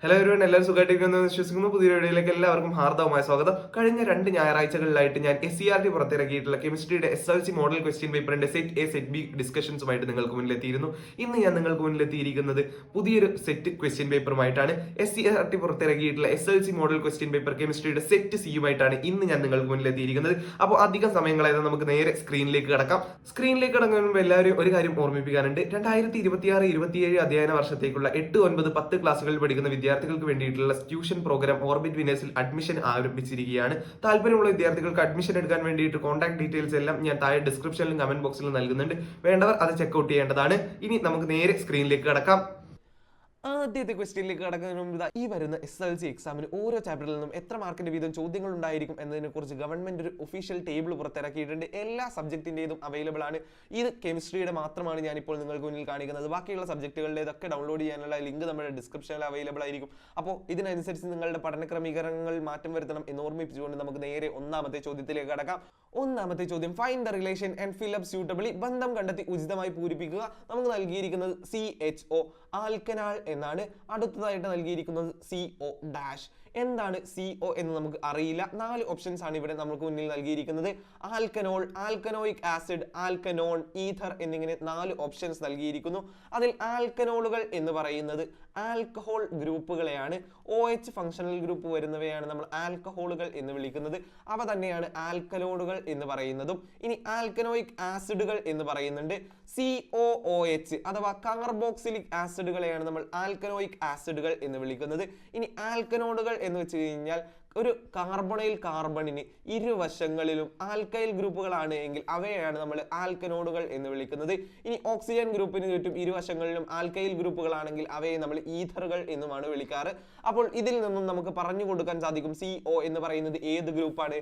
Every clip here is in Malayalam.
ഹലോ എവരിവൺ, എല്ലാവരും സുഖമായിട്ടിരിക്കുന്നു വിശ്വസിക്കുന്നു. പുതിയ വീഡിയോയിലേക്ക് എല്ലാവർക്കും ഹാർദവമായ സ്വാഗതം. കഴിഞ്ഞ 2 ഞായറാഴ്ചകളിലായിട്ട് ഞാൻ SCERT പുറത്തിറക്കിയിട്ടുള്ള കെമിസ്ട്രിയുടെ SLC മോഡൽ ക്വസ്റ്റ്യൻ പേപ്പറിന്റെ സെറ്റ് എ സെറ്റ് ബി ഡിസ്കഷൻസുമായിട്ട് നിങ്ങൾക്ക് മുന്നിലെത്തിയിരുന്നു. ഇന്ന് ഞാൻ നിങ്ങൾക്ക് മുന്നിലെത്തിയിരിക്കുന്നത് പുതിയൊരു സെറ്റ് ക്വസ്റ്റ്യൻ പേപ്പറുമായിട്ടാണ്. SCERT പുറത്തിറക്കിയിട്ടുള്ള SLC മോഡൽ ക്വസ്റ്റ്യൻ പേപ്പർ കെമിസ്ട്രിയുടെ സെറ്റ് സിയുമായിട്ടാണ് ഇന്ന് ഞാൻ നിങ്ങൾക്ക് മുന്നിലെത്തിയിരിക്കുന്നത്. അപ്പോൾ അധികം സമയങ്ങളായത് നമുക്ക് നേരെ സ്ക്രീനിലേക്ക് കടക്കാം. സ്ക്രീനിലേക്ക് കടക്കുന്നതിന് മുമ്പ് എല്ലാവരും ഒരു കാര്യം ഓർമ്മിപ്പിക്കാനുണ്ട്. 2026-27 അധ്യയന വർഷത്തേക്കുള്ള 8, 9, 10 ക്ലാസ്സുകളിൽ പഠിക്കുന്ന വിദ്യാർത്ഥികൾക്ക് വേണ്ടിയിട്ടുള്ള ട്യൂഷൻ പ്രോഗ്രാം ഓർബിറ്റ് വിനേഴ്സിൽ അഡ്മിഷൻ ആരംഭിച്ചിരിക്കുകയാണ്. താല്പര്യമുള്ള വിദ്യാർത്ഥികൾക്ക് അഡ്മിഷൻ എടുക്കാൻ വേണ്ടിയിട്ട് കോൺടാക്ട് ഡീറ്റെയിൽസ് എല്ലാം ഞാൻ താഴെ ഡിസ്ക്രിപ്ഷനിലും കമന്റ് ബോക്സിലും നൽകുന്നുണ്ട്. വേണ്ടവർ അത് ചെക്ക്ഔട്ട് ചെയ്യേണ്ടതാണ്. ഇനി നമുക്ക് നേരെ സ്ക്രീനിലേക്ക് കടക്കാം. ആദ്യത്തെ ക്വസ്റ്റ്യനിലേക്ക് കടക്കുന്നതിന് മുമ്പ് ഈ വരുന്ന SLC എക്സാമിന് ഓരോ ചാപ്റ്ററിൽ നിന്നും എത്ര മാർക്കിന്റെ വീതം ചോദ്യങ്ങൾ ഉണ്ടായിരിക്കും എന്നതിനെ കുറിച്ച് ഗവൺമെന്റ് ഒരു ഒഫീഷ്യൽ ടേബിൾ പുറത്തിറക്കിയിട്ടുണ്ട്. എല്ലാ സബ്ജക്റ്റിന്റേതും അവൈലബിൾ ആണ്. ഇത് കെമിസ്ട്രിയുടെ മാത്രമാണ് ഞാനിപ്പോൾ നിങ്ങൾക്ക് മുന്നിൽ കാണിക്കുന്നത്. ബാക്കിയുള്ള സബ്ജക്റ്റുകളുടേതൊക്കെ ഡൗൺലോഡ് ചെയ്യാനുള്ള ലിങ്ക് നമ്മുടെ ഡിസ്ക്രിപ്ഷനിൽ അവൈലബിൾ ആയിരിക്കും. അപ്പോൾ ഇതിനനുസരിച്ച് നിങ്ങളുടെ പഠന ക്രമീകരണങ്ങളിൽ മാറ്റം വരുത്തണം എന്ന് ഓർമ്മിപ്പിച്ചുകൊണ്ട് നമുക്ക് നേരെ ഒന്നാമത്തെ ചോദ്യത്തിലേക്ക് കടക്കാം. ഒന്നാമത്തെ ചോദ്യം, find the relation and fill up suitably. ബന്ധം കണ്ടെത്തി ഉചിതമായി പൂരിപ്പിക്കുക. നമുക്ക് നൽകിയിരിക്കുന്നത് CHO ആൽക്കനാൾ എന്നാണ്. അടുത്തതായിട്ട് നൽകിയിരിക്കുന്നത് CO ഡാഷ്. എന്താണ് CO എന്ന് നമുക്ക് അറിയില്ല. 4 ഓപ്ഷൻസ് ആണ് ഇവിടെ നമുക്ക് മുന്നിൽ നൽകിയിരിക്കുന്നത്. ആൽക്കനോൾ, ആൽക്കനോയിക് ആസിഡ്, ആൽക്കനോൺ, ഈഥർ എന്നിങ്ങനെ 4 ഓപ്ഷൻസ് നൽകിയിരിക്കുന്നു. അതിൽ ആൽക്കനോളുകൾ എന്ന് പറയുന്നത് ആൽക്കഹോൾ ഗ്രൂപ്പുകളെയാണ്. OH ഫങ്ഷണൽ ഗ്രൂപ്പ് വരുന്നവയാണ് നമ്മൾ ആൽക്കഹോളുകൾ എന്ന് വിളിക്കുന്നത്. അവ തന്നെയാണ് ആൽക്കലോണുകൾ എന്ന് പറയുന്നതും. ഇനി ആൽക്കനോയിക് ആസിഡുകൾ എന്ന് പറയുന്നുണ്ട്. COOH അഥവാ കാർബോക്സിലിക് ആസിഡുകളെയാണ് നമ്മൾ ആൽക്കനോയിക് ആസിഡുകൾ എന്ന് വിളിക്കുന്നത്. ഇനി ആൽക്കനോണുകൾ എന്ന് വെച്ച് കഴിഞ്ഞാൽ ഒരു കാർബണൈൽ കാർബണിന് ഇരുവശങ്ങളിലും ആൽക്കൈൽ ഗ്രൂപ്പുകളാണ് എങ്കിൽ അവയെയാണ് നമ്മൾ ആൽക്കനോണുകൾ എന്ന് വിളിക്കുന്നത്. ഇനി ഓക്സിജൻ ഗ്രൂപ്പിന് ചുറ്റും ഇരുവശങ്ങളിലും ആൽക്കൈൽ ഗ്രൂപ്പുകളാണെങ്കിൽ അവയെ നമ്മൾ ഈഥറുകൾ എന്നുമാണ് വിളിക്കാറ്. അപ്പോൾ ഇതിൽ നിന്നും നമുക്ക് പറഞ്ഞു കൊടുക്കാൻ സാധിക്കും CO എന്ന് പറയുന്നത് ഏത് ഗ്രൂപ്പാണ്?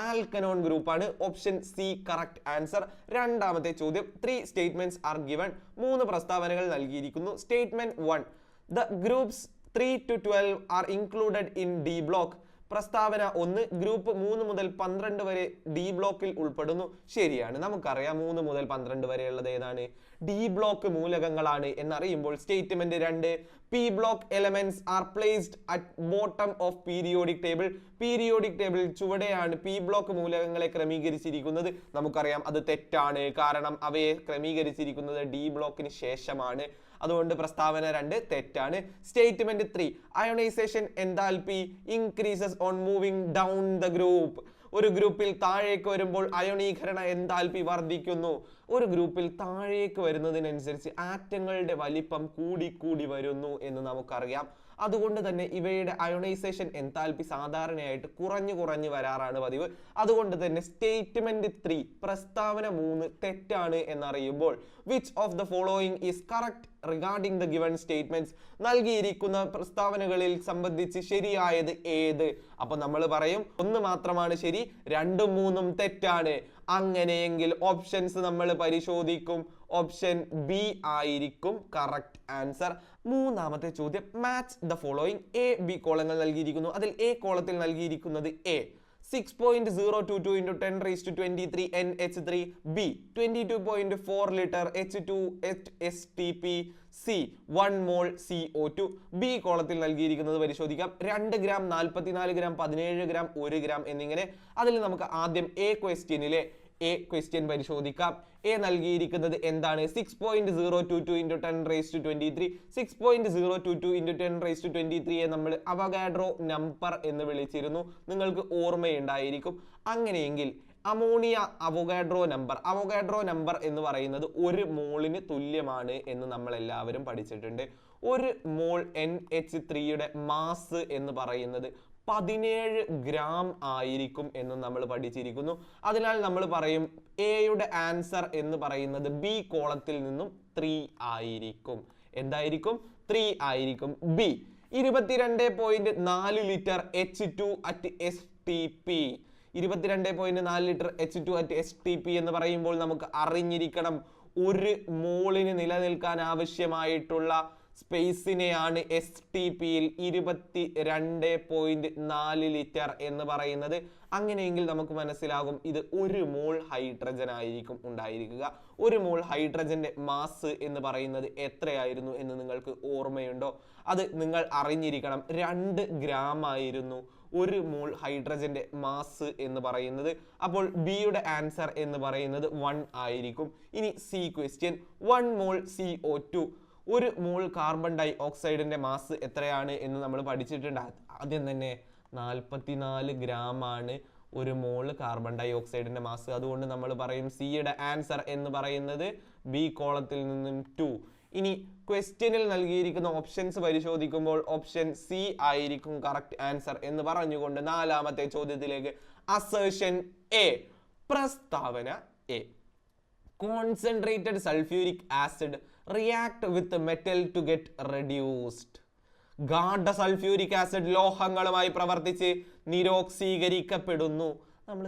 ആൽക്കനോൺ ഗ്രൂപ്പാണ്. Option C correct answer. രണ്ടാമത്തെ ചോദ്യം, 3 സ്റ്റേറ്റ്മെന്റ്സ് ആർ ഗിവൺ. 3 പ്രസ്താവനകൾ നൽകിയിരിക്കുന്നു. Statement 1, the groups 3 to 12 are included in D block. പ്രസ്താവന 1, ഗ്രൂപ്പ് 3 മുതൽ 12 വരെ D ബ്ലോക്കിൽ ഉൾപ്പെടുന്നു. ശരിയാണ്, നമുക്കറിയാം 3 മുതൽ 12 വരെയുള്ളത് ഏതാണ്? D ബ്ലോക്ക് മൂലകങ്ങളാണ് എന്നറിയുമ്പോൾ statement 2, P block elements are placed at bottom of periodic table. Periodic table ചുവടെയാണ് P ബ്ലോക്ക് മൂലകങ്ങളെ ക്രമീകരിച്ചിരിക്കുന്നത്. നമുക്കറിയാം അത് തെറ്റാണ്. കാരണം അവയെ ക്രമീകരിച്ചിരിക്കുന്നത് D ബ്ലോക്കിന് ശേഷമാണ്. അതുകൊണ്ട് പ്രസ്താവന 2 തെറ്റാണ്. Statement 3, ionisation enthalpy increases on moving down the group. ഒരു ഗ്രൂപ്പിൽ താഴേക്ക് വരുമ്പോൾ അയോണീകരണ എൻതാൽപി വർദ്ധിക്കുന്നു. ഒരു ഗ്രൂപ്പിൽ താഴേക്ക് വരുന്നതിനനുസരിച്ച് ആറ്റങ്ങളുടെ വലിപ്പം കൂടി വരുന്നു എന്ന് നമുക്കറിയാം. അതുകൊണ്ട് തന്നെ ഇവയുടെ അയോണൈസേഷൻ എൻതാൽപി സാധാരണയായിട്ട് കുറഞ്ഞു വരാറാണ് പതിവ്. അതുകൊണ്ട് തന്നെ സ്റ്റേറ്റ്മെന്റ് 3 പ്രസ്താവന 3 തെറ്റാണ് എന്നറിയുമ്പോൾ which of the following is correct regarding the given statements? നൽകിയിരിക്കുന്ന പ്രസ്താവനകളിൽ സംബന്ധിച്ച് ശരിയായത് ഏത്? അപ്പൊ നമ്മൾ പറയും 1 മാത്രമാണ് ശരി, 2ഉം 3ഉം തെറ്റാണ്. അങ്ങനെയെങ്കിൽ ഓപ്ഷൻസ് നമ്മൾ പരിശോധിക്കും. ഓപ്ഷൻ B ആയിരിക്കും കറക്റ്റ് ആൻസർ. മൂന്നാമത്തെ ചോദ്യം, match the following. A, B കോളങ്ങൾ നൽകിയിരിക്കുന്നു. അതിൽ A കോളത്തിൽ നൽകിയിരിക്കുന്നത് A 6.022 into 10 raised to 23 NH3. B 22.4 liter H2 STP. C 1 mol CO2. B കോളത്തിൽ നൽകിയിരിക്കുന്നത് പരിശോധിക്കാം. 2 ഗ്രാം, 44 ഗ്രാം, 17 ഗ്രാം, 1 ഗ്രാം എന്നിങ്ങനെ. അതിൽ നമുക്ക് ആദ്യം A ക്വസ്റ്റ്യൻ പരിശോധിക്കാം. A നൽകിയിരിക്കുന്നത് എന്താണ്? 6.022 into 10 raised to 23. 6.022 into 10 raised to 23 നമ്മൾ അവഗാഡ്രോ നമ്പർ എന്ന് വിളിച്ചിരുന്നു. നിങ്ങൾക്ക് ഓർമ്മയുണ്ടായിരിക്കും. അങ്ങനെയെങ്കിൽ അമോണിയ അവഗാഡ്രോ നമ്പർ എന്ന് പറയുന്നത് 1 മോളിന് തുല്യമാണ് എന്ന് നമ്മൾ എല്ലാവരും പഠിച്ചിട്ടുണ്ട്. 1 മോൾ NH3യുടെ മാസ് എന്ന് പറയുന്നത് 17 ഗ്രാം ആയിരിക്കും എന്ന് നമ്മൾ പഠിച്ചിരിക്കുന്നു. അതിനാൽ നമ്മൾ പറയും എയുടെ ആൻസർ എന്ന് പറയുന്നത് B കോളത്തിൽ നിന്നും 3 ആയിരിക്കും. എന്തായിരിക്കും? 3 ആയിരിക്കും. B 22.4 litre H2 at STP. 22.4 litre H2 at STP എന്ന് പറയുമ്പോൾ നമുക്ക് അറിഞ്ഞിരിക്കണം 1 മോളിന് നിലനിൽക്കാൻ ആവശ്യമായിട്ടുള്ള സ്പേസിനെയാണ് STPയിൽ 22.4 ലിറ്റർ എന്ന് പറയുന്നത്. അങ്ങനെയെങ്കിൽ നമുക്ക് മനസ്സിലാകും ഇത് 1 മോൾ ഹൈഡ്രജൻ ആയിരിക്കും ഉണ്ടായിരിക്കുക. 1 മോൾ ഹൈഡ്രജന്റെ മാസ് എന്ന് പറയുന്നത് എത്രയായിരുന്നു എന്ന് നിങ്ങൾക്ക് ഓർമ്മയുണ്ടോ? അത് നിങ്ങൾ അറിഞ്ഞിരിക്കണം. 2 ഗ്രാം ആയിരുന്നു 1 മോൾ ഹൈഡ്രജന്റെ മാസ് എന്ന് പറയുന്നത്. അപ്പോൾ ബിയുടെ ആൻസർ എന്ന് പറയുന്നത് 1 ആയിരിക്കും. ഇനി സി ക്വസ്റ്റ്യൻ, 1 മോൾ CO2, 1 മോൾ കാർബൺ ഡൈ ഓക്സൈഡിന്റെ മാസ് എത്രയാണ് എന്ന് നമ്മൾ പഠിച്ചിട്ടുണ്ട്. ആദ്യം തന്നെ 44 ഗ്രാം ആണ് 1 മോൾ കാർബൺ ഡൈ ഓക്സൈഡിന്റെ മാസ്. അതുകൊണ്ട് നമ്മൾ പറയും സിയുടെ ആൻസർ എന്ന് പറയുന്നത് ബി കോളത്തിൽ നിന്നും 2. ഇനി ക്വസ്റ്റ്യനിൽ നൽകിയിരിക്കുന്ന ഓപ്ഷൻസ് പരിശോധിക്കുമ്പോൾ ഓപ്ഷൻ സി ആയിരിക്കും കറക്റ്റ് ആൻസർ എന്ന് പറഞ്ഞുകൊണ്ട് 4ാമത്തെ ചോദ്യത്തിലേക്ക്. അസേർഷൻ എ, പ്രസ്താവന എ. Concentrated sulphuric acid react with metal to get reduced. ഗാഢ സൾഫ്യൂരിക് ആസിഡ് ലോഹങ്ങളുമായി പ്രവർത്തിച്ച് നിരോക്സീകരിക്കപ്പെടുന്നു. നമ്മൾ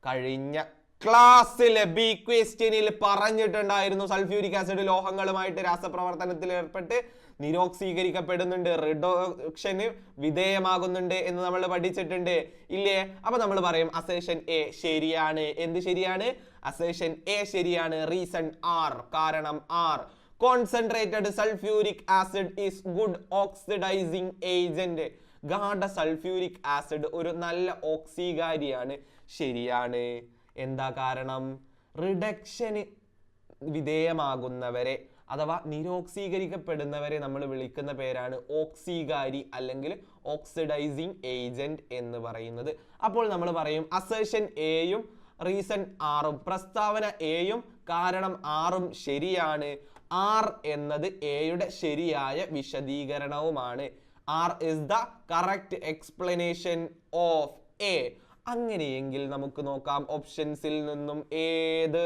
കഴിഞ്ഞ ക്ലാസ്സിലെ ബി ക്വസ്റ്റ്യനിൽ പറഞ്ഞിട്ടുണ്ടായിരുന്നു സൾഫ്യൂരിക് ആസിഡ് ലോഹങ്ങളുമായിട്ട് രാസപ്രവർത്തനത്തിൽ ഏർപ്പെട്ട് നിരോക്സീകരിക്കപ്പെടുന്നുണ്ട്, റിഡക്ഷന് വിധേയമാകുന്നുണ്ട് എന്ന് നമ്മൾ പഠിച്ചിട്ടുണ്ട് ഇല്ലേ? അപ്പൊ നമ്മൾ പറയും അസേഷൻ എ ശരിയാണ്. എന്ത് ശരിയാണ്? അസേഷൻ എ ശരിയാണ്. റീസൺ ആർ, കാരണം R. Concentrated sulphuric acid is good oxidising agent. ഗാഢ സൾഫ്യൂരിക് ആസിഡ് ഒരു നല്ല ഓക്സികാരിയാണ്. ശരിയാണ്. എന്താ കാരണം? റിഡക്ഷന് വിധേയമാകുന്നവരെ അഥവാ നിരോക്സീകരിക്കപ്പെടുന്നവരെ നമ്മൾ വിളിക്കുന്ന പേരാണ് ഓക്സികാരി അല്ലെങ്കിൽ ഓക്സിഡൈസിങ് ഏജന്റ് എന്ന് പറയുന്നത്. അപ്പോൾ നമ്മൾ പറയും അസേഷൻ എയും റീസൺ ആറും, പ്രസ്താവന എയും കാരണം ആറും ശരിയാണ്. ആർ എന്നത് എയുടെ ശരിയായ വിശദീകരണവുമാണ്. R is the correct explanation of A. അങ്ങനെയെങ്കിൽ നമുക്ക് നോക്കാം ഓപ്ഷൻസിൽ നിന്നും ഏത്.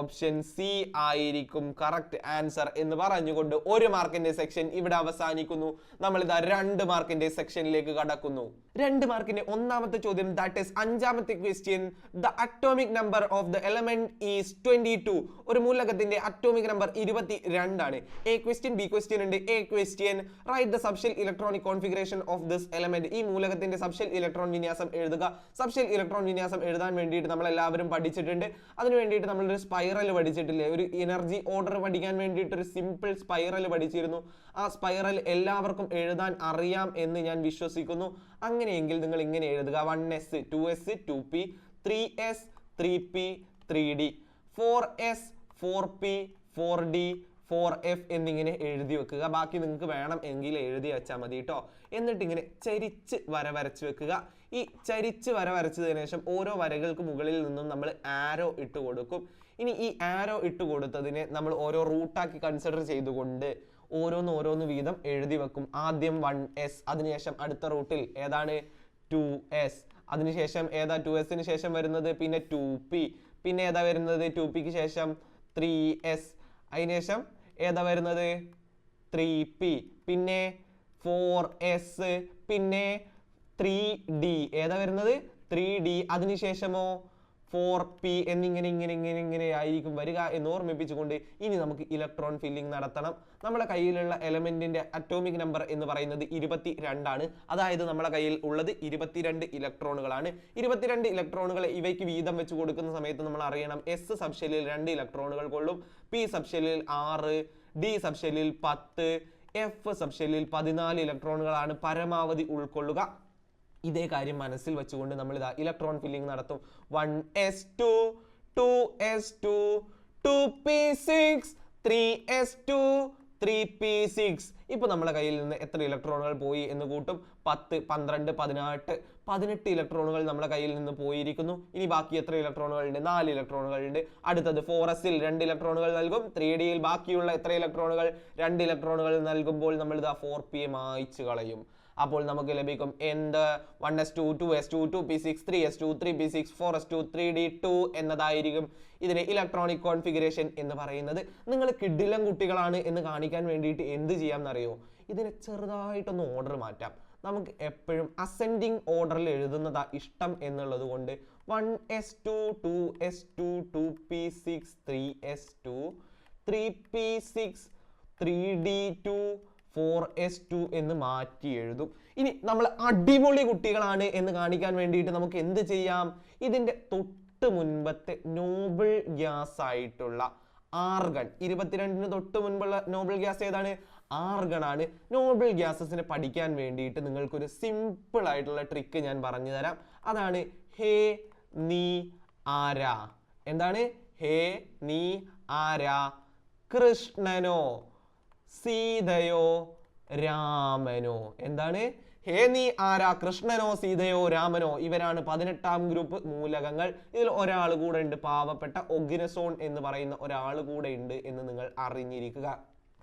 ഓപ്ഷൻ സി ആയിരിക്കും കറക്റ്റ് ആൻസർ എന്ന് പറഞ്ഞുകൊണ്ട് 1 മാർക്കിന്റെ സെക്ഷൻ ഇവിടെ അവസാനിക്കുന്നു. നമ്മൾ ഇതാ 2 മാർക്കിന്റെ സെക്ഷനിലേക്ക് കടക്കുന്നു. 2 മാർക്കിന്റെ 1ാമത്തെ ചോദ്യം, ദാറ്റ് ഈസ് 5ാമത്തെ question. The atomic number of the element is 22. ഒരു മൂലകത്തിന്റെ അറ്റോമിക് നമ്പർ 22 ആണ്. എ ക്വസ്റ്റ്യൻ, ബി ക്വസ്റ്റ്യൻ ഉണ്ട്. A question, write the subshell electronic configuration of this element. ഈ മൂലകത്തിന്റെ സബ്ഷെൽ ഇലക്ട്രോൺ വിന്യാസം എഴുതുക. സബ്ഷെൽ ഇലക്ട്രോൺ വിന്യാസം എഴുതാൻ വേണ്ടിയിട്ട് നമ്മൾ എല്ലാവരും പഠിച്ചിട്ടുണ്ട്. അതിനു വേണ്ടിയിട്ട് നമ്മളൊരു സ്പൈറൽ പഠിച്ചിട്ടില്ലേ? ഒരു എനർജി ഓർഡർ പഠിക്കാൻ വേണ്ടിയിട്ട് ഒരു സിമ്പിൾ സ്പൈറൽ പഠിച്ചിരുന്നു. ആ സ്പൈറൽ എല്ലാവർക്കും എഴുതാൻ അറിയാം എന്ന് ഞാൻ വിശ്വസിക്കുന്നു. അങ്ങനെയെങ്കിൽ നിങ്ങൾ ഇങ്ങനെ എഴുതുക: 1s 2s 2p 3s 3p 3d 4s 4p 4d 4f എന്നിങ്ങനെ എഴുതി വെക്കുക. ബാക്കി നിങ്ങൾക്ക് വേണം എങ്കിൽ എഴുതി വെച്ചാൽ മതി കേട്ടോ. എന്നിട്ട് ഇങ്ങനെ ചരിച്ച് വര വരച്ച് വെക്കുക. ഈ ചരിച്ച് വര വരച്ചതിന് ശേഷം ഓരോ വരകൾക്ക് മുകളിൽ നിന്നും നമ്മൾ ആരോ ഇട്ട് കൊടുക്കും. ഇനി ഈ ആരോ ഇട്ട് കൊടുത്തതിനെ നമ്മൾ ഓരോ റൂട്ടാക്കി കൺസിഡർ ചെയ്തുകൊണ്ട് ഓരോന്ന് വീതം എഴുതി വെക്കും. ആദ്യം 1s, അതിനുശേഷം അടുത്ത റൂട്ടിൽ ഏതാണ് 2s, അതിനുശേഷം ഏതാ 2sന് ശേഷം വരുന്നത്, പിന്നെ 2p, പിന്നെ ഏതാ വരുന്നത് 2pക്ക് ശേഷം 3s, അതിനുശേഷം ഏതാ വരുന്നത് 3p, പിന്നെ 4s, പിന്നെ 3d, ഏതാ വരുന്നത് 3d, അതിനുശേഷമോ 4p എന്നിങ്ങനെ ആയിരിക്കും വരിക എന്ന് ഓർമ്മിപ്പിച്ചുകൊണ്ട് ഇനി നമുക്ക് ഇലക്ട്രോൺ ഫില്ലിംഗ് നടത്തണം. നമ്മുടെ കയ്യിലുള്ള എലമെന്റിന്റെ അറ്റോമിക് നമ്പർ എന്ന് പറയുന്നത് 22 ആണ്. അതായത് നമ്മുടെ കയ്യിൽ ഉള്ളത് 22 ഇലക്ട്രോണുകളാണ്. 22 ഇലക്ട്രോണുകളെ ഇവയ്ക്ക് വീതം വെച്ച് കൊടുക്കുന്ന സമയത്ത് നമ്മൾ അറിയണം എസ് സബ്ഷെല്ലിൽ 2 ഇലക്ട്രോണുകൾ കൊള്ളും, പി സബ്ഷെല്ലിൽ 6, ഡി സബ്ഷെല്ലിൽ 10, എഫ് സബ്ഷെല്ലിൽ 14 ഇലക്ട്രോണുകളാണ് പരമാവധി ഉൾക്കൊള്ളുക. ഇതേ കാര്യം മനസ്സിൽ വെച്ചുകൊണ്ട് നമ്മൾ ഇതാ ഇലക്ട്രോൺ ഫില്ലിംഗ് നടത്തും. 1s2 2s2 2p6 3s2 3p6. ഇപ്പൊ നമ്മുടെ കയ്യിൽ നിന്ന് എത്ര ഇലക്ട്രോണുകൾ പോയി എന്ന് കൂട്ടും. 10 12 18 ഇലക്ട്രോണുകൾ നമ്മുടെ കയ്യിൽ നിന്ന് പോയിരിക്കുന്നു. ഇനി ബാക്കി എത്ര ഇലക്ട്രോണുകൾ ഉണ്ട്? 4 ഇലക്ട്രോണുകൾ ഉണ്ട്. അടുത്തത് 4sൽ 2 ഇലക്ട്രോണുകൾ നൽകും. 3dയിൽ ബാക്കിയുള്ള എത്ര ഇലക്ട്രോണുകൾ? 2 ഇലക്ട്രോണുകൾ നൽകുമ്പോൾ നമ്മൾ ഇതാ 4p മായ്ച്ചു കളയും. അപ്പോൾ നമുക്ക് ലഭിക്കും എന്ത്? 1s2 2s2 2p6 3s2 3p6 4s2 3d2 എന്നതായിരിക്കും ഇതിനെ ഇലക്ട്രോണിക് കോൺഫിഗറേഷൻ എന്ന് പറയുന്നത്. നിങ്ങൾ കിഡിലം കുട്ടികളാണ് എന്ന് കാണിക്കാൻ വേണ്ടിയിട്ട് എന്ത് ചെയ്യാമെന്നറിയോ? ഇതിനെ ചെറുതായിട്ടൊന്ന് ഓർഡർ മാറ്റാം. നമുക്ക് എപ്പോഴും അസെൻഡിങ് ഓർഡറിൽ എഴുതുന്നതാ ഇഷ്ടം എന്നുള്ളത് കൊണ്ട് 1s2 2s2 2p6 3s2 3p6 3D2 4S2 എന്ന് മാറ്റി എഴുതും. ഇനി നമ്മൾ അടിപൊളി കുട്ടികളാണ് എന്ന് കാണിക്കാൻ വേണ്ടിയിട്ട് നമുക്ക് എന്ത് ചെയ്യാം? ഇതിന്റെ തൊട്ട് മുൻപത്തെ നോബിൾ ഗ്യാസ് ആയിട്ടുള്ള ആർഗൺ, 22-ന് തൊട്ട് മുൻപുള്ള നോബിൾ ഗ്യാസ് ഏതാണ്? ആർഗൺ ആണ്. നോബിൾ ഗ്യാസസിനെ പഠിക്കാൻ വേണ്ടിയിട്ട് നിങ്ങൾക്കൊരു സിമ്പിൾ ആയിട്ടുള്ള ട്രിക്ക് ഞാൻ പറഞ്ഞു തരാം. അതാണ് ഹേ നീ ആരാ. എന്താണ്? ഹേ നീ ആരാ? കൃഷ്ണനോ സീതയോ രാമനോ? എന്താണ്? ഹേ നീ ആരാ? കൃഷ്ണനോ സീതയോ രാമനോ? ഇവരാണ് 18ാം ഗ്രൂപ്പ് മൂലകങ്ങൾ. ഇതിൽ ഒരാൾ കൂടെ ഉണ്ട്, പാവപ്പെട്ട ഒഗ്നസോൺ എന്ന് പറയുന്ന ഒരാൾ കൂടെ ഉണ്ട് എന്ന് നിങ്ങൾ അറിഞ്ഞിരിക്കുക.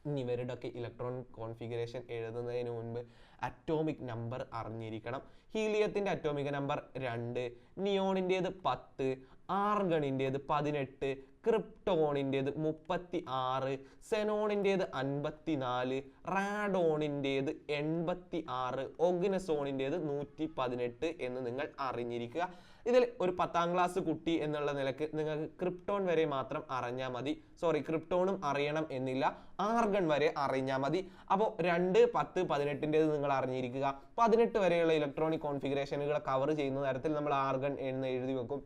ഇനി ഇവരുടെ ഒക്കെ ഇലക്ട്രോൺ കോൺഫിഗറേഷൻ എഴുതുന്നതിന് മുൻപ് അറ്റോമിക് നമ്പർ അറിഞ്ഞിരിക്കണം. ഹീലിയത്തിന്റെ അറ്റോമിക് നമ്പർ 2, നിയോണിൻ്റെത് 10, ആർഗണിൻ്റെത് 18, ക്രിപ്റ്റോണിൻ്റെത് 36, സെനോണിൻ്റെത് 54, റാഡോണിൻ്റെത് 86, ഒഗ്നസോണിൻ്റെത് 118 എന്ന് നിങ്ങൾ അറിഞ്ഞിരിക്കുക. ഇതിൽ ഒരു 10ാം ക്ലാസ് കുട്ടി എന്നുള്ള നിലക്ക് നിങ്ങൾക്ക് ക്രിപ്റ്റോൺ വരെ മാത്രം അറിഞ്ഞാൽ മതി. സോറി, ക്രിപ്റ്റോണും അറിയണം എന്നില്ല, ആർഗൺ വരെ അറിഞ്ഞാൽ മതി. അപ്പോൾ 2, 10, 18 നിങ്ങൾ അറിഞ്ഞിരിക്കുക. 18 വരെയുള്ള ഇലക്ട്രോണിക് കോൺഫിഗറേഷനുകൾ കവർ ചെയ്യുന്ന തരത്തിൽ നമ്മൾ ആർഗൺ എന്ന് എഴുതി വെക്കും.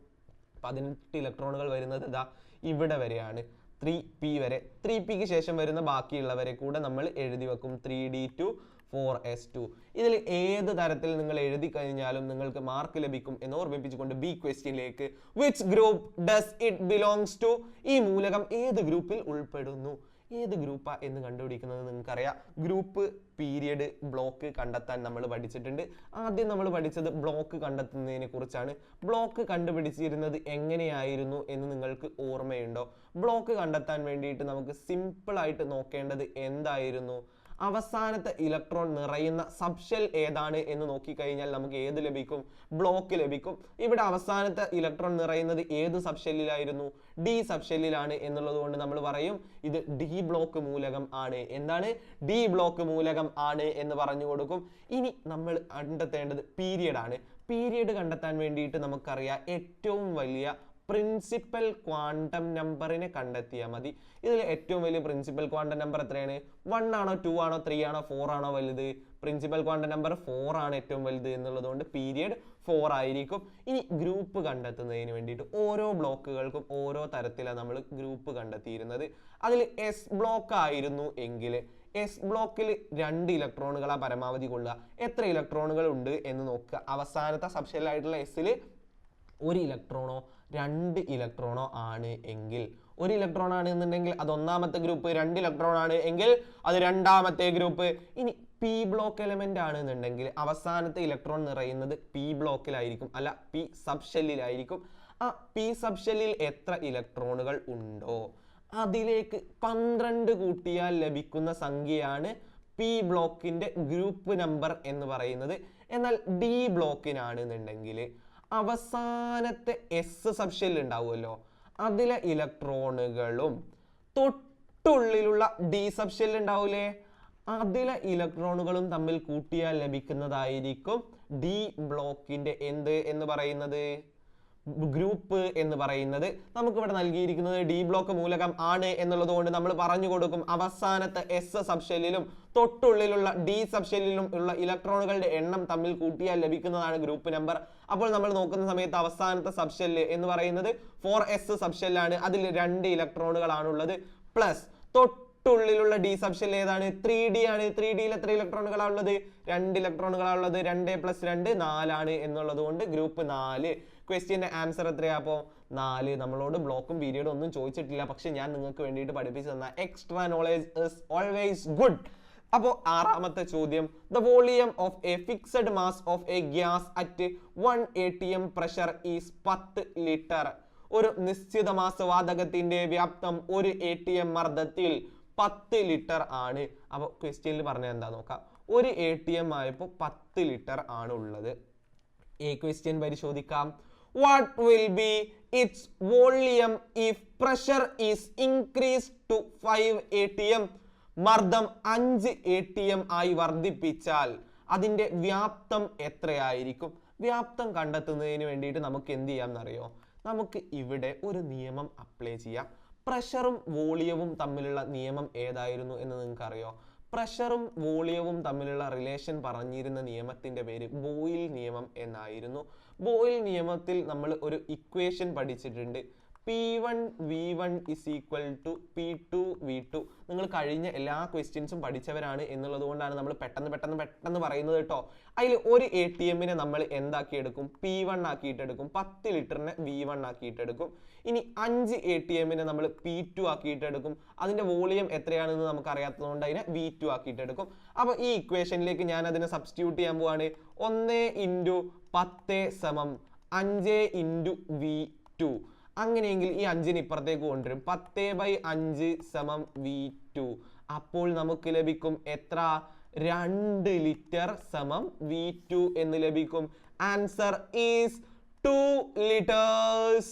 18 ഇലക്ട്രോണുകൾ വരുന്നത് ഇതാ ഇവിടെ വരെയാണ്, 3p വരെ. 3pക്ക് ശേഷം വരുന്ന ബാക്കിയുള്ളവരെ കൂടെ നമ്മൾ എഴുതി വെക്കും, 3D2 4S2. ഇതിൽ ഏത് തരത്തിൽ നിങ്ങൾ എഴുതി കഴിഞ്ഞാലും നിങ്ങൾക്ക് മാർക്ക് ലഭിക്കും എന്ന് ഓർമ്മിപ്പിച്ചുകൊണ്ട് ബി ക്വസ്റ്റ്യനിലേക്ക്. Which group does it belongs to? ഈ മൂലകം ഏത് ഗ്രൂപ്പിൽ ഉൾപ്പെടുന്നു? ഏത് ഗ്രൂപ്പാ എന്ന് കണ്ടുപിടിക്കുന്നത് നിങ്ങൾക്കറിയാം. ഗ്രൂപ്പ്, പീരിയഡ്, ബ്ലോക്ക് കണ്ടെത്താൻ നമ്മൾ പഠിച്ചിട്ടുണ്ട്. ആദ്യം നമ്മൾ പഠിച്ചത് ബ്ലോക്ക് കണ്ടെത്തുന്നതിനെ കുറിച്ചാണ്. ബ്ലോക്ക് കണ്ടുപിടിച്ചിരുന്നത് എങ്ങനെയായിരുന്നു എന്ന് നിങ്ങൾക്ക് ഓർമ്മയുണ്ടോ? ബ്ലോക്ക് കണ്ടെത്താൻ വേണ്ടിയിട്ട് നമുക്ക് സിമ്പിൾ ആയിട്ട് നോക്കേണ്ടത് എന്തായിരുന്നു? അവസാനത്തെ ഇലക്ട്രോൺ നിറയുന്ന സബ്ഷെൽ ഏതാണ് എന്ന് നോക്കിക്കഴിഞ്ഞാൽ നമുക്ക് ഏത് ലഭിക്കും? ബ്ലോക്ക് ലഭിക്കും. ഇവിടെ അവസാനത്തെ ഇലക്ട്രോൺ നിറയുന്നത് ഏത് സബ്ഷെല്ലിലായിരുന്നു? ഡി സബ്ഷെല്ലിലാണ് എന്നുള്ളത് കൊണ്ട് നമ്മൾ പറയും ഇത് ഡി ബ്ലോക്ക് മൂലകം ആണ്. എന്താണ്? ഡി ബ്ലോക്ക് മൂലകം ആണ് എന്ന് പറഞ്ഞു കൊടുക്കും. ഇനി നമ്മൾ കണ്ടെത്തേണ്ടത് പീരിയഡ് ആണ്. പീരിയഡ് കണ്ടെത്താൻ വേണ്ടിയിട്ട് നമുക്കറിയാം ഏറ്റവും വലിയ പ്രിൻസിപ്പൽ ക്വാണ്ടം നമ്പറിനെ കണ്ടെത്തിയാൽ മതി. ഇതിൽ ഏറ്റവും വലിയ പ്രിൻസിപ്പൽ ക്വാണ്ടം നമ്പർ എത്രയാണ്? 1 ആണോ 2 ആണോ 3 ആണോ 4 ആണോ വലുത്? പ്രിൻസിപ്പൽ ക്വാണ്ടം നമ്പർ 4 ആണ് ഏറ്റവും വലുത് എന്നുള്ളത് കൊണ്ട് പീരിയഡ് 4 ആയിരിക്കും. ഇനി ഗ്രൂപ്പ് കണ്ടെത്തുന്നതിന് വേണ്ടിയിട്ട് ഓരോ ബ്ലോക്കുകൾക്കും ഓരോ തരത്തിലാണ് നമ്മൾ ഗ്രൂപ്പ് കണ്ടെത്തിയിരുന്നത്. അതിൽ എസ് ബ്ലോക്ക് ആയിരുന്നു എങ്കിൽ എസ് ബ്ലോക്കിൽ 2 ഇലക്ട്രോണുകളാണ് പരമാവധി കൊള്ളുക. എത്ര ഇലക്ട്രോണുകൾ ഉണ്ട് എന്ന് നോക്കുക. അവസാനത്തെ സബ്ഷെല്ലായിട്ടുള്ള എസിൽ 1 ഇലക്ട്രോണോ 2 ഇലക്ട്രോണോ ആണ് എങ്കിൽ, 1 ഇലക്ട്രോൺ ആണ് എന്നുണ്ടെങ്കിൽ അത് 1ാമത്തെ ഗ്രൂപ്പ്, 2 ഇലക്ട്രോൺ ആണ് എങ്കിൽ അത് 2ാമത്തെ ഗ്രൂപ്പ്. ഇനി പി ബ്ലോക്ക് എലമെന്റ് ആണ് എന്നുണ്ടെങ്കിൽ അവസാനത്തെ ഇലക്ട്രോൺ നിറയുന്നത് പി ബ്ലോക്കിലായിരിക്കും, അല്ല പി സബ്ഷെല്ലിലായിരിക്കും. ആ പി സബ്ഷെല്ലിൽ എത്ര ഇലക്ട്രോണുകൾ ഉണ്ടോ അതിലേക്ക് 12 കൂട്ടിയാൽ ലഭിക്കുന്ന സംഖ്യയാണ് പി ബ്ലോക്കിന്റെ ഗ്രൂപ്പ് നമ്പർ എന്ന് പറയുന്നത്. എന്നാൽ ഡി ബ്ലോക്കിനാണെന്നുണ്ടെങ്കിൽ അവസാനത്തെ എസ് സബ്ഷെൽ ഉണ്ടാവുമല്ലോ, അതിലെ ഇലക്ട്രോണുകളും തൊട്ടുള്ളിലുള്ള ഡി സബ്ഷെൽ ഉണ്ടാവൂലേ, അതിലെ ഇലക്ട്രോണുകളും തമ്മിൽ കൂട്ടിയാൽ ലഭിക്കുന്നതായിരിക്കും ഡി ബ്ലോക്കിന്റെ എന്ത് എന്ന് പറയുന്നത്? ഗ്രൂപ്പ് എന്ന് പറയുന്നത്. നമുക്കിവിടെ നൽകിയിരിക്കുന്നത് ഡി ബ്ലോക്ക് മൂലകം ആണ് എന്നുള്ളത് കൊണ്ട് നമ്മൾ പറഞ്ഞു കൊടുക്കും അവസാനത്തെ എസ് സബ്ഷെല്ലിലും തൊട്ടുള്ളിലുള്ള ഡി സബ്ഷെല്ലിലും ഉള്ള ഇലക്ട്രോണുകളുടെ എണ്ണം തമ്മിൽ കൂട്ടിയാൽ ലഭിക്കുന്നതാണ് ഗ്രൂപ്പ് നമ്പർ. അപ്പോൾ നമ്മൾ നോക്കുന്ന സമയത്ത് അവസാനത്തെ സബ്ഷെല്ല് എന്ന് പറയുന്നത് 4s സബ്ഷെല്ലാണ്. അതിൽ 2 ഇലക്ട്രോണുകളാണുള്ളത്. പ്ലസ് തൊട്ടുള്ളിലുള്ള ഡി സബ്ഷെൽ ഏതാണ്? 3D ആണ്. 3Dയിൽ എത്ര ഇലക്ട്രോണുകളാണ് ഉള്ളത്? 2 ഇലക്ട്രോണുകളാണ് ഉള്ളത്. 2 + 2 4 ആണ് എന്നുള്ളത് കൊണ്ട് ഗ്രൂപ്പ് 4. ക്വസ്റ്റ്യന്റെ ആൻസർ എത്രയാ? അപ്പോൾ 4. നമ്മളോട് ബ്ലോക്കും പീരിയഡും ഒന്നും ചോദിച്ചിട്ടില്ല, പക്ഷെ ഞാൻ നിങ്ങൾക്ക് വേണ്ടിയിട്ട് പഠിപ്പിച്ചു തന്ന extra knowledge is always good. അപ്പോൾ 6ാമത്തെ ചോദ്യം, the volume of A fixed mass of A gas at 1 atm pressure is 10 litre. ഒരു നിശ്ചിത മാസവാതകത്തിന്റെ വ്യാപ്തം 1 atm മർദ്ദത്തിൽ 10 ലിറ്റർ ആണ്. അപ്പോൾ ക്വസ്റ്റ്യനിൽ പറഞ്ഞത് എന്താ നോക്കാം. 1 atm ആയപ്പോൾ 10 ലിറ്റർ ആണ് ഉള്ളത്. ക്വസ്റ്റ്യൻ പരിശോധിക്കാം. What will be its volume if pressure is increased to 5 atm? മർദ്ദം 5 atm ആയി വർദ്ധിപ്പിച്ചാൽ അതിന്റെ വ്യാപ്തം എത്രയായിരിക്കും? വ്യാപ്തം കണ്ടെത്തുന്നതിന് വേണ്ടിയിട്ട് നമുക്ക് എന്ത് ചെയ്യാം എന്നറിയോ? നമുക്ക് ഇവിടെ ഒരു നിയമം അപ്ലൈ ചെയ്യാം. പ്രഷറും വോളിയവും തമ്മിലുള്ള നിയമം ഏതായിരുന്നു എന്ന് നിങ്ങൾക്ക് അറിയോ? പ്രഷറും വോളിയവും തമ്മിലുള്ള റിലേഷൻ പറഞ്ഞിരുന്ന നിയമത്തിന്റെ പേര് ബോയിൽ നിയമം എന്നായിരുന്നു. ബോയിൽ നിയമത്തിൽ നമ്മൾ ഒരു ഇക്വേഷൻ പഠിച്ചിട്ടുണ്ട്. P1 V1 is equal to P2 V2. നിങ്ങൾ കഴിഞ്ഞ എല്ലാ ക്വസ്റ്റ്യൻസും പഠിച്ചവരാണ് എന്നുള്ളത് കൊണ്ടാണ് നമ്മൾ പെട്ടെന്ന് പറയുന്നത് കേട്ടോ. അതിൽ ഒരു ATM നമ്മൾ എന്താക്കിയെടുക്കും? P1 ആക്കിയിട്ടെടുക്കും. 10 ലിറ്ററിനെ V1 ആക്കിയിട്ടെടുക്കും. ഇനി 5 ATM നമ്മൾ P2 ആക്കിയിട്ടെടുക്കും. അതിന്റെ വോളിയം എത്രയാണെന്ന് നമുക്ക് അറിയാത്തതുകൊണ്ട് അതിനെ V2 ആക്കിയിട്ടെടുക്കും. അപ്പോൾ ഈ ഇക്വേഷനിലേക്ക് ഞാൻ അതിനെ സബ്സ്റ്റിറ്റ്യൂട്ട് ചെയ്യാൻ പോവാണ്. 1 × 10 = 5 × V2. അങ്ങനെയെങ്കിൽ ഈ 5ന് ഇപ്പുറത്തേക്ക് കൊണ്ടുവരും. 10/5 = V2. അപ്പോൾ നമുക്ക് ലഭിക്കും എത്ര? 2 ലിറ്റർ = V2 എന്ന് ലഭിക്കും. Answer is 2 liters.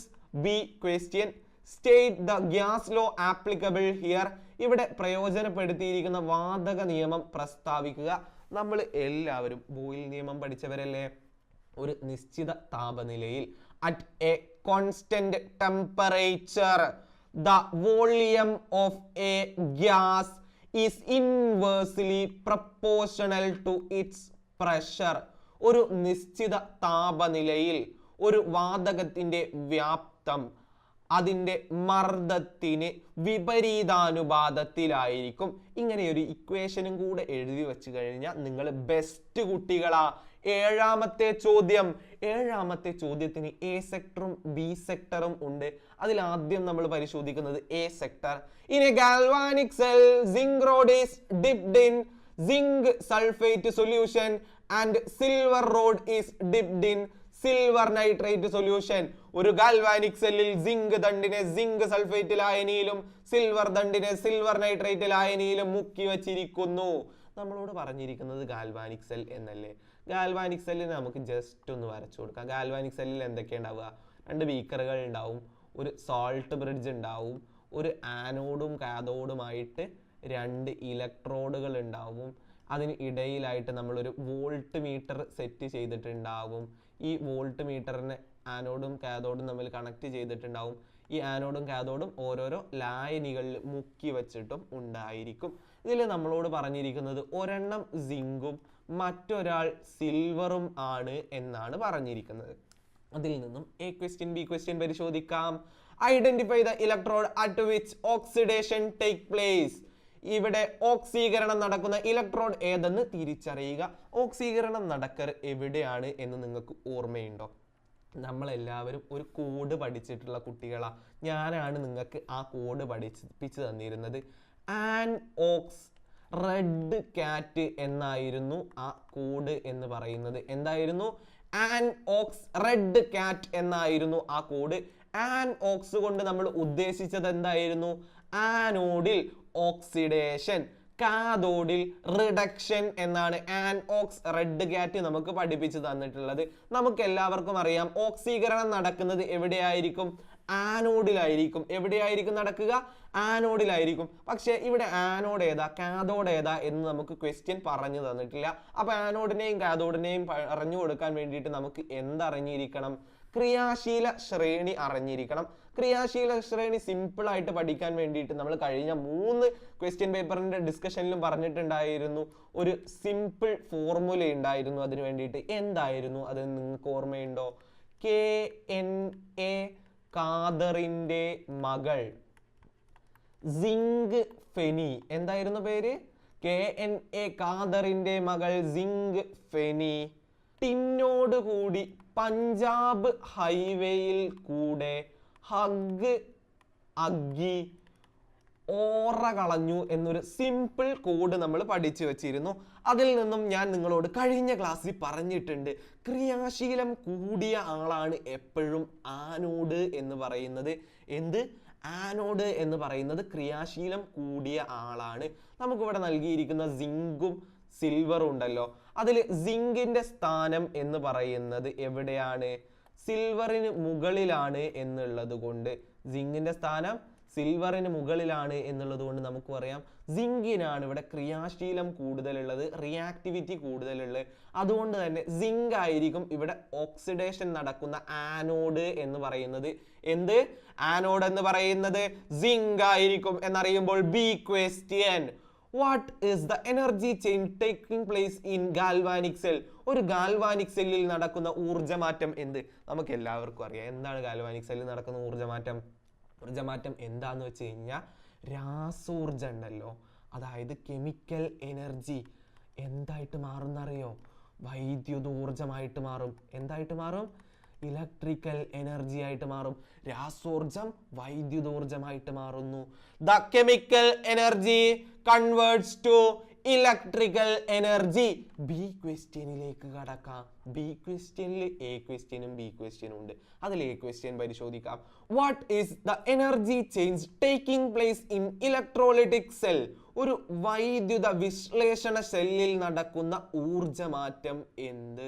B question. State the gas law applicable here. ഇവിടെ പ്രയോജനപ്പെടുത്തിയിരിക്കുന്ന വാതക നിയമം പ്രസ്താവിക്കുക. നമ്മൾ എല്ലാവരും ബോയിൽ നിയമം പഠിച്ചവരല്ലേ? ഒരു നിശ്ചിത താപനിലയിൽ at a constant temperature the volume of a gas is inversely proportional to its pressure. ഒരു നിശ്ചിത താപനിലയിൽ ഒരു വാതകത്തിന്റെ വ്യാപ്തം അതിന്റെ മർദ്ദത്തിന് വിപരീതാനുപാതത്തിലായിരിക്കും. ഇങ്ങനെ ഒരു ഇക്വേഷനും കൂടെ എഴുതി വെച്ച് കഴിഞ്ഞാൽ നിങ്ങൾ ബെസ്റ്റ് കുട്ടികളാ. ഏഴാമത്തെ ചോദ്യത്തിന് എ സെക്ടറും ബി സെക്ടറും ഉണ്ട്. അതിൽ ആദ്യം നമ്മൾ പരിശോധിക്കുന്നത് A sector. In a galvanic cell zinc rod is dipped in zinc sulphate solution and silver rod is dipped in silver nitrate solution. ഒരു ഗാൽവാനിക് സെല്ലിൽ സിങ്ക് ദണ്ടിനെ സിങ്ക് സൾഫേറ്റ് ലായനിയിലും സിൽവർ ദണ്ടിനെ സിൽവർ നൈട്രേറ്റ് ലായനിയിലും മുക്കി വച്ചിരിക്കുന്നു. നമ്മളോട് പറഞ്ഞിരിക്കുന്നത് ഗാൽവാനിക് സെൽ എന്നല്ലേ? ഗാൽവാനിക് സെല്ലിന് നമുക്ക് ജസ്റ്റ് ഒന്ന് വരച്ചു കൊടുക്കാം. ഗാൽവാനിക് സെല്ലിൽ എന്തൊക്കെ ഉണ്ടാവുക? 2 ബീക്കറുകൾ ഉണ്ടാവും, ഒരു സോൾട്ട് ബ്രിഡ്ജ് ഉണ്ടാവും, ഒരു ആനോഡും കാഥോഡുമായിട്ട് 2 ഇലക്ട്രോഡുകൾ ഉണ്ടാവും. അതിന് ഇടയിലായിട്ട് നമ്മളൊരു വോൾട്ട് മീറ്റർ സെറ്റ് ചെയ്തിട്ടുണ്ടാകും. ഈ വോൾട്ട് മീറ്ററിനെ ആനോഡും കാഥോഡും തമ്മിൽ കണക്ട് ചെയ്തിട്ടുണ്ടാവും. ഈ ആനോഡും കാഥോഡും ഓരോരോ ലായനികളിൽ മുക്കി വെച്ചിട്ടും ഉണ്ടായിരിക്കും. ഇതിൽ നമ്മളോട് പറഞ്ഞിരിക്കുന്നത് ഒരെണ്ണം സിങ്കും മറ്റൊരാൾ സിൽവറും ആണ് എന്നാണ് പറഞ്ഞിരിക്കുന്നത്. അതിൽ നിന്നും എ ക്വസ്റ്റ്യൻ ബി ക്വസ്റ്റ്യൻ പരിശോധിക്കാം. Identify the electrode at which oxidation take place. ഇവിടെ ഓക്സീകരണം നടക്കുന്ന ഇലക്ട്രോഡ് ഏതെന്ന് തിരിച്ചറിയുക. ഓക്സീകരണം നടക്കർ എവിടെയാണ് എന്ന് നിങ്ങൾക്ക് ഓർമ്മയുണ്ടോ? നമ്മളെല്ലാവരും ഒരു കോഡ് പഠിച്ചിട്ടുള്ള കുട്ടികളാ. ഞാനാണ് നിങ്ങൾക്ക് ആ കോഡ് പഠിപ്പിച്ചു തന്നിരുന്നത്. ആൻ ഓക്സ് റെഡ് കാറ്റ് എന്നായിരുന്നു ആ കോഡ് എന്ന് പറയുന്നത്. എന്തായിരുന്നു? ആൻ ഓക്സ് റെഡ് കാറ്റ് എന്നായിരുന്നു ആ കോഡ്. ആൻ ഓക്സ് കൊണ്ട് നമ്മൾ ഉദ്ദേശിച്ചത് എന്തായിരുന്നു? ആനോഡിൽ ഓക്സിഡേഷൻ, കാഥോഡിൽ റിഡക്ഷൻ എന്നാണ് ആൻ ഓക്സ് റെഡ് കാറ്റ് നമുക്ക് പഠിപ്പിച്ചു തന്നിട്ടുള്ളത്. നമുക്ക് എല്ലാവർക്കും അറിയാം ഓക്സീകരണം നടക്കുന്നത് എവിടെയായിരിക്കും? ആനോഡിലായിരിക്കും. എവിടെയായിരിക്കും നടക്കുക? ആനോഡിലായിരിക്കും. പക്ഷെ ഇവിടെ ആനോഡ് ഏതാ കാഥോഡ് ഏതാ എന്ന് നമുക്ക് ക്വസ്റ്റ്യൻ പറഞ്ഞു തന്നിട്ടില്ല. അപ്പൊ ആനോഡിനെയും കാഥോഡിനെയും പറഞ്ഞു കൊടുക്കാൻ വേണ്ടിയിട്ട് നമുക്ക് എന്തറിഞ്ഞിരിക്കണം? ക്രിയാശീല ശ്രേണി അറിഞ്ഞിരിക്കണം. ക്രിയാശീല ശ്രേണി സിമ്പിൾ ആയിട്ട് പഠിക്കാൻ വേണ്ടിയിട്ട് നമ്മൾ കഴിഞ്ഞ 3 ക്വസ്റ്റ്യൻ പേപ്പറിന്റെ ഡിസ്കഷനിലും പറഞ്ഞിട്ടുണ്ടായിരുന്നു. ഒരു സിമ്പിൾ ഫോർമുല ഉണ്ടായിരുന്നു അതിന് വേണ്ടിയിട്ട്. എന്തായിരുന്നു അത്? നിങ്ങൾക്ക് ഓർമ്മയുണ്ടോ? KNA കാദറിന്റെ മകൾ സിങ്ക് ഫെനി. എന്തായിരുന്നു പേര്? KNA കാദറിന്റെ മകൾ സിങ്ക് ഫെനി ടിന്നോട് കൂടി പഞ്ചാബ് ഹൈവേയിൽ കൂടെ അഗ്ഗി ഓറ കളഞ്ഞു എന്നൊരു സിമ്പിൾ കോഡ് നമ്മൾ പഠിച്ചു വെച്ചിരുന്നു. അതിൽ നിന്നും ഞാൻ നിങ്ങളോട് കഴിഞ്ഞ ക്ലാസ്സിൽ പറഞ്ഞിട്ടുണ്ട്, ക്രിയാശീലം കൂടിയ ആളാണ് എപ്പോഴും ആനോഡ് എന്ന് പറയുന്നത്. എന്ത്? ആനോഡ് എന്ന് പറയുന്നത് ക്രിയാശീലം കൂടിയ ആളാണ്. നമുക്കിവിടെ നൽകിയിരിക്കുന്ന സിങ്കും സിൽവറും ഉണ്ടല്ലോ. അതിൽ സിങ്കിന്റെ സ്ഥാനം എന്ന് പറയുന്നത് എവിടെയാണ്? സിൽവറിന് മുകളിലാണ് എന്നുള്ളത് കൊണ്ട് സിങ്കിന്റെ സ്ഥാനം സിൽവറിന് മുകളിലാണ് എന്നുള്ളത് കൊണ്ട് നമുക്ക് പറയാം സിങ്കിനാണ് ഇവിടെ ക്രിയാശീലം കൂടുതലുള്ളത്, റിയാക്ടിവിറ്റി കൂടുതലുള്ളത്. അതുകൊണ്ട് തന്നെ സിങ്ക് ആയിരിക്കും ഇവിടെ ഓക്സിഡേഷൻ നടക്കുന്ന ആനോഡ് എന്ന് പറയുന്നത്. എന്ത് ആനോഡ് എന്ന് പറയുന്നത് സിങ്ക് ആയിരിക്കും എന്നറിയുമ്പോൾ B question. What is the energy change taking place in galvanic cell? ഒരു ഗാൽവാനിക് സെല്ലിൽ നടക്കുന്ന ഊർജ്ജമാറ്റം എന്ത്? നമുക്ക് എല്ലാവർക്കും അറിയാം എന്താണ് ഗാൽവാനിക് സെല്ലിൽ നടക്കുന്ന ഊർജ്ജമാറ്റം. ഊർജ്ജമാറ്റം എന്താന്ന് വെച്ച് കഴിഞ്ഞാൽ രാസോർജ്ജം ഉണ്ടല്ലോ, അതായത് കെമിക്കൽ എനർജി എന്തായിട്ട് മാറുന്നറിയോ? വൈദ്യുതോർജ്ജമായിട്ട് മാറും. എന്തായിട്ട് മാറും? ഇലക്ട്രിക്കൽ എനർജി ആയിട്ട് മാറും. രാസോർജം വൈദ്യുതോർജ്ജമായിട്ട് മാറുന്നു. The chemical energy converts to electrical energy. B ക്വസ്റ്റ്യനിലേക്ക് കടക്കാം. ബി ക്വസ്റ്റ്യനിൽ എ ക്വസ്റ്റ്യനും ബി ക്വസ്റ്റ്യനും ഉണ്ട്. അതിൽ എ ക്വസ്റ്റ്യൻ പരിശോധിക്കാം. What is the energy change taking place in electrolytic cell? ഒരു വൈദ്യുത വിശ്ലേഷണ സെല്ലിൽ നടക്കുന്ന ഊർജ്ജമാറ്റം എന്ത്?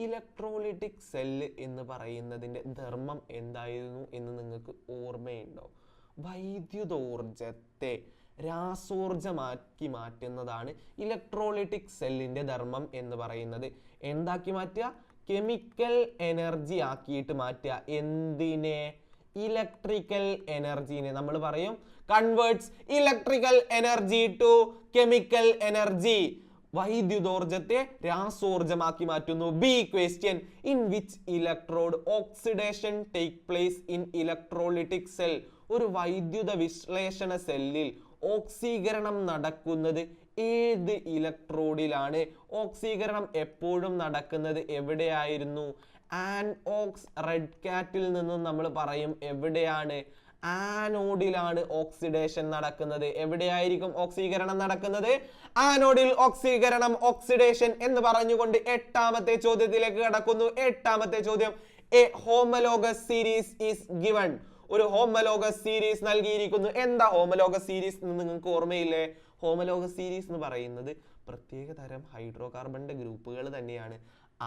ഇലക്ട്രോലൈറ്റിക് സെല്ല് എന്ന് പറയുന്നതിൻ്റെ ധർമ്മം എന്തായിരുന്നു എന്ന് നിങ്ങൾക്ക് ഓർമ്മയുണ്ടോ? വൈദ്യുതോർജ്ജത്തെ രാസോർജ്ജമാക്കി മാറ്റുന്നതാണ് ഇലക്ട്രോലൈറ്റിക് സെല്ലിന്റെ ധർമ്മം എന്ന് പറയുന്നത്. എന്താക്കി മാറ്റുക? കെമിക്കൽ എനർജി ആക്കിയിട്ട് മാറ്റുക. എന്തിനെ? ഇലക്ട്രിക്കൽ എനർജിനെ. നമ്മൾ പറയും converts electrical energy to chemical energy. വൈദ്യുതോർജ്ജത്തെ രാസോർജ്ജമാക്കി മാറ്റുന്നു. B question. In which electrode oxidation take place in electrolytic cell? ഒരു വൈദ്യുത വിശ്ലേഷണ സെല്ലിൽ ഓക്സീകരണം നടക്കുന്നത് ഏത് ഇലക്ട്രോഡിലാണ്? ഓക്സീകരണം എപ്പോഴും നടക്കുന്നത് എവിടെയായിരുന്നു? ആൻഓക്സ് റെഡ് കാറ്റിൽ നിന്നും നമ്മൾ പറയും എവിടെയാണ്? ആനോഡിലാണ് ഓക്സിഡേഷൻ നടക്കുന്നത്. എവിടെയായിരിക്കും ഓക്സീകരണം നടക്കുന്നത്? ആനോഡിൽ ഓക്സീകരണം, ഓക്സിഡേഷൻ എന്ന് പറഞ്ഞുകൊണ്ട് 8ാമത്തെ ചോദ്യത്തിലേക്ക് കടക്കുന്നു. 8ാമത്തെ ചോദ്യം, A homologous series is given. ഒരു ഹോമോലോഗസ് സീരീസ് നൽകിയിരിക്കുന്നു. എന്താ ഹോമോലോഗസ് സീരീസ് എന്ന് നിങ്ങൾക്ക് ഓർമ്മയില്ലേ? ഹോമോലോഗസ് സീരീസ് എന്ന് പറയുന്നത് പ്രത്യേക തരം ഹൈഡ്രോ കാർബണിന്റെ ഗ്രൂപ്പുകൾ തന്നെയാണ്.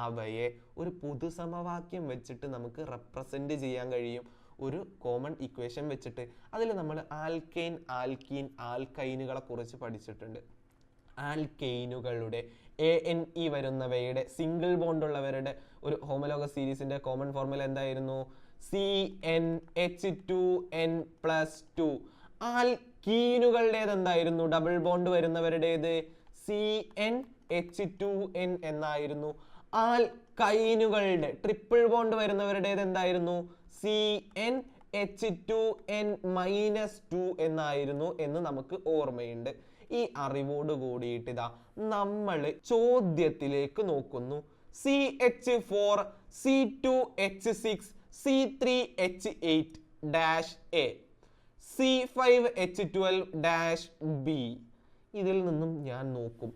അവയെ ഒരു പൊതുസമവാക്യം വെച്ചിട്ട് നമുക്ക് റെപ്രസെന്റ് ചെയ്യാൻ കഴിയും. ഒരു കോമൺ ഇക്വേഷൻ വെച്ചിട്ട്. അതിൽ നമ്മൾ ആൽക്കെയിൻ, ആൽക്കീൻ, ആൽക്കൈനുകളെ കുറിച്ച് പഠിച്ചിട്ടുണ്ട്. ആൽക്കെയിനുകളുടെ ANE വരുന്നവയുടെ സിംഗിൾ ബോണ്ട് ഉള്ളവരുടെ ഒരു ഹോമോലോഗസ് സീരീസിന്റെ കോമൺ ഫോർമുല എന്തായിരുന്നു? CnH2n+2. ആൽക്കീനുകളുടേത് എന്തായിരുന്നു? ഡബിൾ ബോണ്ട് വരുന്നവരുടേത് CnH2n എന്നായിരുന്നു. ആൽക്കൈനുകളുടെ ട്രിപ്പിൾ ബോണ്ട് വരുന്നവരുടേത് എന്തായിരുന്നു? CnH2n-2 എന്നായിരുന്നു എന്ന് നമുക്ക് ഓർമ്മയുണ്ട്. ഈ അറിവോട് കൂടിയിട്ട് ഇതാ നമ്മൾ ചോദ്യത്തിലേക്ക് നോക്കുന്നു. CH4 C2H6 C3H8-A C5H12-B. ഇതിൽ നിന്നും ഞാൻ നോക്കും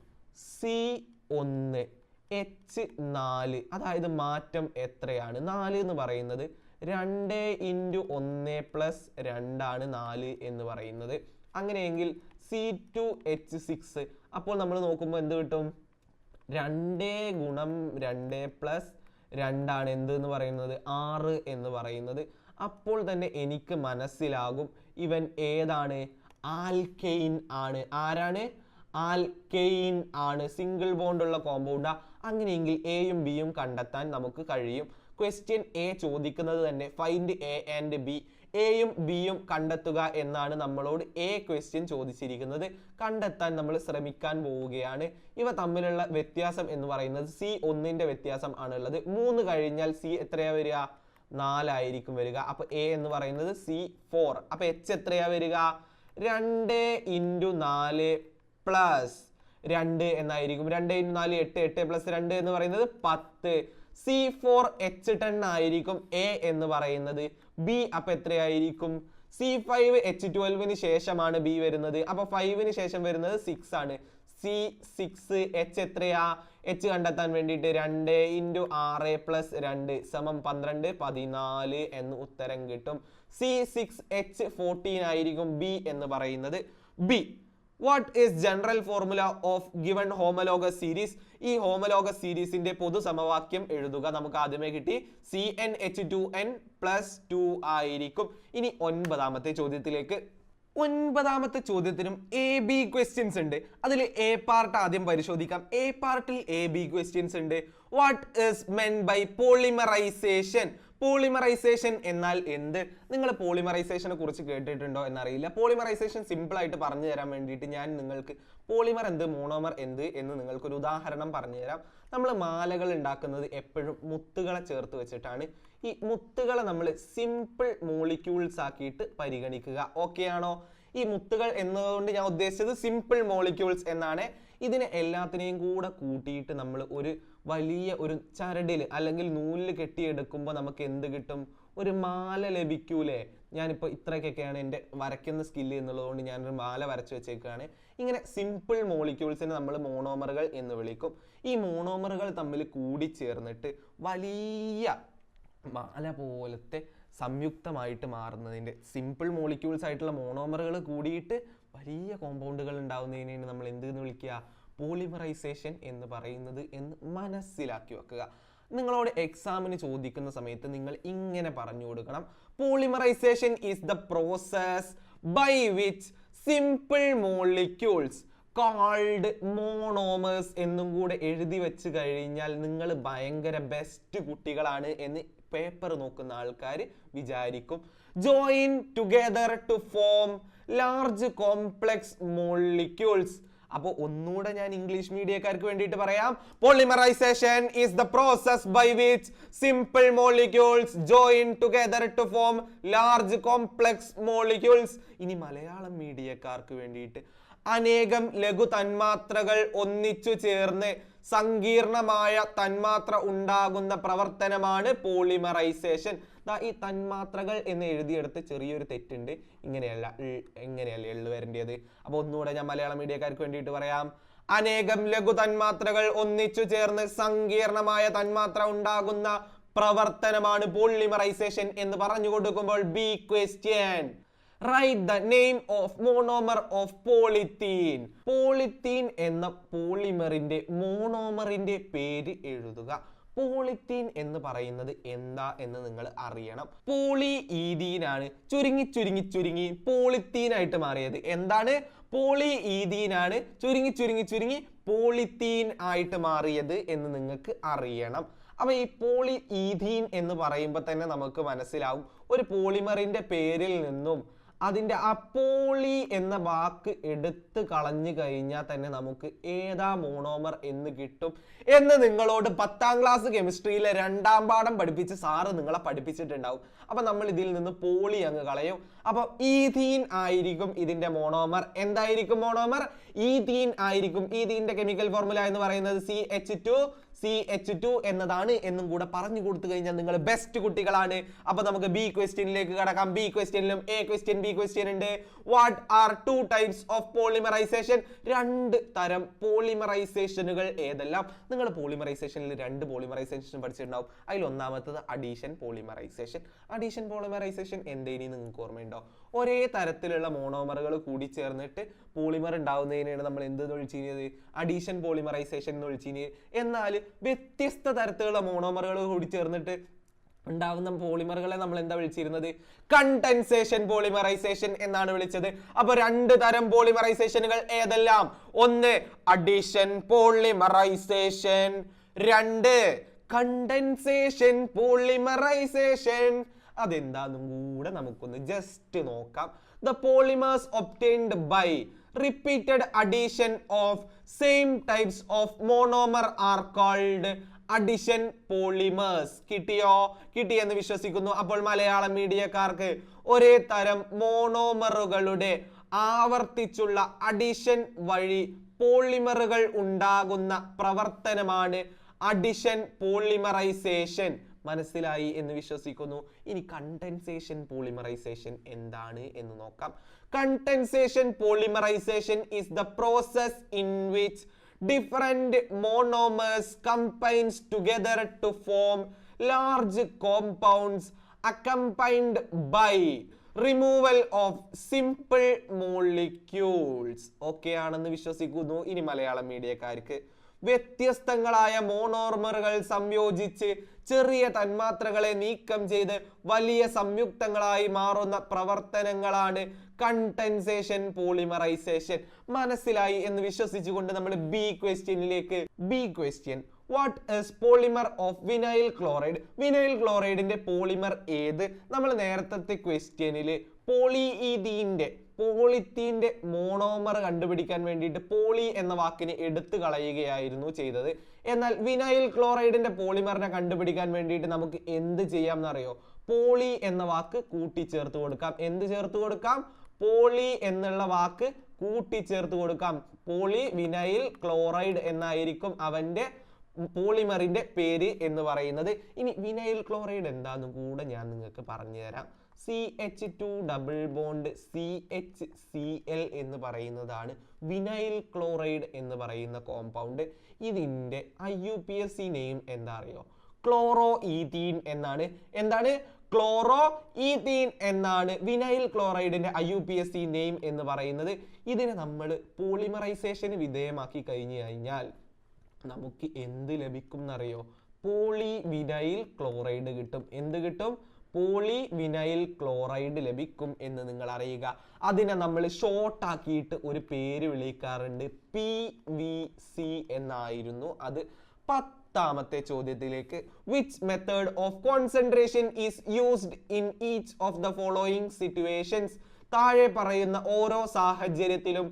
C1 H4, അതായത് മാറ്റം എത്രയാണ്? 4 എന്ന് പറയുന്നത് 2 × 1 + 2 ആണ് 4 എന്ന് പറയുന്നത്. അങ്ങനെയെങ്കിൽ C2H6 അപ്പോൾ നമ്മൾ നോക്കുമ്പോൾ എന്ത് കിട്ടും? 2 × 2 + 2 ആണ് എന്ത് എന്ന് പറയുന്നത്? 6 എന്ന് പറയുന്നത്. അപ്പോൾ തന്നെ എനിക്ക് മനസ്സിലാകും ഇവൻ ഏതാണ്? ആൽക്കെയിൻ ആണ്. ആരാണ്? ആൽക്കെയിൻ ആണ്. സിംഗിൾ ബോണ്ട് ഉള്ള കോമ്പൗണ്ടാ. അങ്ങനെയെങ്കിൽ എയും ബിയും കണ്ടെത്താൻ നമുക്ക് കഴിയും. ക്വസ്റ്റ്യൻ എ ചോദിക്കുന്നത് തന്നെ ഫൈൻഡ് എ ആൻഡ് ബി. എയും ബിയും കണ്ടെത്തുക എന്നാണ് നമ്മളോട് എ ക്വസ്റ്റ്യൻ ചോദിച്ചിരിക്കുന്നത്. കണ്ടെത്താൻ നമ്മൾ ശ്രമിക്കാൻ പോവുകയാണ്. ഇവ തമ്മിലുള്ള വ്യത്യാസം എന്ന് പറയുന്നത് C1ന്റെ വ്യത്യാസം ആണുള്ളത്. 3 കഴിഞ്ഞാൽ C എത്രയാ വരിക? 4 ആയിരിക്കും വരിക. അപ്പൊ എ എന്ന് പറയുന്നത് C4. അപ്പൊ H എത്രയാ വരിക? 2 × 4 + 2 എന്നായിരിക്കും. 2 × 4 8, 8 + 2 എന്ന് പറയുന്നത് 10. C4H10 ആയിരിക്കും എ എന്ന് പറയുന്നത്. ബി അപ്പൊ എത്രയായിരിക്കും? C5H12 ശേഷമാണ് ബി വരുന്നത്. അപ്പൊ 5 ശേഷം വരുന്നത് 6 ആണ്. C6H എത്രയാ? H കണ്ടെത്താൻ വേണ്ടിയിട്ട് 2 × 6 + 2 12, 14 എന്ന് ഉത്തരം കിട്ടും. C6H14 ആയിരിക്കും ബി എന്ന് പറയുന്നത്. B. What is general formula of given homologous series? ഈ ഹോമോലോഗസ് സീരീസിന്റെ പൊതു സമവാക്യം എഴുതുക. നമുക്ക് ആദ്യമേ കിട്ടി CnH2n+2 ആയിരിക്കും. ഇനി 9ാമത്തെ ചോദ്യത്തിലേക്ക് 9ാമത്തെ ചോദ്യത്തിനും AB ക്വസ്റ്റ്യൻസ് ഉണ്ട്. അതിൽ A പാർട്ട് ആദ്യം പരിശോധിക്കാം. A പാർട്ടിൽ AB ക്വസ്റ്റ്യൻസ് ഉണ്ട്. What is meant by polymerisation? Polymerisation എന്നാൽ എന്ത്? നിങ്ങൾ പോളിമറൈസേഷനെ കുറിച്ച് കേട്ടിട്ടുണ്ടോ എന്നറിയില്ല. പോളിമറൈസേഷൻ സിമ്പിൾ ആയിട്ട് പറഞ്ഞു തരാൻ വേണ്ടിയിട്ട് ഞാൻ നിങ്ങൾക്ക് പോളിമർ എന്ത്, മോണോമർ എന്ത് എന്ന് നിങ്ങൾക്കൊരു ഉദാഹരണം പറഞ്ഞു തരാം. നമ്മൾ മാലകൾ ഉണ്ടാക്കുന്നത് എപ്പോഴും മുത്തുകളെ ചേർത്ത് വെച്ചിട്ടാണ്. ഈ മുത്തുകളെ നമ്മൾ സിമ്പിൾ മോളിക്യൂൾസ് ആക്കിയിട്ട് പരിഗണിക്കുക. ഓക്കെ ആണോ? ഈ മുത്തുകൾ എന്നതുകൊണ്ട് ഞാൻ ഉദ്ദേശിച്ചത് സിമ്പിൾ മോളിക്യൂൾസ് എന്നാണ്. ഇതിനെ എല്ലാത്തിനെയും കൂടെ കൂട്ടിയിട്ട് നമ്മൾ ഒരു വലിയ ഒരു ചരടിൽ അല്ലെങ്കിൽ നൂലിൽ കെട്ടിയെടുക്കുമ്പോൾ നമുക്ക് എന്ത് കിട്ടും? ഒരു മാല ലഭിക്കൂലേ? ഞാനിപ്പോൾ ഇത്രയ്ക്കൊക്കെയാണ് എൻ്റെ വരയ്ക്കുന്ന സ്കില്ല് എന്നുള്ളതുകൊണ്ട് ഞാനൊരു മാല വരച്ചു വെച്ചേക്കാണ്. ഇങ്ങനെ സിമ്പിൾ മോളിക്യൂൾസിനെ നമ്മൾ മോണോമറുകൾ എന്ന് വിളിക്കും. ഈ മോണോമറുകൾ തമ്മിൽ കൂടിച്ചേർന്നിട്ട് വലിയ മാല പോലത്തെ സംയുക്തമായിട്ട് മാറുന്നതിൻ്റെ, സിമ്പിൾ മോളിക്യൂൾസ് ആയിട്ടുള്ള മോണോമറുകൾ കൂടിയിട്ട് വലിയ കോമ്പൗണ്ടുകൾ ഉണ്ടാവുന്നതിനെയാണ് നമ്മൾ എന്തെന്ന് വിളിക്കുക? പോളിമറൈസേഷൻ എന്ന് പറയുന്നത് എന്ന് മനസ്സിലാക്കി വെക്കുക. നിങ്ങളോട് എക്സാമിന് ചോദിക്കുന്ന സമയത്ത് നിങ്ങൾ ഇങ്ങനെ പറഞ്ഞു കൊടുക്കണം: polymerisation is the process by which simple molecules called monomers എന്നും കൂടെ എഴുതി വെച്ച് കഴിഞ്ഞാൽ നിങ്ങൾ ഭയങ്കര ബെസ്റ്റ് കുട്ടികളാണ് എന്ന് പേപ്പർ നോക്കുന്ന ആൾക്കാർ വിചാരിക്കും. Join together to form large complex molecules. അപ്പോൾ ഒന്നുകൂടെ ഞാൻ ഇംഗ്ലീഷ് മീഡിയക്കാർക്ക് വേണ്ടിയിട്ട് പറയാം: polymerisation is the process by which simple molecules join together to form large complex molecules. ഇനി മലയാളം മീഡിയക്കാർക്ക് വേണ്ടിയിട്ട് അനേകം ലഘു തന്മാത്രകൾ ഒന്നിച്ചു ചേർന്ന് സങ്കീർണമായ തന്മാത്ര ഉണ്ടാകുന്ന പ്രവർത്തനമാണ് പോളിമറൈസേഷൻ. ഈ തന്മാത്രകൾ എന്ന് എഴുതിയെടുത്ത് ചെറിയൊരു തെറ്റുണ്ട്. ഇങ്ങനെയല്ല എള്ളു വരേണ്ടത്. അപ്പൊ ഒന്നുകൂടെ ഞാൻ മലയാളം മീഡിയക്കാർക്ക് വേണ്ടിയിട്ട് പറയാം: അനേകം ലഘു തന്മാത്രകൾ ഒന്നിച്ചു ചേർന്ന് സങ്കീർണമായ തന്മാത്ര ഉണ്ടാകുന്ന പ്രവർത്തനമാണ് പോളിമറൈസേഷൻ എന്ന് പറഞ്ഞു കൊടുക്കുമ്പോൾ B question: write the name of monomer of polythene. Polythene എന്ന പോളിമറിന്റെ മോണോമറിന്റെ പേര് എഴുതുക. പോളിത്തീൻ എന്ന് പറയുന്നത് എന്താ എന്ന് നിങ്ങൾ അറിയണം. പോളി ഈഥീനാണ് ചുരുങ്ങി ചുരുങ്ങി ചുരുങ്ങി പോളിത്തീൻ ആയിട്ട് മാറിയത്. എന്താണ്? പോളി ഈഥീനാണ് ചുരുങ്ങി ചുരുങ്ങി ചുരുങ്ങി പോളിത്തീൻ ആയിട്ട് മാറിയത് എന്ന് നിങ്ങൾക്ക് അറിയണം. അപ്പൊ ഈ പോളി ഈഥീൻ എന്ന് പറയുമ്പോൾ തന്നെ നമുക്ക് മനസ്സിലാവും ഒരു പോളിമറിന്റെ പേരിൽ നിന്നും അതിൻ്റെ ആ പോളി എന്ന വാക്ക് എടുത്ത് കളഞ്ഞു കഴിഞ്ഞാൽ തന്നെ നമുക്ക് ഏതാ മോണോമർ എന്ന് കിട്ടും എന്ന് നിങ്ങളോട് 10ാം ക്ലാസ് കെമിസ്ട്രിയിലെ 2ാം പാഠം പഠിപ്പിച്ച് സാറ് നിങ്ങളെ പഠിപ്പിച്ചിട്ടുണ്ടാവും. അപ്പൊ നമ്മൾ ഇതിൽ നിന്ന് പോളി അങ്ങ് കളയും. അപ്പൊ ഈഥീൻ ആയിരിക്കും ഇതിന്റെ മോണോമർ. എന്തായിരിക്കും മോണോമർ? ഈഥീൻ ആയിരിക്കും. ഈഥീന്റെ കെമിക്കൽ ഫോർമുല എന്ന് പറയുന്നത് CH2 എന്നതാണ് എന്നും കൂടെ പറഞ്ഞു കൊടുത്തു കഴിഞ്ഞാൽ നിങ്ങൾ ബെസ്റ്റ് കുട്ടികളാണ്. അപ്പൊ നമുക്ക് ബി ക്വസ്റ്റ്യനിലേക്ക് കടക്കാം. ബി ക്വസ്റ്റ്യനിലും എ ക്വസ്റ്റ്യൻ ബി ക്വസ്റ്റ്യൻ ഉണ്ട്. What are 2 types of polymerisation? 2 തരം പോളിമറൈസേഷനുകൾ ഏതെല്ലാം? നിങ്ങൾ പോളിമറൈസേഷനിൽ 2 പോളിമറൈസേഷൻ പഠിച്ചിട്ടുണ്ടാവും. അതിൽ ഒന്നാമത്തത് അഡീഷൻ പോളിമറൈസേഷൻ. അഡീഷൻ പോളിമറൈസേഷൻ എന്തേനി നിങ്ങൾക്ക് ഓർമ്മയുണ്ടോ? ഒരേ തരത്തിലുള്ള മോണോമറുകൾ കൂടി ചേർന്നിട്ട് പോളിമർ ഉണ്ടാവുന്നതിനാണ് നമ്മൾ എന്ത് വിളിച്ചിരുന്നത്? അഡീഷൻ പോളിമറൈസേഷൻ എന്ന് വിളിച്ചിരുന്നത്. എന്നാൽ വ്യത്യസ്ത തരത്തിലുള്ള മോണോമറുകൾ കൂടി ചേർന്നിട്ട് ഉണ്ടാകുന്ന പോളിമറുകളെ നമ്മൾ എന്താ വിളിച്ചിരുന്നത്? കണ്ടൻസേഷൻ പോളിമറൈസേഷൻ എന്നാണ് വിളിച്ചത്. അപ്പൊ 2 തരം പോളിമറൈസേഷനുകൾ ഏതെല്ലാം? 1 അഡീഷൻ പോളിമറൈസേഷൻ, 2 കണ്ടൻസേഷൻ പോളിമറൈസേഷൻ. അതെന്താന്നും കൂടെ നമുക്കൊന്ന് ജസ്റ്റ് നോക്കാം. The polymers obtained by repeated addition of same types of monomer are called addition polymers. കിട്ടിയെന്ന് വിശ്വസിക്കുന്നു. അപ്പോൾ മലയാളം മീഡിയക്കാർക്ക് ഒരേ തരം മോണോമറുകളുടെ ആവർത്തിച്ചുള്ള അഡിഷൻ വഴി പോളിമറുകൾ ഉണ്ടാകുന്ന പ്രവർത്തനമാണ് അഡിഷൻ പോളിമറൈസേഷൻ. മനസ്സിലായി എന്ന് വിശ്വസിക്കുന്നു. ഇനി കണ്ടൻസേഷൻ പോളിമറൈസേഷൻ എന്താണ് എന്ന് നോക്കാം. Condensation polymerisation is the process in which different monomers combines together to form large compounds accompanied by removal of simple molecules. Okay ആണെന്ന് വിശ്വസിക്കുന്നു. ഇനി മലയാളം മീഡിയക്കാർക്ക് വ്യത്യസ്തങ്ങളായ മോണോമറുകൾ സംയോജിച്ച് ചെറിയ തന്മാത്രകളെ നീക്കം ചെയ്ത് വലിയ സംയുക്തങ്ങളായി മാറുന്ന പ്രവർത്തനങ്ങളാണ് കണ്ടൻസേഷൻ, പോളിമറൈസേഷൻ. മനസ്സിലായി എന്ന് വിശ്വസിച്ചുകൊണ്ട് നമ്മൾ ബി ക്വസ്റ്റ്യനിലേക്ക്. B question, what is polymer of vinyl chloride? Vinyl ക്ലോറൈഡിന്റെ പോളിമർ ഏത്? നമ്മൾ നേരത്തെ ക്വസ്റ്റ്യനിൽ പോളിത്തീന്റെ മോണോമർ കണ്ടുപിടിക്കാൻ വേണ്ടിയിട്ട് പോളി എന്ന വാക്കിനെ എടുത്തു കളയുകയായിരുന്നു ചെയ്തത്. എന്നാൽ വിനൈൽ ക്ലോറൈഡിന്റെ പോളിമറിനെ കണ്ടുപിടിക്കാൻ വേണ്ടിയിട്ട് നമുക്ക് എന്ത് ചെയ്യാം എന്നറിയോ? പോളി എന്ന വാക്ക് കൂട്ടിച്ചേർത്ത് കൊടുക്കാം. എന്ത് ചേർത്ത് കൊടുക്കാം? പോളി എന്നുള്ള വാക്ക് കൂട്ടിച്ചേർത്ത് കൊടുക്കാം. പോളി വിനൈൽ ക്ലോറൈഡ് എന്നായിരിക്കും അവന്റെ പോളിമറിന്റെ പേര് എന്ന് പറയുന്നത്. ഇനി വിനൈൽ ക്ലോറൈഡ് എന്താന്ന് കൂടെ ഞാൻ നിങ്ങൾക്ക് പറഞ്ഞു തരാം. CH2 ഡബിൾ ബോണ്ട് CHCl എന്ന് പറയുന്നതാണ് വിനൈൽ ക്ലോറൈഡ് എന്ന് പറയുന്ന കോമ്പൗണ്ട്. ഇതിന്റെ IUPAC നെയിം എന്താ അറിയോ? ക്ലോറോ ഈഥീൻ എന്നാണ്. എന്താണ്? ക്ലോറോ ഈഥീൻ എന്നാണ് വിനൈൽ ക്ലോറൈഡിന്റെ IUPAC നെയിം എന്ന് പറയുന്നത്. ഇതിനെ നമ്മൾ പോളിമറൈസേഷന് വിധേയമാക്കി കഴിഞ്ഞാൽ നമുക്ക് എന്ത് ലഭിക്കും എന്നറിയോ? പോളി വിനൈൽ ക്ലോറൈഡ് കിട്ടും. എന്ത് കിട്ടും? പോളി വിനൈൽ ക്ലോറൈഡ് ലഭിക്കും എന്ന് നിങ്ങൾ അറിയുക. അതിനെ നമ്മൾ ഷോർട്ട് ആക്കിയിട്ട് ഒരു പേര് വിളിക്കാറുണ്ട്, PVC എന്നായിരുന്നു അത്. 10ാമത്തെ ചോദ്യത്തിലേക്ക്. Which method of concentration is used in each of the following situations? താഴെ പറയുന്ന ഓരോ സാഹചര്യത്തിലും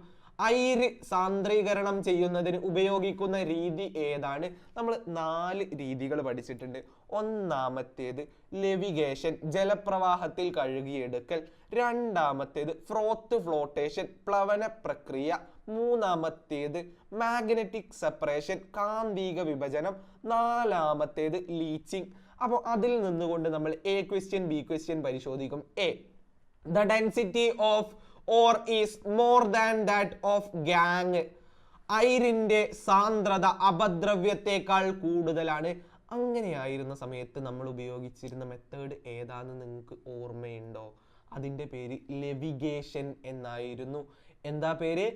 അയിര് സാന്ദ്രീകരണം ചെയ്യുന്നതിന് ഉപയോഗിക്കുന്ന രീതി ഏതാണ്? നമ്മൾ 4 രീതികൾ പഠിച്ചിട്ടുണ്ട്. ഒന്നാമത്തേത് ലെവിഗേഷൻ, ജലപ്രവാഹത്തിൽ കഴുകിയെടുക്കൽ. രണ്ടാമത്തേത് ഫ്രോത്ത് ഫ്ലോട്ടേഷൻ, പ്ലവന പ്രക്രിയ. മൂന്നാമത്തേത് മാഗ്നറ്റിക് സെപ്പറേഷൻ, കാന്തിക വിഭജനം. നാലാമത്തേത് ലീച്ചിങ്. അപ്പോൾ അതിൽ നിന്നുകൊണ്ട് നമ്മൾ എ ക്വസ്റ്റ്യൻ, ബി ക്വസ്റ്റ്യൻ പരിശോധിക്കും. A, the density of or is more than that of gang. അയിരിന്റെ സാന്ദ്രത അപദ്രവ്യത്തെക്കാൾ കൂടുതലാണ്. അങ്ങനെയായിരുന്ന സമയത്ത് നമ്മൾ ഉപയോഗിച്ചിരുന്ന മെത്തേഡ് ഏതാന്ന് നിങ്ങൾക്ക് ഓർമ്മയുണ്ടോ? അതിന്റെ പേര് ലെവിഗേഷൻ എന്നായിരുന്നു. എന്താ പേര്?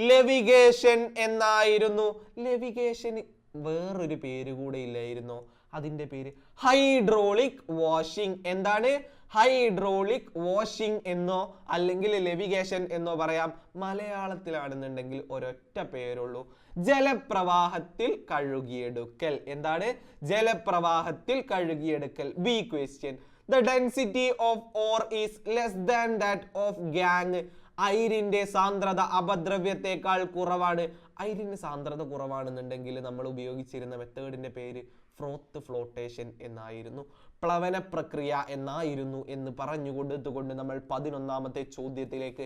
ലെവിഗേഷൻ എന്നായിരുന്നു. ലെവിഗേഷന് വേറൊരു പേര് കൂടെ ഇല്ലായിരുന്നോ? അതിന്റെ പേര് ഹൈഡ്രോളിക് വാഷിംഗ്. എന്താണ്? ഹൈഡ്രോളിക് വാഷിംഗ് എന്നോ അല്ലെങ്കിൽ ലെവിഗേഷൻ എന്നോ പറയാം. മലയാളത്തിലാണെന്നുണ്ടെങ്കിൽ ഒരൊറ്റ പേരുള്ളൂ, ജലപ്രവാഹത്തിൽ കഴുകിയെടുക്കൽ. എന്താണ്? ജലപ്രവാഹത്തിൽ കഴുകിയെടുക്കൽ. B question, the density of ore is less than that of gangue. അയിരിന്റെ സാന്ദ്രത അപദ്രവ്യത്തെക്കാൾ കുറവാണ്. അയിരിന്റെ സാന്ദ്രത കുറവാണെന്നുണ്ടെങ്കിൽ നമ്മൾ ഉപയോഗിച്ചിരുന്ന മെത്തേഡിന്റെ പേര് ഫ്രോത്ത് ഫ്ലോട്ടേഷൻ എന്നായിരുന്നു, പ്ലവന പ്രക്രിയ എന്നായിരുന്നു എന്ന് പറഞ്ഞു കൊടുത്തുകൊണ്ട് നമ്മൾ 11ാമത്തെ ചോദ്യത്തിലേക്ക്.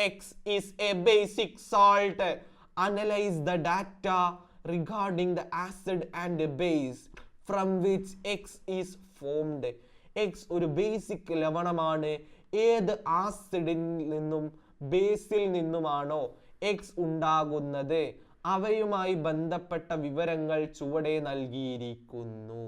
X is A basic salt. Analyse the data regarding the acid and base from which X is formed. X ഒരു ബേസിക് ലവണമാണ്. ഏത് ആസിഡിൽ നിന്നും ബേസിൽ നിന്നുമാണോ എക്സ് ഉണ്ടാകുന്നത് അവയുമായി ബന്ധപ്പെട്ട വിവരങ്ങൾ ചുവടെ നൽകിയിരിക്കുന്നു.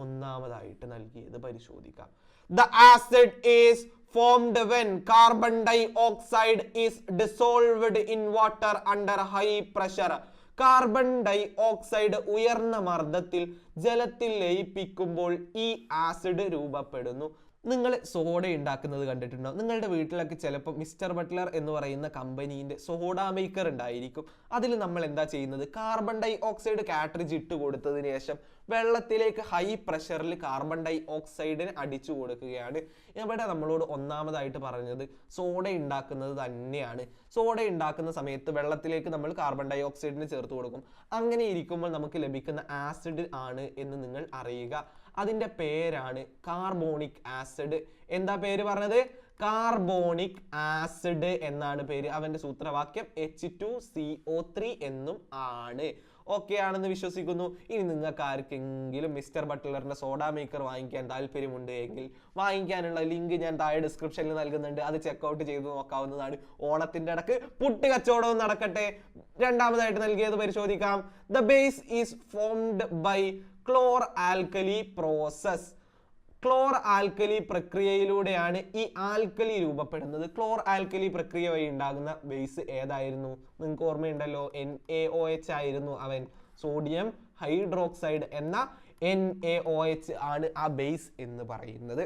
ഒന്നാമതായിട്ട് നൽകിയത് പരിശോധിക്കാം. The acid is formed when carbon dioxide is dissolved in water under high pressure. Carbon dioxide ഉയർന്ന മർദ്ദത്തിൽ ജലത്തിൽ ലയിപ്പിക്കുമ്പോൾ ഈ ആസിഡ് രൂപപ്പെടുന്നു. നിങ്ങൾ സോഡ ഉണ്ടാക്കുന്നത് കണ്ടിട്ടുണ്ടോ? നിങ്ങളുടെ വീട്ടിലൊക്കെ ചിലപ്പോൾ മിസ്റ്റർ ബട്ട്ലർ എന്ന് പറയുന്ന കമ്പനീൻ്റെ സോഡ മേക്കർ ഉണ്ടായിരിക്കും. അതിൽ നമ്മൾ എന്താ ചെയ്യുന്നത്? കാർബൺ ഡൈ ഓക്സൈഡ് കാട്രിഡ്ജ് ഇട്ട് കൊടുത്തതിന് ശേഷം വെള്ളത്തിലേക്ക് ഹൈ പ്രഷറിൽ കാർബൺ ഡൈ ഓക്സൈഡിന് അടിച്ചു കൊടുക്കുകയാണ്. ഇവിടെ നമ്മളോട് ഒന്നാമതായിട്ട് പറഞ്ഞത് സോഡ ഉണ്ടാക്കുന്നത് തന്നെയാണ്. സോഡ ഉണ്ടാക്കുന്ന സമയത്ത് വെള്ളത്തിലേക്ക് നമ്മൾ കാർബൺ ഡൈ ഓക്സൈഡിന് ചേർത്ത് കൊടുക്കും. അങ്ങനെ ഇരിക്കുമ്പോൾ നമുക്ക് ലഭിക്കുന്ന ആസിഡ് ആണ് എന്ന് നിങ്ങൾ അറിയുക. അതിന്റെ പേരാണ് കാർബോണിക് ആസിഡ്. എന്താ പേര് പറഞ്ഞത്? കാർബോണിക് ആസിഡ് എന്നാണ് പേര്. അവന്റെ സൂത്രവാക്യം H2CO3 എന്നും ആണ്. ഓക്കെ ആണെന്ന് വിശ്വസിക്കുന്നു. ഇനി നിങ്ങൾക്ക് ആർക്കെങ്കിലും മിസ്റ്റർ ബട്ട്ലറിന്റെ സോഡ മേക്കർ വാങ്ങിക്കാൻ താല്പര്യമുണ്ട് എങ്കിൽ വാങ്ങിക്കാനുള്ള ലിങ്ക് ഞാൻ താഴെ ഡിസ്ക്രിപ്ഷനിൽ നൽകുന്നുണ്ട്. അത് ചെക്കൗട്ട് ചെയ്ത് നോക്കാവുന്നതാണ്. ഓണത്തിന്റെ ഇടക്ക് പുട്ട് കച്ചവടവും നടക്കട്ടെ. രണ്ടാമതായിട്ട് നൽകിയത് പരിശോധിക്കാം. The base is formed by chlor alkali process. Chlor alkali പ്രക്രിയയിലൂടെയാണ് ഈ ആൽക്കലി രൂപപ്പെടുന്നത്. ക്ലോർ ആൽക്കലി പ്രക്രിയ വഴി ഉണ്ടാകുന്ന ബേസ് ഏതായിരുന്നു? നിങ്ങൾക്ക് ഓർമ്മയുണ്ടല്ലോ, NaOH ആയിരുന്നു അവൻ. സോഡിയം ഹൈഡ്രോക്സൈഡ് എന്ന NaOH ആണ് ആ ബേസ് എന്ന് പറയുന്നത്.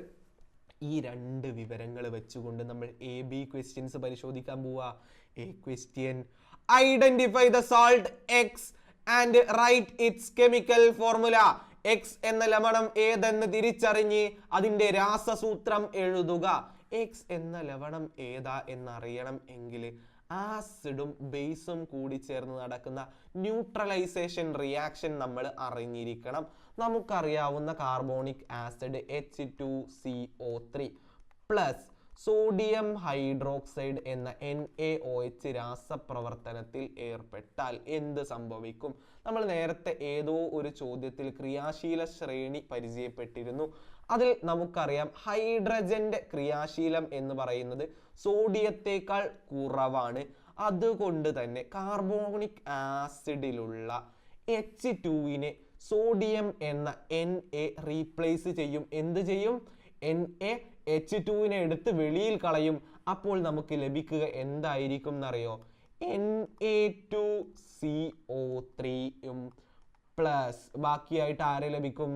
ഈ രണ്ട് വിവരങ്ങൾ വെച്ചുകൊണ്ട് നമ്മൾ AB ക്വസ്റ്റ്യൻസ് പരിശോധിക്കാൻ പോവാ. A question, identify the salt X and write its chemical formula. X എന്ന ലവണം ഏതെന്ന് തിരിച്ചറിഞ്ഞ് അതിന്റെ രാസസൂത്രം എഴുതുക. X എന്ന ലവണം ഏതാ എന്നറിയണം എങ്കിൽ ആസിഡും ബേസും കൂടി ചേർന്ന് നടക്കുന്ന ന്യൂട്രലൈസേഷൻ റിയാക്ഷൻ നമ്മൾ അറിഞ്ഞിരിക്കണം. നമുക്കറിയാവുന്ന carbonic acid H2CO3 plus sodium hydroxide എന്ന NaOH രാസപ്രവർത്തനത്തിൽ ഏർപ്പെട്ടാൽ എന്ത് സംഭവിക്കും? നമ്മൾ നേരത്തെ ഏതോ ഒരു ചോദ്യത്തിൽ ക്രിയാശീല ശ്രേണി പരിചയപ്പെട്ടിരുന്നു. അതിൽ നമുക്കറിയാം ഹൈഡ്രജന്റെ ക്രിയാശീലം എന്ന് പറയുന്നത് സോഡിയത്തേക്കാൾ കുറവാണ്. അതുകൊണ്ട് തന്നെ കാർബോണിക് ആസിഡിലുള്ള H2നെ സോഡിയം എന്ന Na റീപ്ലേസ് ചെയ്യും. എന്ത് ചെയ്യും? NaH2നെ എടുത്ത് വെളിയിൽ കളയും. അപ്പോൾ നമുക്ക് ലഭിക്കുക എന്തായിരിക്കും എന്നറിയോ? Na2CO3യും പ്ലസ് ബാക്കിയായിട്ട് ആരെ ലഭിക്കും?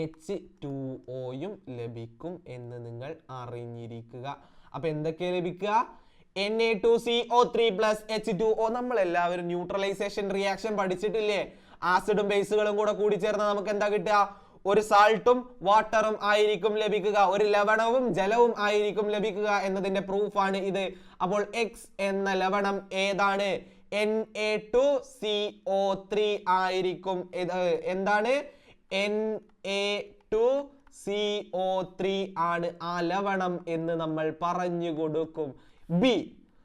H2Oയും ലഭിക്കും എന്ന് നിങ്ങൾ അറിഞ്ഞിരിക്കുക. അപ്പൊ എന്തൊക്കെ ലഭിക്കുക? Na2CO3 plus H2O. നമ്മൾ എല്ലാവരും ന്യൂട്രലൈസേഷൻ റിയാക്ഷൻ പഠിച്ചിട്ടില്ലേ? ആസിഡും ബേസുകളും കൂടെ കൂടി ചേർന്ന് നമുക്ക് എന്താ കിട്ടുക? ഒരു സാൾട്ടും വാട്ടറും ആയിരിക്കും ലഭിക്കുക, ഒരു ലവണവും ജലവും ആയിരിക്കും ലഭിക്കുക എന്നതിന്റെ പ്രൂഫാണ് ഇത്. അപ്പോൾ X എന്ന ലവണം ഏതാണ്? Na2CO3 ആയിരിക്കും. എന്താണ്? Na2CO3 ആണ് ആ ലവണം എന്ന് നമ്മൾ പറഞ്ഞു കൊടുക്കും. B,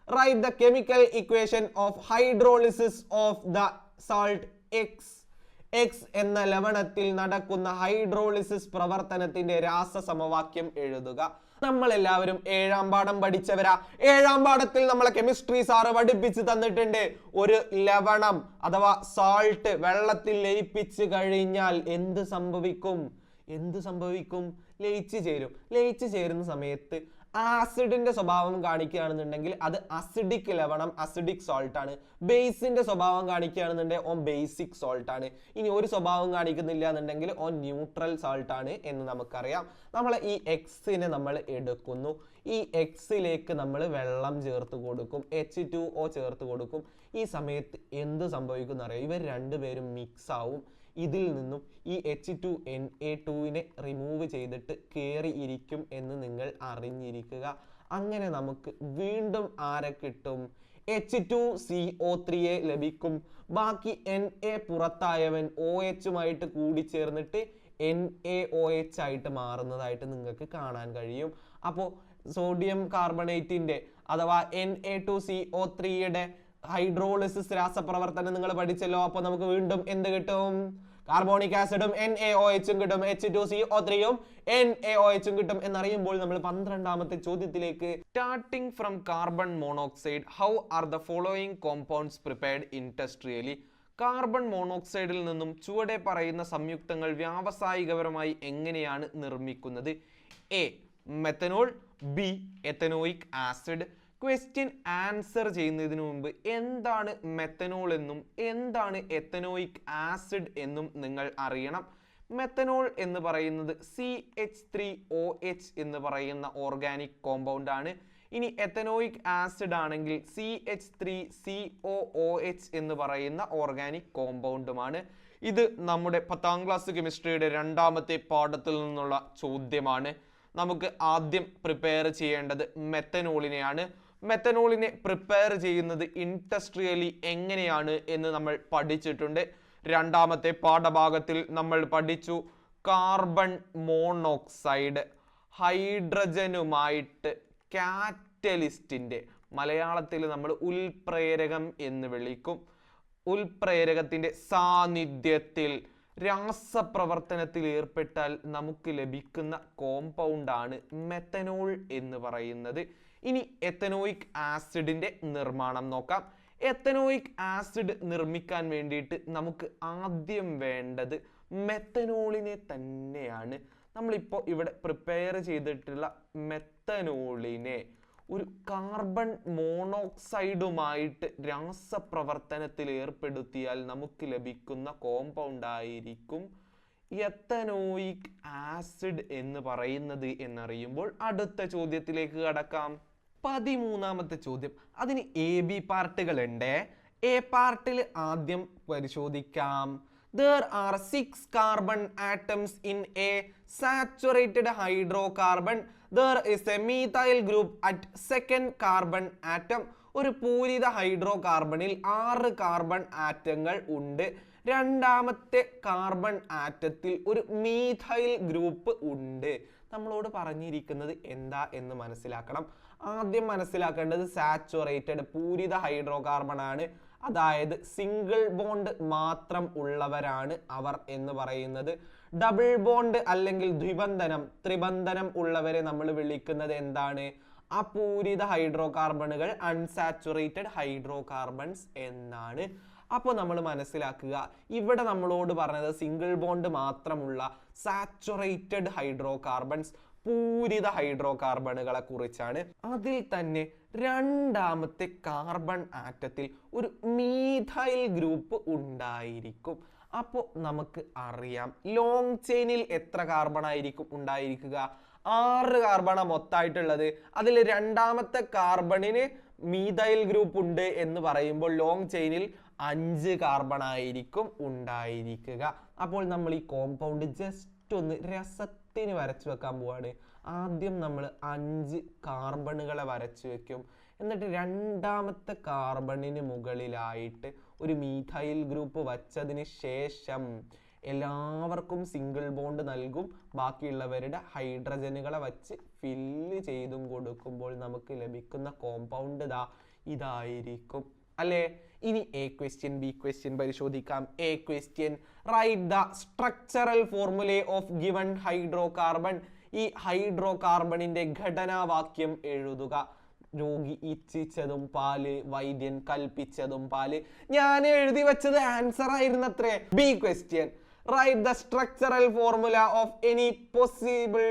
write the chemical equation of hydrolysis of the salt X. X എന്ന ലവണത്തിൽ നടക്കുന്ന ഹൈഡ്രോളിസിസ് പ്രവർത്തനത്തിന്റെ രാസസമവാക്യം എഴുതുക. നമ്മൾ എല്ലാവരും 7ാം പാഠം പഠിച്ചവരാ. 7ാം പാഠത്തിൽ നമ്മളെ കെമിസ്ട്രി സാറ് പഠിപ്പിച്ച് തന്നിട്ടുണ്ട്. ഒരു ലവണം അഥവാ സാൾട്ട് വെള്ളത്തിൽ ലയിപ്പിച്ച് കഴിഞ്ഞാൽ എന്ത് സംഭവിക്കും? ലയിച്ചു ചേരും. ലയിച്ചു ചേരുന്ന സമയത്ത് ആസിഡിന്റെ സ്വഭാവം കാണിക്കുകയാണെന്നുണ്ടെങ്കിൽ അത് അസിഡിക് ലവണം, അസിഡിക് സോൾട്ട് ആണ്. ബേസിന്റെ സ്വഭാവം കാണിക്കുകയാണെന്നുണ്ടെങ്കിൽ ഓൺ ബേസിക് സോൾട്ട് ആണ്. ഇനി ഒരു സ്വഭാവം കാണിക്കുന്നില്ല എന്നുണ്ടെങ്കിൽ ഓൺ ന്യൂട്രൽ സോൾട്ട് ആണ് എന്ന് നമുക്കറിയാം. നമ്മൾ ഈ എക്സിനെ നമ്മൾ എടുക്കുന്നു. ഈ എക്സിലേക്ക് നമ്മൾ വെള്ളം ചേർത്ത് കൊടുക്കും, H2O ചേർത്ത് കൊടുക്കും. ഈ സമയത്ത് എന്ത് സംഭവിക്കും എന്നറിയാം? ഇവർ രണ്ടുപേരും മിക്സ് ആവും. ഇതിൽ നിന്നും ഈ H2Na2നെ റിമൂവ് ചെയ്തിട്ട് കയറി ഇരിക്കും എന്ന് നിങ്ങൾ അറിഞ്ഞിരിക്കുക. അങ്ങനെ നമുക്ക് വീണ്ടും ആരെ കിട്ടും? H2CO3യെ ലഭിക്കും. ബാക്കി Na പുറത്തായവൻ OHുമായിട്ട് കൂടിച്ചേർന്നിട്ട് NaOH ആയിട്ട് മാറുന്നതായിട്ട് നിങ്ങൾക്ക് കാണാൻ കഴിയും. അപ്പോൾ സോഡിയം കാർബണേറ്റിന്റെ അഥവാ Na2CO3യുടെ ഹൈഡ്രോളിസിസ് രാസപ്രവർത്തനം നിങ്ങൾ പഠിച്ചല്ലോ. അപ്പോൾ നമുക്ക് വീണ്ടും എന്ത് കിട്ടും? കാർബോണിക് ആസിഡും NaOHും കിട്ടും, H2CO3യും NaOHും കിട്ടും എന്നറിയുമ്പോൾ നമ്മൾ 12ാമത്തെ ചോദ്യത്തിലേക്ക്. Starting from carbon monoxide, how are the following compounds prepared industrially? Carbon മോണോക്സൈഡിൽ നിന്നും ചുവടെ പറയുന്ന സംയുക്തങ്ങൾ വ്യാവസായികപരമായി എങ്ങനെയാണ് നിർമ്മിക്കുന്നത്? A, methanol. B, ethanoic acid. Question answer ചെയ്യുന്നതിന് മുമ്പ് എന്താണ് മെത്തനോൾ എന്നും എന്താണ് എത്തനോയിക് ആസിഡ് എന്നും നിങ്ങൾ അറിയണം. മെത്തനോൾ എന്ന് പറയുന്നത് CH3OH എന്ന് പറയുന്ന ഓർഗാനിക് കോമ്പൗണ്ട് ആണ്. ഇനി എത്തനോയിക് ആസിഡ് ആണെങ്കിൽ CH3COOH എന്ന് പറയുന്ന ഓർഗാനിക് കോമ്പൗണ്ടുമാണ്. ഇത് നമ്മുടെ 10ാം ക്ലാസ് കെമിസ്ട്രിയുടെ 2ാമത്തെ പാഠത്തിൽ നിന്നുള്ള ചോദ്യമാണ്. നമുക്ക് ആദ്യം പ്രിപ്പയർ ചെയ്യേണ്ടത് മെത്തനോളിനെയാണ്. മെത്തനോളിനെ പ്രിപ്പയർ ചെയ്യുന്നത് ഇൻഡസ്ട്രിയലി എങ്ങനെയാണ് എന്ന് നമ്മൾ പഠിച്ചിട്ടുണ്ട്. 2ാമത്തെ പാഠഭാഗത്തിൽ നമ്മൾ പഠിച്ചു കാർബൺ മോണോക്സൈഡ് ഹൈഡ്രജനുമായിട്ട് കാറ്റലിസ്റ്റിന്റെ, മലയാളത്തിൽ നമ്മൾ ഉൽപ്രേരകം എന്ന് വിളിക്കും, ഉൽപ്രേരകത്തിന്റെ സാന്നിധ്യത്തിൽ രാസപ്രവർത്തനത്തിൽ ഏർപ്പെട്ടാൽ നമുക്ക് ലഭിക്കുന്ന കോമ്പൗണ്ടാണ് മെത്തനോൾ എന്ന് പറയുന്നത്. ഇനി എത്തനോയിക് ആസിഡിന്റെ നിർമ്മാണം നോക്കാം. എത്തനോയിക് ആസിഡ് നിർമ്മിക്കാൻ വേണ്ടിയിട്ട് നമുക്ക് ആദ്യം വേണ്ടത് മെത്തനോളിനെ തന്നെയാണ്. നമ്മളിപ്പോൾ ഇവിടെ പ്രിപ്പയർ ചെയ്തിട്ടുള്ള മെത്തനോളിനെ ഒരു കാർബൺ മോണോക്സൈഡുമായിട്ട് രാസപ്രവർത്തനത്തിൽ ഏർപ്പെടുത്തിയാൽ നമുക്ക് ലഭിക്കുന്ന കോമ്പൗണ്ട് ആയിരിക്കും എത്തനോയിക് ആസിഡ് എന്ന് പറയുന്നത് എന്നറിയുമ്പോൾ അടുത്ത ചോദ്യത്തിലേക്ക് കടക്കാം. 13ാമത്തെ ചോദ്യം. അതിന് AB പാർട്ടുകളുണ്ട്. എ പാർട്ടിൽ ആദ്യം പരിശോധിക്കാം. There are 6 carbon atoms in a saturated hydrocarbon. There is a methyl group at second carbon atom. ഒരു പൂരിത ഹൈഡ്രോ കാർബണിൽ 6 കാർബൺ ആറ്റങ്ങൾ ഉണ്ട്. രണ്ടാമത്തെ കാർബൺ ആറ്റത്തിൽ ഒരു മീഥൈൽ ഗ്രൂപ്പ് ഉണ്ട്. നമ്മളോട് പറഞ്ഞിരിക്കുന്നത് എന്താ എന്ന് മനസ്സിലാക്കണം. ആദ്യം മനസ്സിലാക്കേണ്ടത് സാച്ചുറേറ്റഡ് പൂരിത ഹൈഡ്രോ കാർബൺ ആണ്. അതായത് സിംഗിൾ ബോണ്ട് മാത്രം ഉള്ളവരാണ് അവർ എന്ന് പറയുന്നത്. ഡബിൾ ബോണ്ട് അല്ലെങ്കിൽ ദ്വിബന്ധനം ത്രിബന്ധനം ഉള്ളവരെ നമ്മൾ വിളിക്കുന്നത് എന്താണ്? അപൂരിത ഹൈഡ്രോ കാർബണുകൾ, അൺസാച്ചുറേറ്റഡ് ഹൈഡ്രോ കാർബൺസ് എന്നാണ്. അപ്പോൾ നമ്മൾ മനസ്സിലാക്കുക, ഇവിടെ നമ്മളോട് പറഞ്ഞത് സിംഗിൾ ബോണ്ട് മാത്രമുള്ള സാച്ചുറേറ്റഡ് ഹൈഡ്രോ കാർബൺസ്, പൂരിത ഹൈഡ്രോ കാർബണുകളെ കുറിച്ചാണ്. അതിൽ തന്നെ രണ്ടാമത്തെ കാർബൺ ആറ്റത്തിൽ ഒരു മീഥൈൽ ഗ്രൂപ്പ് ഉണ്ടായിരിക്കും. അപ്പോൾ നമുക്ക് അറിയാം ലോങ് ചെയിനിൽ എത്ര കാർബൺ ആയിരിക്കും ഉണ്ടായിരിക്കുക? 6 കാർബണ മൊത്തമായിട്ടുള്ളത്. അതിൽ രണ്ടാമത്തെ കാർബണിന് മീഥൈൽ ഗ്രൂപ്പ് ഉണ്ട് എന്ന് പറയുമ്പോൾ ലോങ് ചെയിനിൽ 5 കാർബൺ ആയിരിക്കും ഉണ്ടായിരിക്കുക. അപ്പോൾ നമ്മൾ ഈ കോമ്പൗണ്ട് ജസ്റ്റ് ഒന്ന് രസത്തിന് വരച്ചു വെക്കാൻ പോവാണ്. ആദ്യം നമ്മൾ 5 കാർബണുകളെ വരച്ചു വെക്കും. എന്നിട്ട് രണ്ടാമത്തെ കാർബണിന് മുകളിലായിട്ട് ഒരു മീഥൈൽ ഗ്രൂപ്പ് വച്ചതിന് ശേഷം എല്ലാവർക്കും സിംഗിൾ ബോണ്ട് നൽകും. ബാക്കിയുള്ളവരുടെ ഹൈഡ്രജനുകളെ വച്ച് ഫില്ല് ചെയ്തും കൊടുക്കുമ്പോൾ നമുക്ക് ലഭിക്കുന്ന കോമ്പൗണ്ട് ഇതായിരിക്കും അല്ലേ? ഇനി എ ക്വസ്റ്റ്യൻ ബി ക്വസ്റ്റ്യൻ പരിശോധിക്കാം. A question, write the structural formula of given hydro carbon. ഈ ഹൈഡ്രോ കാർബണിന്റെ ഘടനാവാക്യം എഴുതുക. രോഗി ഇച്ഛിച്ചതും പാല്, വൈദ്യൻ കൽപ്പിച്ചതും പാല്. ഞാൻ എഴുതി വെച്ചത് ആൻസർ ആയിരുന്നത്രേ. B question, write the structural formula of any possible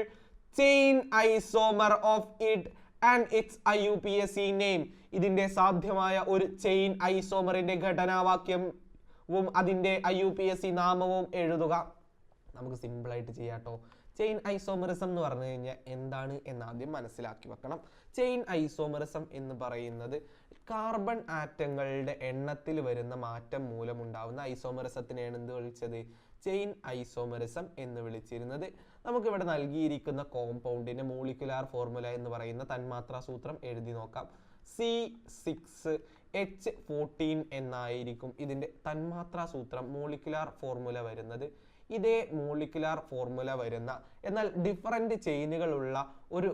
chain isomer of it and its IUPAC name. ഇതിന്റെ സാധ്യമായ ഒരു ചെയിൻ ഐസോമറിന്റെ ഘടനാവാക്യവും അതിന്റെ IUPAC നാമവും എഴുതുക. നമുക്ക് സിമ്പിൾ ആയിട്ട് ചെയ്യാട്ടോ. ചെയിൻ ഐസോമറിസം എന്ന് പറഞ്ഞു കഴിഞ്ഞാൽ എന്താണ് എന്ന് ആദ്യം മനസ്സിലാക്കി വെക്കണം. ചെയിൻ ഐസോമറിസം എന്ന് പറയുന്നത് കാർബൺ ആറ്റങ്ങളുടെ എണ്ണത്തിൽ വരുന്ന മാറ്റം മൂലമുണ്ടാവുന്ന ഐസോമറിസത്തിനെയാണ് എന്ത് വിളിച്ചത്? ചെയിൻ ഐസോമറിസം എന്ന് വിളിച്ചിരുന്നത്. നമുക്കിവിടെ നൽകിയിരിക്കുന്ന കോമ്പൗണ്ടിന്റെ മോളിക്കുലാർ ഫോർമുല എന്ന് പറയുന്ന തന്മാത്രാ സൂത്രം എഴുതി നോക്കാം. C6H14 എന്നായിരിക്കും ഇതിന്റെ തന്മാത്രാ സൂത്രം മോളിക്കുലാർ ഫോർമുല വരുന്നത്. ഇതേ മോളിക്കുലാർ ഫോർമുല വരുന്ന എന്നാൽ ഡിഫറൻറ്റ് ചെയിനുകളുള്ള ഒരു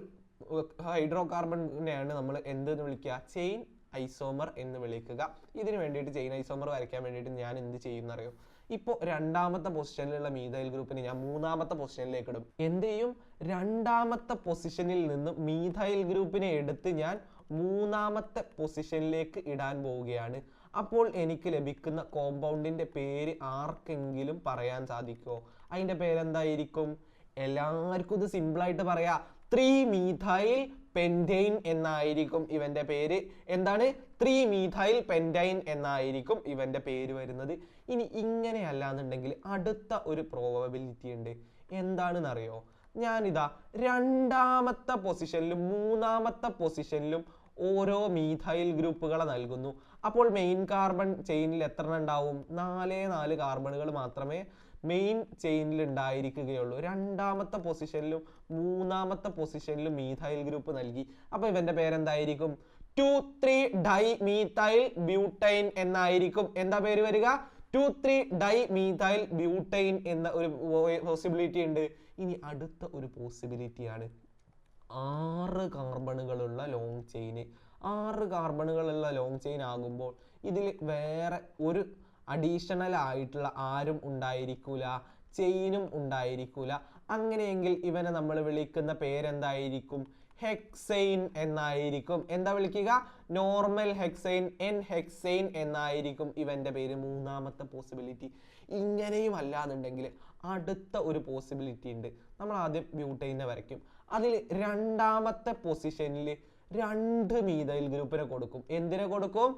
ഹൈഡ്രോ കാർബണിനെയാണ് നമ്മൾ എന്തെന്ന് വിളിക്കുക? ചെയിൻ ഐസോമർ എന്ന് വിളിക്കുക. ഇതിന് വേണ്ടിയിട്ട് ചെയിൻ ഐസോമർ വരയ്ക്കാൻ വേണ്ടിയിട്ട് ഞാൻ എന്ത് ചെയ്യുന്നറിയോ? ഇപ്പോൾ രണ്ടാമത്തെ പൊസിഷനിലുള്ള മീഥൈൽ ഗ്രൂപ്പിനെ ഞാൻ മൂന്നാമത്തെ പൊസിഷനിലേക്ക് ഇടും. എന്ത് ചെയ്യും? രണ്ടാമത്തെ പൊസിഷനിൽ നിന്ന് മീഥൈൽ ഗ്രൂപ്പിനെ എടുത്ത് ഞാൻ മൂന്നാമത്തെ പൊസിഷനിലേക്ക് ഇടാൻ പോവുകയാണ്. അപ്പോൾ എനിക്ക് ലഭിക്കുന്ന കോമ്പൗണ്ടിന്റെ പേര് ആർക്കെങ്കിലും പറയാൻ സാധിക്കുമോ? അതിന്റെ പേരെന്തായിരിക്കും? എല്ലാവർക്കും ഇത് സിമ്പിളായിട്ട് പറയാം. 3-methyl pentane എന്നായിരിക്കും ഇവന്റെ പേര്. എന്താണ്? 3-methyl pentane എന്നായിരിക്കും ഇവന്റെ പേര് വരുന്നത്. ഇനി ഇങ്ങനെയല്ല എന്നുണ്ടെങ്കിൽ അടുത്ത ഒരു പ്രോബബിലിറ്റി ഉണ്ട്. എന്താണെന്ന് അറിയോ? ഞാനിതാ രണ്ടാമത്തെ പൊസിഷനിലും മൂന്നാമത്തെ പൊസിഷനിലും ഓരോ മീഥൈൽ ഗ്രൂപ്പുകളെ നൽകുന്നു. അപ്പോൾ മെയിൻ കാർബൺ ചെയിനിൽ എത്ര ഉണ്ടാവും? 4 കാർബണുകൾ മാത്രമേ മെയിൻ ചെയിനിൽ ഉണ്ടായിരിക്കുകയുള്ളൂ. രണ്ടാമത്തെ പൊസിഷനിലും മൂന്നാമത്തെ പൊസിഷനിലും മീഥൈൽ ഗ്രൂപ്പ് നൽകി. അപ്പോൾ ഇവന്റെ പേരെന്തായിരിക്കും? 2,3-dimethyl butane എന്നായിരിക്കും. എന്താ പേര് വരിക? 2,3-dimethyl butane എന്ന ഒരു പോസിബിലിറ്റി ഉണ്ട്. ഇനി അടുത്ത ഒരു പോസിബിലിറ്റിയാണ് 6 കാർബണുകളുള്ള ലോങ് ചെയിൻ. 6 കാർബണുകളുള്ള ലോങ് ചെയിൻ ആകുമ്പോൾ ഇതിൽ വേറെ ഒരു അഡീഷണൽ ആയിട്ടുള്ള ആരും ഉണ്ടായിരിക്കൂല, ചെയിനും ഉണ്ടായിരിക്കൂല. അങ്ങനെയെങ്കിൽ ഇവനെ നമ്മൾ വിളിക്കുന്ന പേരെന്തായിരിക്കും? ഹെക്സൈൻ എന്നായിരിക്കും. എന്താ വിളിക്കുക? നോർമൽ ഹെക്സൈൻ, എൻ ഹെക്സൈൻ എന്നായിരിക്കും ഇവന്റെ പേര്. മൂന്നാമത്തെ പോസിബിലിറ്റി. ഇങ്ങനെയും അല്ലാന്നുണ്ടെങ്കിൽ അടുത്ത ഒരു പോസിബിലിറ്റി ഉണ്ട്. നമ്മൾ ആദ്യം ബ്യൂട്ടൈനെ വരയ്ക്കും. അതിൽ രണ്ടാമത്തെ പൊസിഷനിൽ 2 മീഥൈൽ ഗ്രൂപ്പിനെ കൊടുക്കും. എന്തിനെ കൊടുക്കും?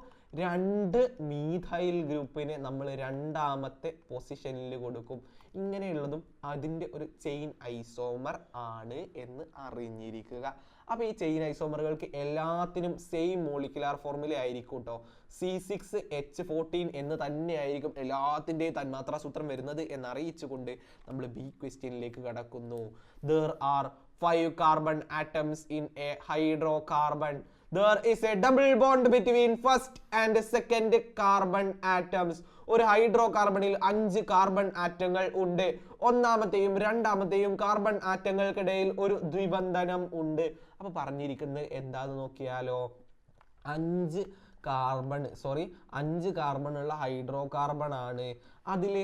2 മീഥൈൽ ഗ്രൂപ്പിനെ നമ്മൾ രണ്ടാമത്തെ പൊസിഷനിൽ കൊടുക്കും. ഇങ്ങനെയുള്ളതും അതിൻ്റെ ഒരു ചെയിൻ ഐസോമർ ആണ് എന്ന് അറിഞ്ഞിരിക്കുക. അപ്പോൾ ഈ ചെയിൻ ഐസോമറുകൾക്ക് എല്ലാത്തിനും സെയിം മോളിക്കുലാർ ഫോർമുല ആയിരിക്കും കേട്ടോ. C6H14 എന്ന് തന്നെയായിരിക്കും എല്ലാത്തിൻ്റെയും തന്മാത്രാ സൂത്രം വരുന്നത് എന്നറിയിച്ചുകൊണ്ട് നമ്മൾ ബി ക്വസ്റ്റ്യനിലേക്ക് കടക്കുന്നു. There are 5 carbon atoms in a hydrocarbon. There is a double bond between first and second carbon atoms. ഒരു ഹൈഡ്രോ കാർബണിൽ 5 കാർബൺ ആറ്റങ്ങൾ ഉണ്ട്. ഒന്നാമത്തെയും രണ്ടാമത്തെയും കാർബൺ ആറ്റങ്ങൾക്കിടയിൽ ഒരു ദ്വിബന്ധനം ഉണ്ട്. അപ്പൊ പറഞ്ഞിരിക്കുന്നത് എന്താന്ന് നോക്കിയാലോ, 5 കാർബൺ ഉള്ള ഹൈഡ്രോ കാർബൺ ആണ്. അതിൽ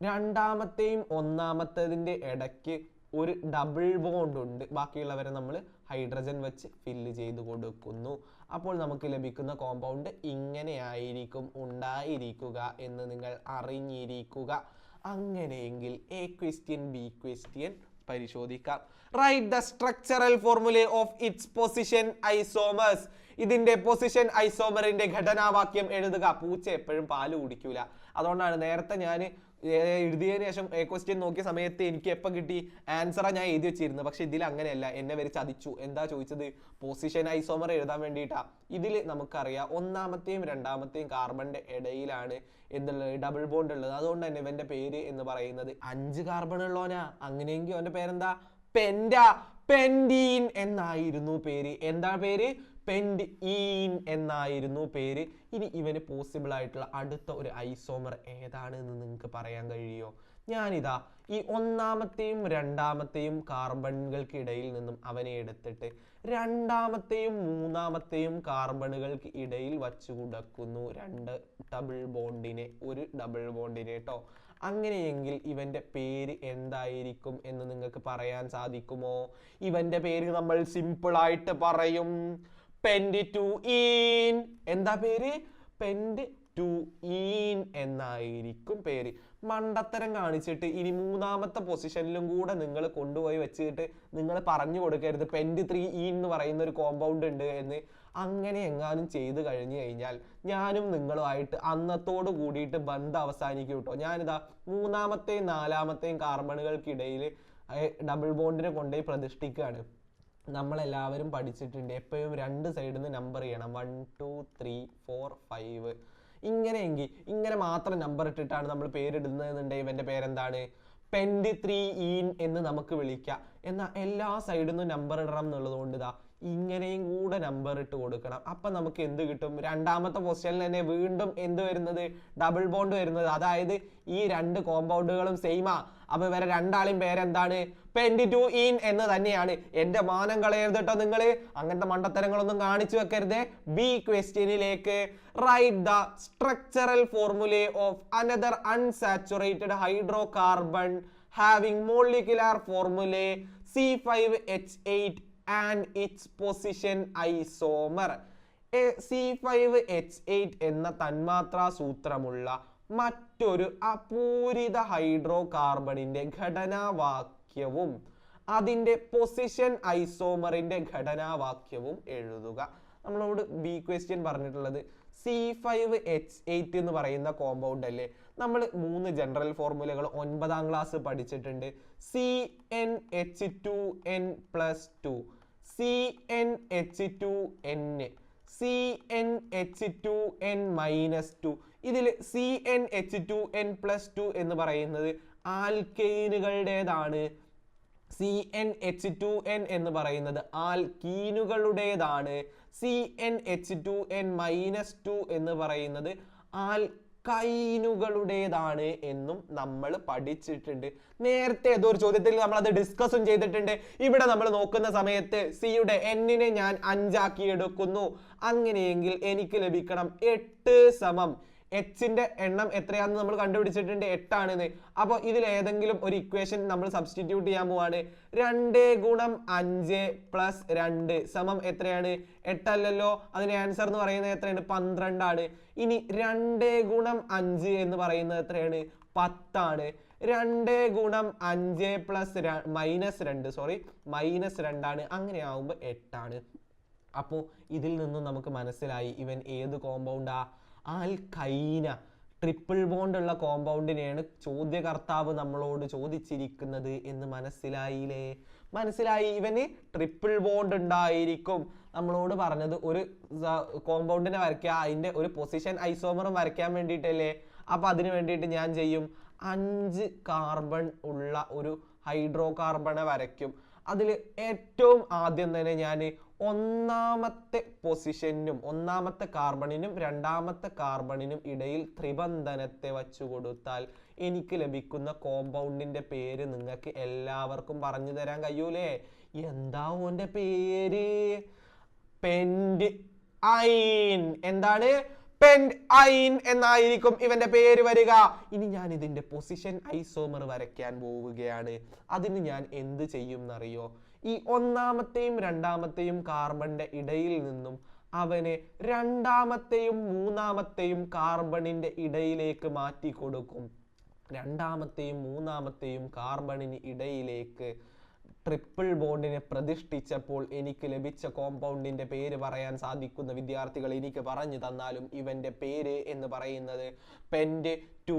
രണ്ടാമത്തെയും ഒന്നാമത്തേതിന്റെ ഇടയ്ക്ക് ഒരു ഡബിൾ ബോണ്ട് ഉണ്ട്. ബാക്കിയുള്ളവരെ നമ്മൾ ഹൈഡ്രജൻ വെച്ച് ഫില്ല് ചെയ്ത് കൊടുക്കുന്നു. അപ്പോൾ നമുക്ക് ലഭിക്കുന്ന കോമ്പൗണ്ട് ഇങ്ങനെയായിരിക്കും ഉണ്ടായിരിക്കുക എന്ന് നിങ്ങൾ അറിഞ്ഞിരിക്കുക. അങ്ങനെയെങ്കിൽ എ ക്വസ്റ്റ്യൻ ബി ക്വസ്റ്റ്യൻ പരിശോധിക്കാം. Right the structural formula of its position isomers. ഇതിന്റെ പൊസിഷൻ ഐസോമറിന്റെ ഘടനാവാക്യം എഴുതുക. പൂച്ച എപ്പോഴും പാല് കുടിക്കൂല. അതുകൊണ്ടാണ് നേരത്തെ ഞാൻ എഴുതിയതിനു ശേഷം എ ക്വസ്റ്റ്യൻ നോക്കിയ സമയത്ത് എനിക്ക് എപ്പോൾ കിട്ടി ആൻസറാ ഞാൻ എഴുതി വെച്ചിരുന്നത്. പക്ഷെ ഇതിൽ അങ്ങനെയല്ല, എന്നെ വരെ ചതിച്ചു. എന്താ ചോദിച്ചത്? പൊസിഷൻ ഐസോമർ എഴുതാൻ വേണ്ടിയിട്ടാ. ഇതിൽ നമുക്കറിയാം ഒന്നാമത്തെയും രണ്ടാമത്തെയും കാർബണിന്റെ ഇടയിലാണ് എന്തുള്ളത്? ഡബിൾ ബോണ്ട് ഉള്ളത്. അതുകൊണ്ട് തന്നെ ഇവന്റെ പേര് എന്ന് പറയുന്നത് 5 കാർബൺ ഉള്ളോനാ. അങ്ങനെയെങ്കിൽ അവന്റെ പേരെന്താ? പെൻഡീൻ എന്നായിരുന്നു പേര്. എന്താ പേര്? പെൻഡീൻ എന്നായിരുന്നു പേര്. ഇനി ഇവന് പോസിബിൾ ആയിട്ടുള്ള അടുത്ത ഒരു ഐസോമർ ഏതാണ് എന്ന് നിങ്ങൾക്ക് പറയാൻ കഴിയോ? ഞാനിതാ ഈ ഒന്നാമത്തെയും രണ്ടാമത്തെയും കാർബണുകൾക്കിടയിൽ നിന്നും അവനെ എടുത്തിട്ട് രണ്ടാമത്തെയും മൂന്നാമത്തെയും കാർബണുകൾക്ക് ഇടയിൽ വച്ചു കൊടുക്കുന്നു 2 ഡബിൾ ബോണ്ടിനെ, ഒരു ഡബിൾ ബോണ്ടിനെ കേട്ടോ. അങ്ങനെയെങ്കിൽ ഇവന്റെ പേര് എന്തായിരിക്കും എന്ന് നിങ്ങൾക്ക് പറയാൻ സാധിക്കുമോ? ഇവന്റെ പേര് നമ്മൾ സിമ്പിൾ ആയിട്ട് പറയും പെൻഡിറ്റൂയീൻ. എന്താ പേര്? പെൻഡിറ്റൂയീൻ എന്നായിരിക്കും പേര്. മണ്ടത്തരം കാണിച്ചിട്ട് ഇനി മൂന്നാമത്തെ പൊസിഷനിലും കൂടെ നിങ്ങൾ കൊണ്ടുപോയി വെച്ചിട്ട് നിങ്ങൾ പറഞ്ഞു കൊടുക്കരുത് പെൻഡിത്രീയീൻ എന്ന് പറയുന്ന ഒരു കോമ്പൗണ്ട് ഉണ്ട് എന്ന്. അങ്ങനെ എങ്ങാനും ചെയ്തു കഴിഞ്ഞു കഴിഞ്ഞാൽ ഞാനും നിങ്ങളുമായിട്ട് അന്നത്തോട് കൂടിയിട്ട് ബന്ധം അവസാനിക്കും കേട്ടോ. ഞാനിതാ മൂന്നാമത്തെയും നാലാമത്തെയും കാർബണുകൾക്കിടയിൽ ഡബിൾ ബോണ്ടിനെ കൊണ്ടുപോയി പ്രതിഷ്ഠിക്കുകയാണ്. നമ്മളെല്ലാവരും പഠിച്ചിട്ടുണ്ട് എപ്പോഴും 2 സൈഡിൽ നിന്ന് നമ്പർ ചെയ്യണം. 1 2 3 4 5. ഇങ്ങനെ മാത്രം നമ്പർ ഇട്ടിട്ടാണ് നമ്മൾ പേരിടുന്നതെന്നുണ്ടെങ്കിൽ ഇവന്റെ പേരെന്താണ്? പെൻഡിത്രീയീൻ എന്ന് നമുക്ക് വിളിക്കാം. എന്നാൽ എല്ലാ സൈഡിൽ നിന്നും നമ്പർ ഇടണം എന്നുള്ളത് കൊണ്ട് ഇതാ ഇങ്ങനെയും കൂടെ നമ്പർ ഇട്ട് കൊടുക്കണം. അപ്പൊ നമുക്ക് എന്ത് കിട്ടും? രണ്ടാമത്തെ പൊസിഷനിൽ തന്നെ വീണ്ടും എന്ത് വരുന്നത്? ഡബിൾ ബോണ്ട് വരുന്നത്. അതായത് ഈ 2 കോമ്പൗണ്ടുകളും സെയിമാ. അപ്പൊ ഇവരെ രണ്ടാളെയും പേരെന്താണ്? പെൻഡിറ്റൂയീൻ എന്ന് തന്നെയാണ്. എന്റെ മാനം കളയരുത് കേട്ടോ നിങ്ങൾ. അങ്ങനത്തെ മണ്ടത്തരങ്ങളൊന്നും കാണിച്ചു വെക്കരുതേ. ബി ക്വസ്റ്റ്യനിലേക്ക് right the structural formula of another unsaturated hydrocarbon having molecular formula C5H8 and its position isomer. C5H8 എന്ന തന്മാത്രാ സൂത്രമുള്ള മറ്റൊരു അപൂരിത ഹൈഡ്രോ കാർബണിന്റെ ഘടനാവാക്യവും അതിന്റെ പൊസിഷൻ ഐസോമറിന്റെ ഘടനാവാക്യവും എഴുതുക. നമ്മളോട് ബി ക്വസ്റ്റ്യൻ പറഞ്ഞിട്ടുള്ളത് C5H8 എന്ന് പറയുന്ന കോമ്പൗണ്ട് അല്ലേ. നമ്മൾ 3 ജനറൽ ഫോർമുലകൾ 9ാം ക്ലാസ് പഠിച്ചിട്ടുണ്ട്. CnH2n+2, CnH2n, CnH2n-2. ഇതിൽ CnH2n+2 എന്ന് പറയുന്നത് ആൽക്കെയിനുകളുടേതാണ്. CnH2n എന്ന് പറയുന്നത് ആൽക്കീനുകളുടേതാണ്. CnH2n-2 എന്ന് പറയുന്നത് ആൽക്കൈനുകളുടേതാണ് എന്നും നമ്മൾ പഠിച്ചിട്ടുണ്ട്. നേരത്തെ ഏതോ ഒരു ചോദ്യത്തിൽ നമ്മൾ അത് ഡിസ്കസും ചെയ്തിട്ടുണ്ട്. ഇവിടെ നമ്മൾ നോക്കുന്ന സമയത്ത് സിയുടെ n-നെ ഞാൻ 5 ആക്കി എടുക്കുന്നു. അങ്ങനെയെങ്കിൽ എനിക്ക് ലഭിക്കണം 8 സമം എച്ചിന്റെ എണ്ണം എത്രയാണെന്ന് നമ്മൾ കണ്ടുപിടിച്ചിട്ടുണ്ട്, 8 ആണെന്ന്. അപ്പോൾ ഇതിൽ ഏതെങ്കിലും ഒരു ഇക്വേഷൻ നമ്മൾ സബ്സ്റ്റിറ്റ്യൂട്ട് ചെയ്യാൻ പോവാണ്. 2 ഗുണം 5 പ്ലസ് 2 സമം എത്രയാണ്? 8 അല്ലല്ലോ. അതിന്റെ ആൻസർ എന്ന് പറയുന്നത് എത്രയാണ്? 12 ആണ്. ഇനി 2 ഗുണം 5 എന്ന് പറയുന്നത് എത്രയാണ്? 10 ആണ്. 2 ഗുണം 5 പ്ലസ് -2 ആണ്. അങ്ങനെ ആവുമ്പോൾ 8 ആണ്. അപ്പോൾ ഇതിൽ നിന്നും നമുക്ക് മനസ്സിലായി ഇവൻ ഏത് കോമ്പൗണ്ടാ, ആൽക്കൈന. ട്രിപ്പിൾ ബോണ്ട് ഉള്ള കോമ്പൗണ്ടിനെയാണ് ചോദ്യകർത്താവ് നമ്മളോട് ചോദിച്ചിരിക്കുന്നത് എന്ന് മനസ്സിലായില്ലേ? മനസ്സിലായി. ഇവന് ട്രിപ്പിൾ ബോണ്ട് ഉണ്ടായിരിക്കും. നമ്മളോട് പറഞ്ഞത് ഒരു കോമ്പൗണ്ടിനെ വരയ്ക്കുക, അതിന്റെ ഒരു പൊസിഷൻ ഐസോമറും വരയ്ക്കാൻ വേണ്ടിയിട്ടല്ലേ. അപ്പൊ അതിന് വേണ്ടിയിട്ട് ഞാൻ ചെയ്യും, 5 കാർബൺ ഉള്ള ഒരു ഹൈഡ്രോ കാർബണെ വരയ്ക്കും. അതിൽ ഏറ്റവും ആദ്യം തന്നെ ഞാൻ ഒന്നാമത്തെ പൊസിഷനും ഒന്നാമത്തെ കാർബണിനും രണ്ടാമത്തെ കാർബണിനും ഇടയിൽ ത്രിബന്ധനത്തെ വച്ചു കൊടുത്താൽ എനിക്ക് ലഭിക്കുന്ന കോമ്പൗണ്ടിന്റെ പേര് നിങ്ങൾക്ക് എല്ലാവർക്കും പറഞ്ഞു തരാൻ കഴിയൂലേ? എന്താ ഓന്റെ പേര്? പെന്റ് ഐൻ. എന്താണ്? പെന്റ് ഐൻ എന്നായിരിക്കും ഇവന്റെ പേര് വരിക. ഇനി ഞാൻ ഇതിന്റെ പൊസിഷൻ ഐസോമർ വരയ്ക്കാൻ പോവുകയാണ്. അതിന് ഞാൻ എന്ത് ചെയ്യും എന്നറിയോ? ഈ ഒന്നാമത്തെയും രണ്ടാമത്തെയും കാർബണിന്റെ ഇടയിൽ നിന്നും അവനെ രണ്ടാമത്തെയും മൂന്നാമത്തെയും കാർബണിന്റെ ഇടയിലേക്ക് മാറ്റി കൊടുക്കും. രണ്ടാമത്തെയും മൂന്നാമത്തെയും കാർബണിന് ഇടയിലേക്ക് ട്രിപ്പിൾ ബോണ്ടിനെ പ്രതിഷ്ഠിച്ചപ്പോൾ എനിക്ക് ലഭിച്ച കോമ്പൗണ്ടിന്റെ പേര് പറയാൻ സാധിക്കുന്ന വിദ്യാർത്ഥികൾ എനിക്ക് പറഞ്ഞു തന്നാലും ഇവന്റെ പേര് എന്ന് പറയുന്നത് പെന്റ് ടു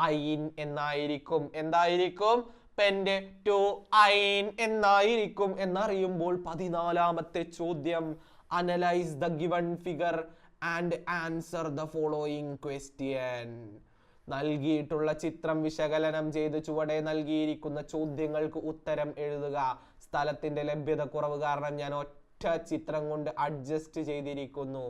ഐൻ എന്നായിരിക്കും. എന്തായിരിക്കും? പെന്റ് ടു ഐൻ എന്നായിരിക്കും. എന്നറിയുമ്പോൾ 14ാമത്തെ ചോദ്യം, analyse the given figure and answer the following question. നൽകിയിട്ടുള്ള ചിത്രം വിശകലനം ചെയ്ത് ചുവടെ നൽകിയിരിക്കുന്ന ചോദ്യങ്ങൾക്ക് ഉത്തരം എഴുതുക. സ്ഥലത്തിന്റെ ലഭ്യത കുറവ് കാരണം ഞാൻ ഒറ്റ ചിത്രം കൊണ്ട് അഡ്ജസ്റ്റ് ചെയ്തിരിക്കുന്നു.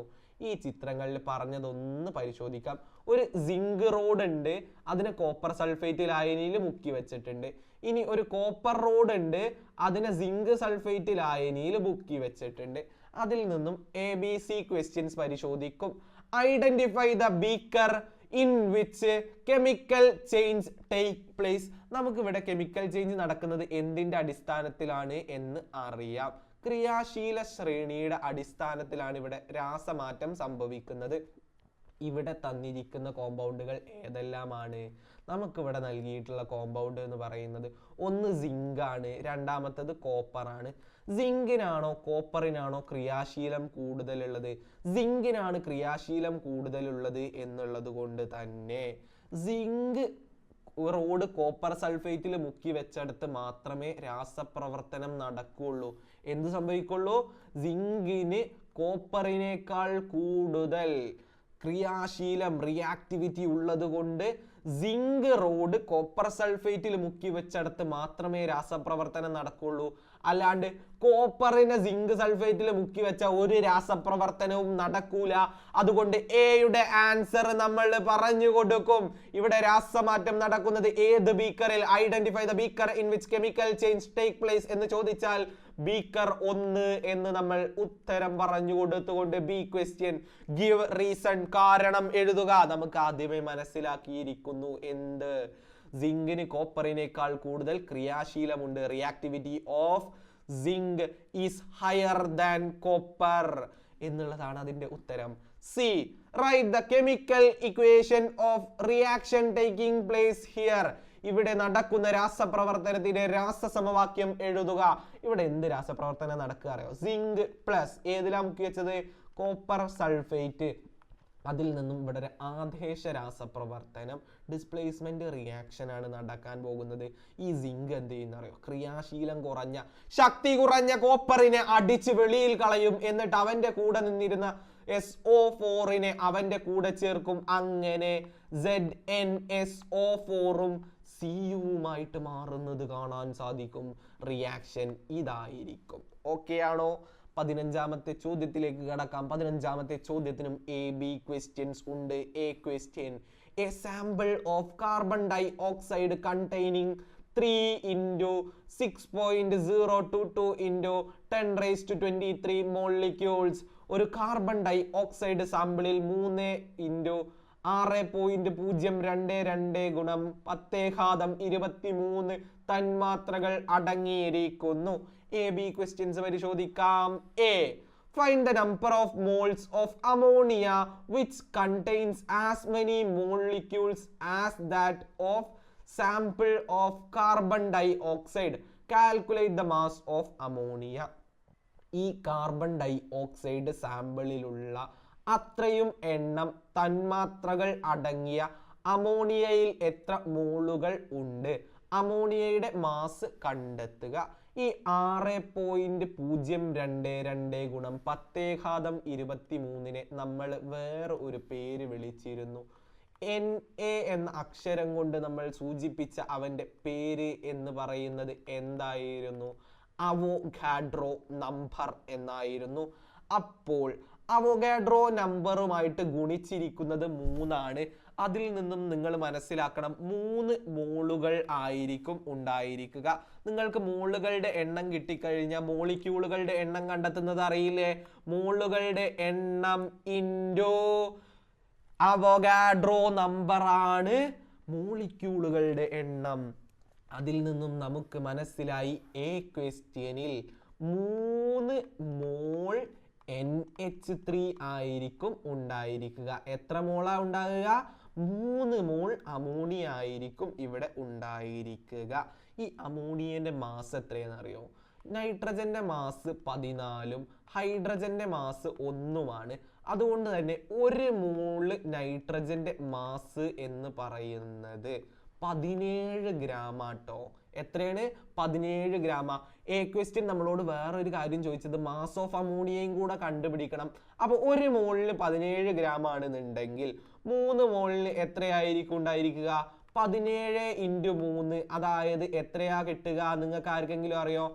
ഈ ചിത്രങ്ങളിൽ പറഞ്ഞതൊന്ന് പരിശോധിക്കാം. ഒരു സിങ്ക് റോഡ് ഉണ്ട്, അതിനെ കോപ്പർ സൾഫേറ്റ് ലായനിയിൽ മുക്കി വെച്ചിട്ടുണ്ട്. ഇനി ഒരു കോപ്പർ റോഡ് ഉണ്ട്, അതിനെ സിങ്ക് സൾഫേറ്റ് ലായനിയിൽ മുക്കി വെച്ചിട്ടുണ്ട്. അതിൽ നിന്നും ABC ക്വസ്റ്റ്യൻസ് പരിശോധിക്കും. Identify the beaker in which chemical change take place. നമുക്കിവിടെ കെമിക്കൽ ചേഞ്ച് നടക്കുന്നത് എന്തിന്റെ അടിസ്ഥാനത്തിലാണ് എന്ന് അറിയാം. ക്രിയാശീല ശ്രേണിയുടെ അടിസ്ഥാനത്തിലാണ് ഇവിടെ രാസമാറ്റം സംഭവിക്കുന്നത്. ഇവിടെ തന്നിരിക്കുന്ന കോമ്പൗണ്ടുകൾ ഏതെല്ലാമാണ്? നമുക്കിവിടെ നൽകിയിട്ടുള്ള കോമ്പൗണ്ട് എന്ന് പറയുന്നത് ഒന്ന് സിങ്ക് ആണ്, രണ്ടാമത്തത് കോപ്പർ ആണ്. സിങ്കിനാണോ കോപ്പറിനാണോ ക്രിയാശീലം കൂടുതലുള്ളത്? സിങ്കിനാണ് ക്രിയാശീലം കൂടുതലുള്ളത് എന്നുള്ളത് കൊണ്ട് തന്നെ സിങ്ക് റോഡ് കോപ്പർ സൾഫേറ്റിൽ മുക്കി വെച്ചെടുത്ത് മാത്രമേ രാസപ്രവർത്തനം നടക്കുകയുള്ളൂ. എന്ത് സംഭവിക്കുള്ളൂ? സിങ്കിന് കോപ്പറിനേക്കാൾ കൂടുതൽ ക്രിയാശീലം റിയാക്ടിവിറ്റി ഉള്ളത് കൊണ്ട് സിങ്ക് റോഡ് കോപ്പർ സൾഫേറ്റിൽ മുക്കി വെച്ചെടുത്ത് മാത്രമേ രാസപ്രവർത്തനം നടക്കുള്ളൂ. അല്ലാണ്ട് കോപ്പറിനെ സിങ്ക് സൾഫേറ്റിൽ മുക്കി വെച്ച ഒരു രാസപ്രവർത്തനവും നടക്കൂല. അതുകൊണ്ട് എയുടെ ആൻസർ നമ്മൾ പറഞ്ഞു കൊടുക്കും. ഇവിടെ രാസമാറ്റം നടക്കുന്നത് ഏത് ബീക്കറിൽ? Identify the beaker in which chemical change take place എന്ന് ചോദിച്ചാൽ ബീക്കർ 1 എന്ന് നമ്മൾ ഉത്തരം പറഞ്ഞു കൊടുത്തുകൊണ്ട് ബി ക്വസ്റ്റ്യൻ. ഗിവ് റീസൺ, കാരണം എഴുതുക. നമുക്ക് ആദ്യമേ മനസ്സിലാക്കിയിരിക്കുന്നു എന്ത്? സിങ്കിന് കോപ്പറിനേക്കാൾ കൂടുതൽ ക്രിയാശീലമുണ്ട്. Reactivity of zinc is higher than copper എന്നുള്ളതാണ് അതിന്റെ ഉത്തരം. C, write the chemical equation of reaction taking place here. ഇവിടെ നടക്കുന്ന രാസപ്രവർത്തനത്തിന്റെ രാസസമവാക്യം എഴുതുക. ഇവിടെ എന്ത് രാസപ്രവർത്തനം നടക്കുക അറിയോ? സിങ്ക് പ്ലസ് ഏതിലാ മുക്കി വെച്ചത്? Copper sulphate. അതിൽ നിന്നും ഇവിടെ ഒരു ആദേശ രാസപ്രവർത്തനം, ഡിസ്പ്ലേസ്മെന്റ് റിയാക്ഷൻ ആണ് നടക്കാൻ പോകുന്നത്. ഈ സിങ്ക് എന്ത് ചെയ്യുന്ന അറിയോ? ക്രിയാശീലം കുറഞ്ഞ, ശക്തി കുറഞ്ഞ കോപ്പറിനെ അടിച്ച് വെളിയിൽ കളയും. എന്നിട്ട് അവന്റെ കൂടെ നിന്നിരുന്ന SO4നെ അവന്റെ കൂടെ ചേർക്കും. അങ്ങനെ ZnSO4ഉം CUമായിട്ട് മാറുന്നത് കാണാൻ സാധിക്കും. റിയാക്ഷൻ ഇതായിരിക്കും. ഓക്കെ ആണോ? 15ാമത്തെ ചോദ്യത്തിലേക്ക് കടക്കാം. 15ാമത്തെ ചോദ്യത്തിനും AB ക്വസ്റ്റ്യൻസ് ഉണ്ട്. A question, a sample of carbon dioxide containing 3 × 6.022 × 10⁻23 molecules. ഒരു കാർബൺ ഡൈ ഓക്സൈഡ് സാമ്പിളിൽ 3 × 6.022 × 10⁻23 തന്മാത്രകൾ അടങ്ങിയിരിക്കുന്നു. AB ക്വസ്റ്റ്യൻസ് പരിശോധിക്കാം. A, find the number of moles of ammonia which contains as many molecules as that of sample of carbon dioxide. Calculate the mass of ammonia. ഈ കാർബൺ ഡൈ ഓക്സൈഡ് സാമ്പിളിലുള്ള അത്രയും എണ്ണം തന്മാത്രകൾ അടങ്ങിയ അമോണിയയിൽ എത്ര മോളുകൾ ഉണ്ട്? അമോണിയയുടെ മാസ് കണ്ടെത്തുക. ഈ 6.022 ഗുണം 10⁻23 നമ്മൾ വേറെ ഒരു പേര് വിളിച്ചിരുന്നു. Na എന്ന അക്ഷരം കൊണ്ട് നമ്മൾ സൂചിപ്പിച്ച അവന്റെ പേര് എന്ന് പറയുന്നത് എന്തായിരുന്നു? അവോഗാഡ്രോ നമ്പർ എന്നായിരുന്നു. അപ്പോൾ അവോഗാഡ്രോ നമ്പറുമായിട്ട് ഗുണിച്ചിരിക്കുന്നത് 3 ആണ്. അതിൽ നിന്നും നിങ്ങൾ മനസ്സിലാക്കണം 3 മോളുകൾ ആയിരിക്കും ഉണ്ടായിരിക്കുക. നിങ്ങൾക്ക് മോളുകളുടെ എണ്ണം കിട്ടിക്കഴിഞ്ഞാൽ മോളിക്യൂളുകളുടെ എണ്ണം കണ്ടെത്തുന്നത് അറിയില്ലേ? മോളുകളുടെ എണ്ണം ഇൻറ്റു അവോഗാഡ്രോ നമ്പറാണ് മോളിക്യൂളുകളുടെ എണ്ണം. അതിൽ നിന്നും നമുക്ക് മനസ്സിലായി ക്വസ്റ്റ്യനിൽ 3 മോൾ NH3 ആയിരിക്കും ഉണ്ടായിരിക്കുക. എത്ര മോളാ ഉണ്ടാകുക? 3 മോൾ അമോണിയ ആയിരിക്കും ഇവിടെ ഉണ്ടായിരിക്കുക. ഈ അമോണിയന്റെ മാസ് എത്രയെന്നറിയോ? നൈട്രജന്റെ മാസ് 14ഉം ഹൈഡ്രജന്റെ മാസ് 1ഉമാണ്. അതുകൊണ്ട് തന്നെ 1 മോള് നൈട്രജന്റെ മാസ് എന്ന് പറയുന്നത് 17 ഗ്രാമാട്ടോ. എത്രയാണ്? 17 ഗ്രാമ. ക്വസ്റ്റ്യൻ നമ്മളോട് വേറൊരു കാര്യം ചോദിച്ചത് മാസ് ഓഫ് അമോണിയയും കൂടെ കണ്ടുപിടിക്കണം. അപ്പോൾ 1 മോളിന് 17 ഗ്രാം ആണെന്നുണ്ടെങ്കിൽ 3 മോളിന് എത്രയായിരിക്കും ഉണ്ടായിരിക്കുക? 17 × 3, അതായത് എത്രയാ കിട്ടുക? നിങ്ങൾക്ക് ആർക്കെങ്കിലും അറിയോ?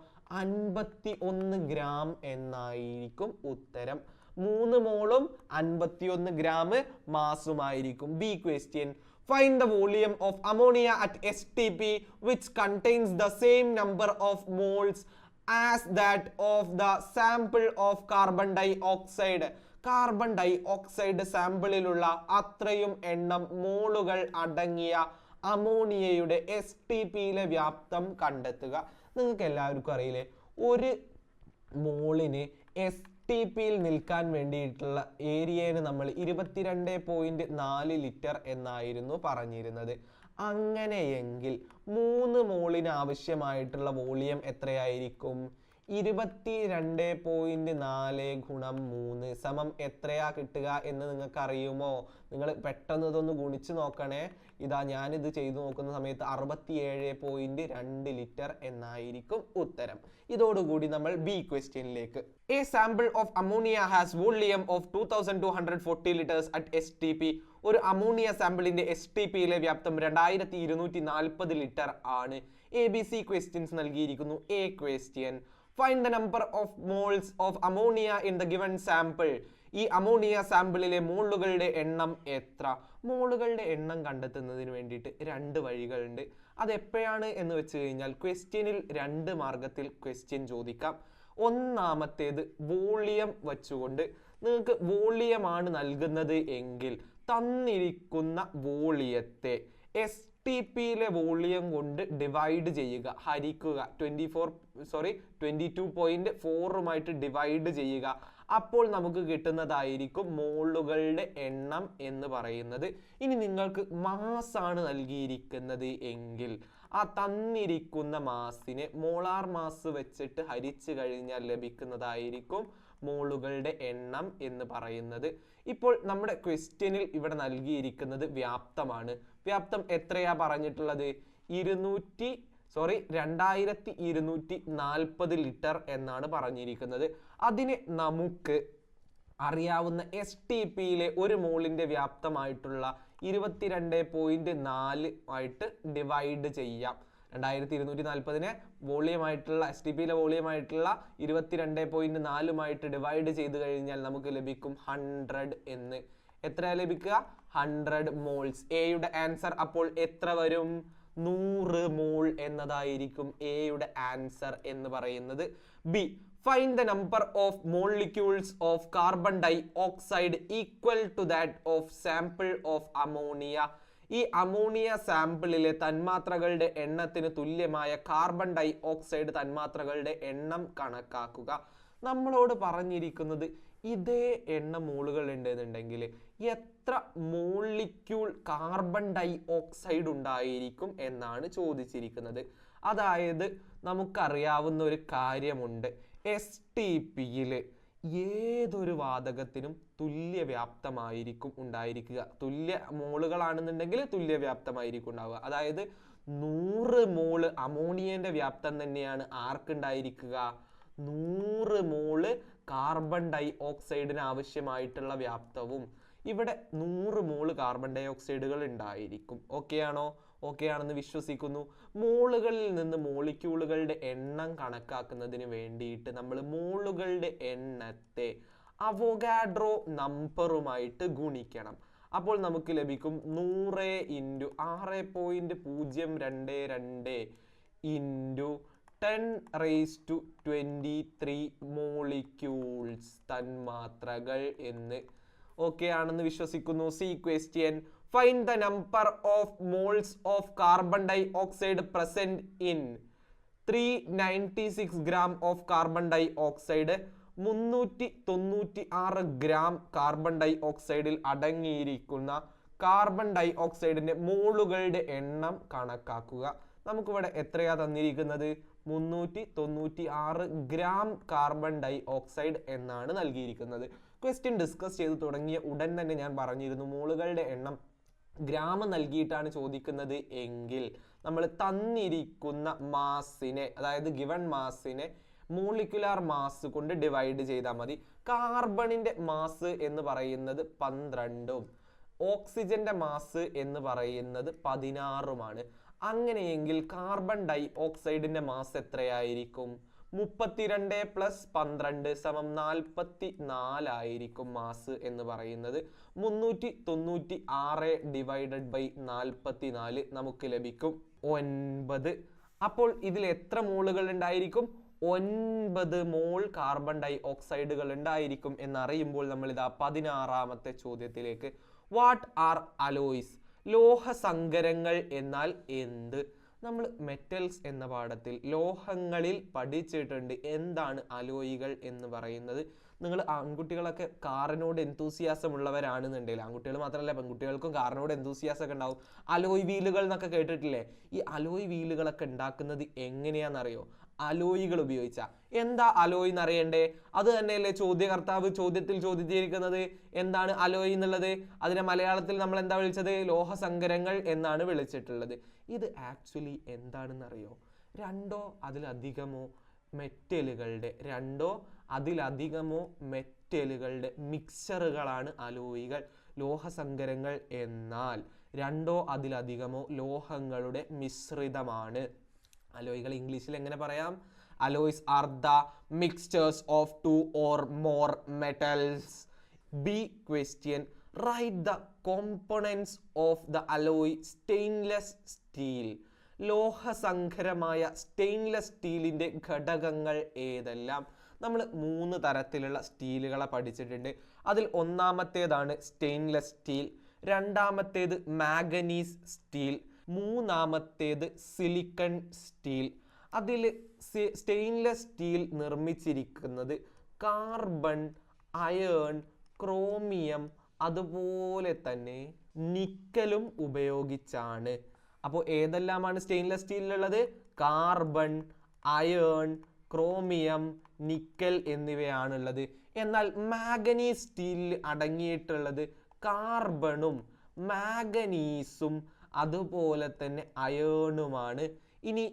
51 ഗ്രാം എന്നായിരിക്കും ഉത്തരം. 3 മോളും 51 ഗ്രാം മാസുമായിരിക്കും. B question. Find the volume of ammonia at STP which contains the same number of moles as that of the sample of carbon dioxide. Carbon dioxide സാമ്പിളിലുള്ള അത്രയും എണ്ണം മോളുകൾ അടങ്ങിയ അമോണിയയുടെ STPയിലെ വ്യാപ്തം കണ്ടെത്തുക. നിങ്ങൾക്ക് എല്ലാവർക്കും അറിയില്ലേ, 1 മോളിന് STPയിൽ നിൽക്കാൻ വേണ്ടിയിട്ടുള്ള ഏരിയന് നമ്മൾ 22.4 ലിറ്റർ എന്നായിരുന്നു പറഞ്ഞിരുന്നത്. അങ്ങനെയെങ്കിൽ 3 മോളിന് ആവശ്യമായിട്ടുള്ള വോളിയം എത്രയായിരിക്കും? 22.4 ഗുണം 3 സമം എത്രയാ കിട്ടുക എന്ന് നിങ്ങൾക്ക് അറിയുമോ? നിങ്ങൾ പെട്ടെന്ന് ഇതൊന്ന് ഗുണിച്ച് നോക്കണേ. ഇതാ ഞാനിത് ചെയ്തു നോക്കുന്ന സമയത്ത് 67.2 ലിറ്റർ എന്നായിരിക്കും ഉത്തരം. ഇതോടുകൂടി നമ്മൾ ബി ക്വസ്റ്റ്യനിലേക്ക്. A sample of ammonia has volume of 2240 litres at STP. ഒരു അമോണിയ സാമ്പിളിന്റെ STPയിലെ വ്യാപ്തം 2240 ലിറ്റർ ആണ്. ABC ക്വസ്റ്റ്യൻസ് നൽകിയിരിക്കുന്നു. A question. Find the number of moles of ammonia in the given sample. ഈ അമോണിയ സാമ്പിളിലെ മോളുകളുടെ എണ്ണം എത്ര? മോളുകളുടെ എണ്ണം കണ്ടെത്തുന്നതിന് വേണ്ടിയിട്ട് 2 വഴികളുണ്ട്. അത് എപ്പോഴാണ് എന്ന് വെച്ച് കഴിഞ്ഞാൽ ക്വസ്റ്റ്യനിൽ 2 മാർഗത്തിൽ ക്വസ്റ്റ്യൻ ചോദിക്കാം. ഒന്നാമത്തേത് വോളിയം വച്ചുകൊണ്ട്. നിങ്ങൾക്ക് വോളിയമാണ് നൽകുന്നത് എങ്കിൽ തന്നിരിക്കുന്ന വോളിയത്തെ STPയിലെ വോളിയം കൊണ്ട് ഡിവൈഡ് ചെയ്യുക, ഹരിക്കുക. 22.4 ഡിവൈഡ് ചെയ്യുക. അപ്പോൾ നമുക്ക് കിട്ടുന്നതായിരിക്കും മോളുകളുടെ എണ്ണം എന്ന് പറയുന്നത്. ഇനി നിങ്ങൾക്ക് മാസ് ആണ് നൽകിയിരിക്കുന്നത് എങ്കിൽ ആ തന്നിരിക്കുന്ന മാസിനെ മോളാർ മാസ് വെച്ചിട്ട് ഹരിച്ചു കഴിഞ്ഞാൽ ലഭിക്കുന്നതായിരിക്കും മോളുകളുടെ എണ്ണം എന്ന് പറയുന്നത്. ഇപ്പോൾ നമ്മുടെ ക്വസ്റ്റ്യനിൽ ഇവിടെ നൽകിയിരിക്കുന്നത് വ്യാപ്തമാണ്. വ്യാപ്തം എത്രയാ പറഞ്ഞിട്ടുള്ളത്? 2240 ലിറ്റർ എന്നാണ് പറഞ്ഞിരിക്കുന്നത്. അതിനെ നമുക്ക് അറിയാവുന്ന STPയിലെ 1 മോളിന്റെ വ്യാപ്തമായിട്ടുള്ള 22.4 ആയിട്ട് ഡിവൈഡ് ചെയ്യാം. 2240 വോളിയമായിട്ടുള്ള STPയിലെ വോളിയമായിട്ടുള്ള 22.4 ഡിവൈഡ് ചെയ്ത് കഴിഞ്ഞാൽ നമുക്ക് ലഭിക്കും 100 എന്ന്. എത്ര ലഭിക്കുക? 100 മോൾസ്. എയുടെ ആൻസർ അപ്പോൾ എത്ര വരും? 100 മോൾ എന്നതായിരിക്കും എയുടെ ആൻസർ എന്ന് പറയുന്നത്. B. Find the number of molecules of carbon dioxide equal to that of sample of ammonia. ഈ അമോണിയ സാമ്പിളിലെ തന്മാത്രകളുടെ എണ്ണത്തിന് തുല്യമായ കാർബൺ ഡൈ ഓക്സൈഡ് തന്മാത്രകളുടെ എണ്ണം കണക്കാക്കുക. നമ്മളോട് പറഞ്ഞിരിക്കുന്നത് ഇതേ എണ്ണ മോളുകൾ ഉണ്ടെന്നുണ്ടെങ്കിൽ എത്ര മോളിക്യൂൾ കാർബൺ ഡൈ ഓക്സൈഡ് ഉണ്ടായിരിക്കും എന്നാണ് ചോദിച്ചിരിക്കുന്നത്. അതായത് നമുക്കറിയാവുന്ന ഒരു കാര്യമുണ്ട്. STPയിൽ ഏതൊരു വാതകത്തിനും തുല്യ വ്യാപ്തമായിരിക്കും ഉണ്ടായിരിക്കുക. തുല്യ മോളുകളാണെന്നുണ്ടെങ്കിൽ തുല്യ വ്യാപ്തമായിരിക്കും ഉണ്ടാവുക. അതായത് 100 മോള് അമോണിയന്റെ വ്യാപ്തം തന്നെയാണ് ആർക്കുണ്ടായിരിക്കുക, 100 മോള് കാർബൺ ഡൈ ഓക്സൈഡിന് ആവശ്യമായിട്ടുള്ള വ്യാപ്തവും ഇവിടെ 100 മോള് കാർബൺ ഡൈ ഓക്സൈഡുകൾ ഉണ്ടായിരിക്കും. ഓക്കെ ആണോ? ഓക്കെ ആണെന്ന് വിശ്വസിക്കുന്നു. മോളുകളിൽ നിന്ന് മോളിക്യൂളുകളുടെ എണ്ണം കണക്കാക്കുന്നതിന് വേണ്ടിയിട്ട് നമ്മൾ മോളുകളുടെ എണ്ണത്തെ അവോഗാഡ്രോ നമ്പറുമായിട്ട് ഗുണിക്കണം. അപ്പോൾ നമുക്ക് ലഭിക്കും 100 × 6.022 ഇൻറ്റു 10⁻23 മോളിക്യൂൾസ് തന്മാത്രകൾ എന്ന്. ഓക്കെ ആണെന്ന് വിശ്വസിക്കുന്നു. C question, find the number of moles of carbon dioxide present in 396 gram of carbon dioxide. 396 gram carbon ഡൈ ഓക്സൈഡിൽ അടങ്ങിയിരിക്കുന്ന കാർബൺ ഡൈ ഓക്സൈഡിന്റെ മോളുകളുടെ എണ്ണം കണക്കാക്കുക. നമുക്കിവിടെ എത്രയാ തന്നിരിക്കുന്നത്? 396 ഗ്രാം കാർബൺ ഡൈ ഓക്സൈഡ് എന്നാണ് നൽകിയിരിക്കുന്നത്. ക്വസ്റ്റ്യൻ ഡിസ്കസ് ചെയ്ത് തുടങ്ങിയ ഉടൻ തന്നെ ഞാൻ പറഞ്ഞിരുന്നു, മോളുകളുടെ എണ്ണം ഗ്രാം നൽകിയിട്ടാണ് ചോദിക്കുന്നത് എങ്കിൽ നമ്മൾ തന്നിരിക്കുന്ന മാസിനെ, അതായത് ഗിവൺ മാസിനെ മോളിക്കുലാർ മാസ് കൊണ്ട് ഡിവൈഡ് ചെയ്താൽ മതി. കാർബണിന്റെ മാസ് എന്ന് പറയുന്നത് 12ഉം ഓക്സിജന്റെ മാസ് എന്ന് പറയുന്നത് 16ഉമാണ്. അങ്ങനെയെങ്കിൽ കാർബൺ ഡൈ ഓക്സൈഡിന്റെ മാസ് എത്രയായിരിക്കും? 32 + 12 = 44 ആയിരിക്കും മാസ് എന്ന് പറയുന്നത്. 396 / 44 നമുക്ക് ലഭിക്കും 9. അപ്പോൾ ഇതിൽ എത്ര മോളുകൾ ഉണ്ടായിരിക്കും? 9 മോൾ കാർബൺ ഡൈ ഓക്സൈഡുകൾ ഉണ്ടായിരിക്കും എന്നറിയുമ്പോൾ നമ്മൾ ഇതാ 16ാമത്തെ ചോദ്യത്തിലേക്ക്. What are alloys? ലോഹസങ്കരങ്ങൾ എന്നാൽ എന്ത്? നമ്മൾ മെറ്റൽസ് എന്ന പാഠത്തിൽ ലോഹങ്ങളിൽ പഠിച്ചിട്ടുണ്ട് എന്താണ് അലോയികൾ എന്ന് പറയുന്നത്. നിങ്ങൾ ആൺകുട്ടികളൊക്കെ കാറിനോട് എന്തൂസിയാസം ഉള്ളവരാണെന്നുണ്ടെങ്കിൽ, ആൺകുട്ടികൾ മാത്രമല്ല പെൺകുട്ടികൾക്കും കാറിനോട് എന്തൂസിയാസം ഒക്കെ ഉണ്ടാവും. അലോയ് വീലുകൾ എന്നൊക്കെ കേട്ടിട്ടില്ലേ? ഈ അലോയ് വീലുകളൊക്കെ ഉണ്ടാക്കുന്നത് എങ്ങനെയാണെന്നറിയോ? അലോയികൾ ഉപയോഗിച്ച. എന്താ അലോയ് എന്നറിയണ്ടേ? അത് തന്നെയല്ലേ ചോദ്യകർത്താവ് ചോദ്യത്തിൽ ചോദിച്ചിരിക്കുന്നത്, എന്താണ് അലോയ് എന്നുള്ളത്. അതിനെ മലയാളത്തിൽ നമ്മൾ എന്താ വിളിച്ചത്? ലോഹസങ്കരങ്ങൾ എന്നാണ് വിളിച്ചിട്ടുള്ളത്. ഇത് ആക്ച്വലി എന്താണെന്നറിയോ? രണ്ടോ അതിലധികമോ മെറ്റലുകളുടെ മിക്സറുകളാണ് അലോയികൾ. ലോഹസങ്കരങ്ങൾ എന്നാൽ രണ്ടോ അതിലധികമോ ലോഹങ്ങളുടെ മിശ്രിതമാണ്. അലോയികൾ ഇംഗ്ലീഷിൽ എങ്ങനെ പറയാം? Alloys are the mixtures of 2 or more metals. B question, write the components of the alloy stainless steel. ലോഹസങ്കരമായ സ്റ്റെയിൻലെസ് സ്റ്റീലിന്റെ ഘടകങ്ങൾ ഏതെല്ലാം? നമ്മൾ 3 തരത്തിലുള്ള സ്റ്റീലുകളെ പഠിച്ചിട്ടുണ്ട്. അതിൽ ഒന്നാമത്തേതാണ് സ്റ്റെയിൻലെസ് സ്റ്റീൽ, രണ്ടാമത്തേത് മാംഗനീസ് സ്റ്റീൽ, മൂന്നാമത്തേത് സിലിക്കൺ സ്റ്റീൽ. അതിൽ സ്റ്റെയിൻലെസ് സ്റ്റീൽ നിർമ്മിച്ചിരിക്കുന്നത് കാർബൺ, അയേൺ, ക്രോമിയം അതുപോലെ തന്നെ നിക്കലും ഉപയോഗിച്ചാണ്. അപ്പോൾ ഏതെല്ലാമാണ് സ്റ്റെയിൻലെസ് സ്റ്റീലിലുള്ളത്? കാർബൺ, അയേൺ, ക്രോമിയം, നിക്കൽ എന്നിവയാണുള്ളത്. എന്നാൽ മാംഗനീസ് സ്റ്റീലിൽ അടങ്ങിയിട്ടുള്ളത് കാർബണും മാംഗനീസും അതുപോലെ തന്നെ അയേണുമാണ്. ഇനി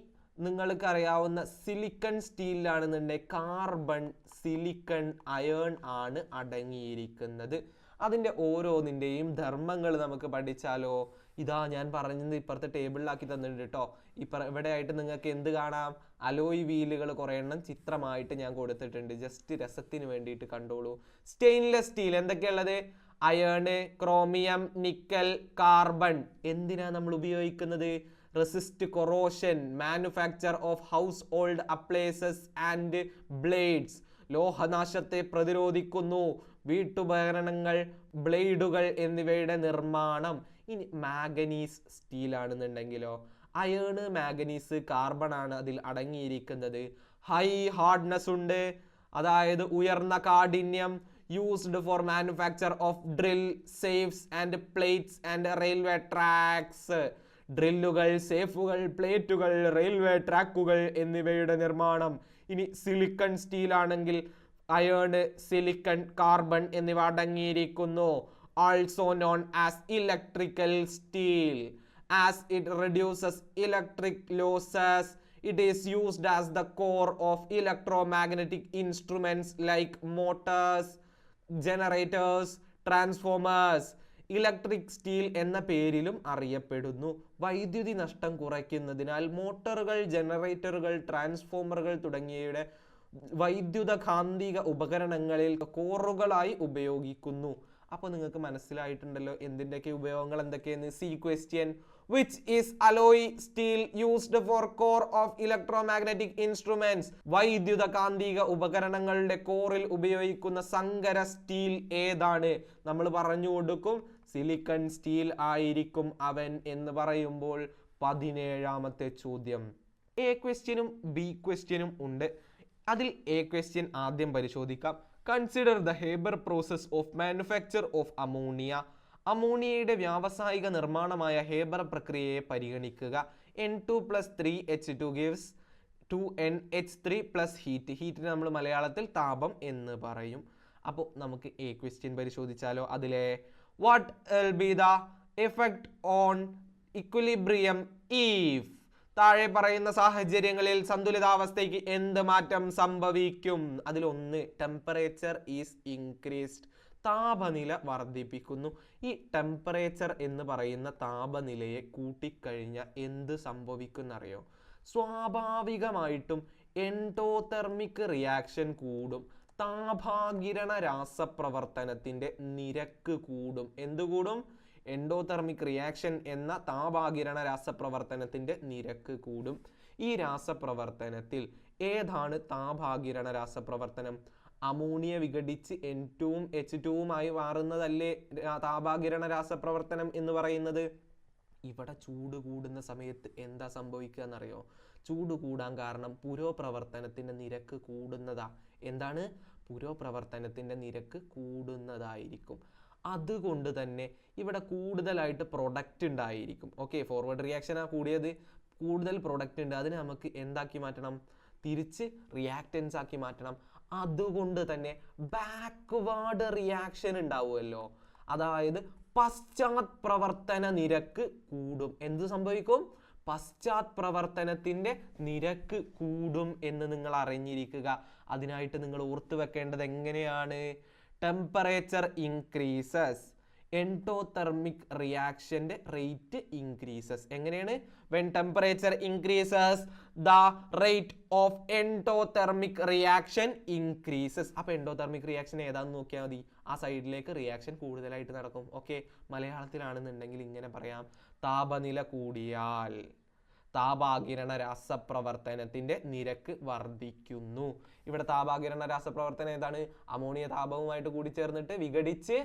നിങ്ങൾക്ക് അറിയാവുന്ന സിലിക്കൺ സ്റ്റീലിലാണെന്നുണ്ടെങ്കിൽ കാർബൺ, സിലിക്കൺ, അയേൺ ആണ് അടങ്ങിയിരിക്കുന്നത്. അതിൻ്റെ ഓരോന്നിൻ്റെയും ധർമ്മങ്ങൾ നമുക്ക് പഠിച്ചാലോ? ഇതാ ഞാൻ പറഞ്ഞത് ഇപ്പുറത്തെ ടേബിളിലാക്കി തന്നിട്ടുണ്ട് കേട്ടോ. ഇവിടെ ആയിട്ട് നിങ്ങൾക്ക് എന്ത് കാണാം? അലോയ് വീലുകൾ കുറേ എണ്ണം ചിത്രമായിട്ട് ഞാൻ കൊടുത്തിട്ടുണ്ട്. ജസ്റ്റ് രസത്തിന് വേണ്ടിയിട്ട് കണ്ടോളൂ. സ്റ്റെയിൻലെസ് സ്റ്റീൽ എന്തൊക്കെയുള്ളത്? Iron, chromium, nickel, carbon. എന്തിനാ നമ്മൾ ഉപയോഗിക്കുന്നത്? Resist corrosion, manufacture of household appliances and blades. ലോഹനാശത്തെ പ്രതിരോധിക്കുന്നു. വീട്ടുപകരണങ്ങൾ, ബ്ലേഡുകൾ എന്നിവയുടെ നിർമ്മാണം. ഇനി മാംഗനീസ് സ്റ്റീൽ ആണെന്നുണ്ടെങ്കിലോ? അയേണ്, മാംഗനീസ്, കാർബൺ ആണ് അതിൽ അടങ്ങിയിരിക്കുന്നത്. ഹൈ ഹാർഡ്നെസ് ഉണ്ട്, അതായത് ഉയർന്ന കാഠിന്യം. Used for manufacture of drill, safes and plates and railway tracks. ഡ്രില്ലുകൾ, സേഫുകൾ, പ്ലേറ്റുകൾ, റെയിൽവേ ട്രാക്കുകൾ എന്നിവയുടെ നിർമ്മാണം. ഇനി സിലിക്കൺ സ്റ്റീൽ ആണെങ്കിൽ അയേൺ, സിലിക്കൺ, കാർബൺ എന്നിവ അടങ്ങിയിരിക്കുന്നു. Also known as electrical steel as it reduces electric losses. It is used as the core of electromagnetic instruments like motors, generators, transformers. Electric steel എന്ന പേരിലും അറിയപ്പെടുന്നു. വൈദ്യുതി നഷ്ടം കുറയ്ക്കുന്നതിനാൽ മോട്ടോറുകൾ, ജനറേറ്ററുകൾ, ട്രാൻസ്ഫോമറുകൾ തുടങ്ങിയവയുടെ വൈദ്യുത കാന്തിക ഉപകരണങ്ങളിൽ കോറുകളായി ഉപയോഗിക്കുന്നു. അപ്പോൾ നിങ്ങൾക്ക് മനസ്സിലായിട്ടുണ്ടല്ലോ എന്തിൻ്റെയൊക്കെ ഉപയോഗങ്ങൾ എന്തൊക്കെയെന്ന്. C question, which is alloy steel used for core of electromagnetic instruments. വൈദ്യുത കാന്തിക ഉപകരണങ്ങളുടെ കോറിൽ ഉപയോഗിക്കുന്ന സങ്കര സ്റ്റീൽ ഏതാണ്? നമ്മൾ പറഞ്ഞു കൊടുക്കും സിലിക്കൺ സ്റ്റീൽ ആയിരിക്കും അവൻ എന്ന് പറയുമ്പോൾ 17ാമത്തെ ചോദ്യം. എ ക്വസ്റ്റ്യനും ബി ക്വസ്റ്റ്യനും ഉണ്ട്. അതിൽ എ ക്വസ്റ്റ്യൻ ആദ്യം പരിശോധിക്കാം. Consider the Haber process of manufacture of ammonia. അമോണിയയുടെ വ്യാവസായിക നിർമ്മാണമായ ഹേബർ പ്രക്രിയയെ പരിഗണിക്കുക. N2+3H2 gives 2NH3 heat. ഹീറ്റിന് നമ്മൾ മലയാളത്തിൽ താപം എന്ന് പറയും. അപ്പോൾ നമുക്ക് എ ക്വസ്റ്റ്യൻ പരിശോധിച്ചാലോ. അതിലെ what will be the effect on equilibrium if? താഴെ പറയുന്ന സാഹചര്യങ്ങളിൽ സന്തുലിതാവസ്ഥയ്ക്ക് എന്ത് മാറ്റം സംഭവിക്കും? അതിലൊന്ന്, ടെമ്പറേച്ചർ ഈസ് ഇൻക്രീസ്ഡ്. താപനില വർദ്ധിപ്പിക്കുന്നു. ഈ ടെമ്പറേച്ചർ എന്ന് പറയുന്ന താപനിലയെ കൂട്ടിക്കഴിഞ്ഞാൽ എന്ത് സംഭവിക്കുന്നറിയോ? സ്വാഭാവികമായിട്ടും എൻഡോതെർമിക് റിയാക്ഷൻ കൂടും. താപാകിരണ രാസപ്രവർത്തനത്തിന്റെ നിരക്ക് കൂടും. എന്ത് കൂടും? എൻഡോതെർമിക് റിയാക്ഷൻ എന്ന താപാകിരണ രാസപ്രവർത്തനത്തിന്റെ നിരക്ക് കൂടും. ഈ രാസപ്രവർത്തനത്തിൽ ഏതാണ് താപാകിരണ രാസപ്രവർത്തനം? അമോണിയ വിഘടിച്ച് N2ഉം H2ഉമായി മാറുന്നതല്ലേ താപാകിരണ രാസപ്രവർത്തനം എന്ന് പറയുന്നത്. ഇവിടെ ചൂട് കൂടുന്ന സമയത്ത് എന്താ സംഭവിക്കുക എന്നറിയോ? ചൂട് കൂടാൻ കാരണം പുരോപ്രവർത്തനത്തിന്റെ നിരക്ക് കൂടുന്നതാ. എന്താണ്? പുരോപ്രവർത്തനത്തിന്റെ നിരക്ക് കൂടുന്നതായിരിക്കും. അതുകൊണ്ട് തന്നെ ഇവിടെ കൂടുതലായിട്ട് പ്രൊഡക്റ്റ് ഉണ്ടായിരിക്കും. ഓക്കെ, ഫോർവേഡ് റിയാക്ഷനാണ് കൂടിയത്, കൂടുതൽ പ്രൊഡക്റ്റ് ഉണ്ട്. അതിനെ നമുക്ക് എന്താക്കി മാറ്റണം? തിരിച്ച് റിയാക്റ്റൻസ് ആക്കി മാറ്റണം. അതുകൊണ്ട് തന്നെ ബാക്ക്വേർഡ് റിയാക്ഷൻ ഉണ്ടാവുമല്ലോ, അതായത് പശ്ചാത് പ്രവർത്തന നിരക്ക് കൂടും. എന്ത് സംഭവിക്കും? പശ്ചാത് പ്രവർത്തനത്തിന്റെ നിരക്ക് കൂടും എന്ന് നിങ്ങൾ അറിഞ്ഞിരിക്കുക. അതിനായിട്ട് നിങ്ങൾ ഓർത്തു വെക്കേണ്ടത് എങ്ങനെയാണ്? ടെമ്പറേച്ചർ ഇൻക്രീസസ്, എൻഡോതെർമിക് റിയാക്ഷന്റെ റേറ്റ് ഇൻക്രീസസ്. എങ്ങനെയാണ്? when temperature increases the rate of endothermic reaction increases. അപ്പോൾ എൻഡോതെർമിക് റിയാക്ഷൻ ഏതാണെന്ന് നോക്കിയാൽ മതി, ആ സൈഡിലേക്ക് റിയാക്ഷൻ കൂടുതലായിട്ട് നടക്കും. ഓക്കെ, മലയാളത്തിലാണെന്നുണ്ടെങ്കിൽ ഇങ്ങനെ പറയാം, താപനില കൂടിയാൽ താപാകിരണ രാസപ്രവർത്തനത്തിന്റെ നിരക്ക് വർദ്ധിക്കുന്നു. ഇവിടെ താപാകിരണ രാസപ്രവർത്തനം ഏതാണ്? അമോണിയ താപവുമായിട്ട് കൂടിച്ചേർന്നിട്ട് വിഘടിച്ച്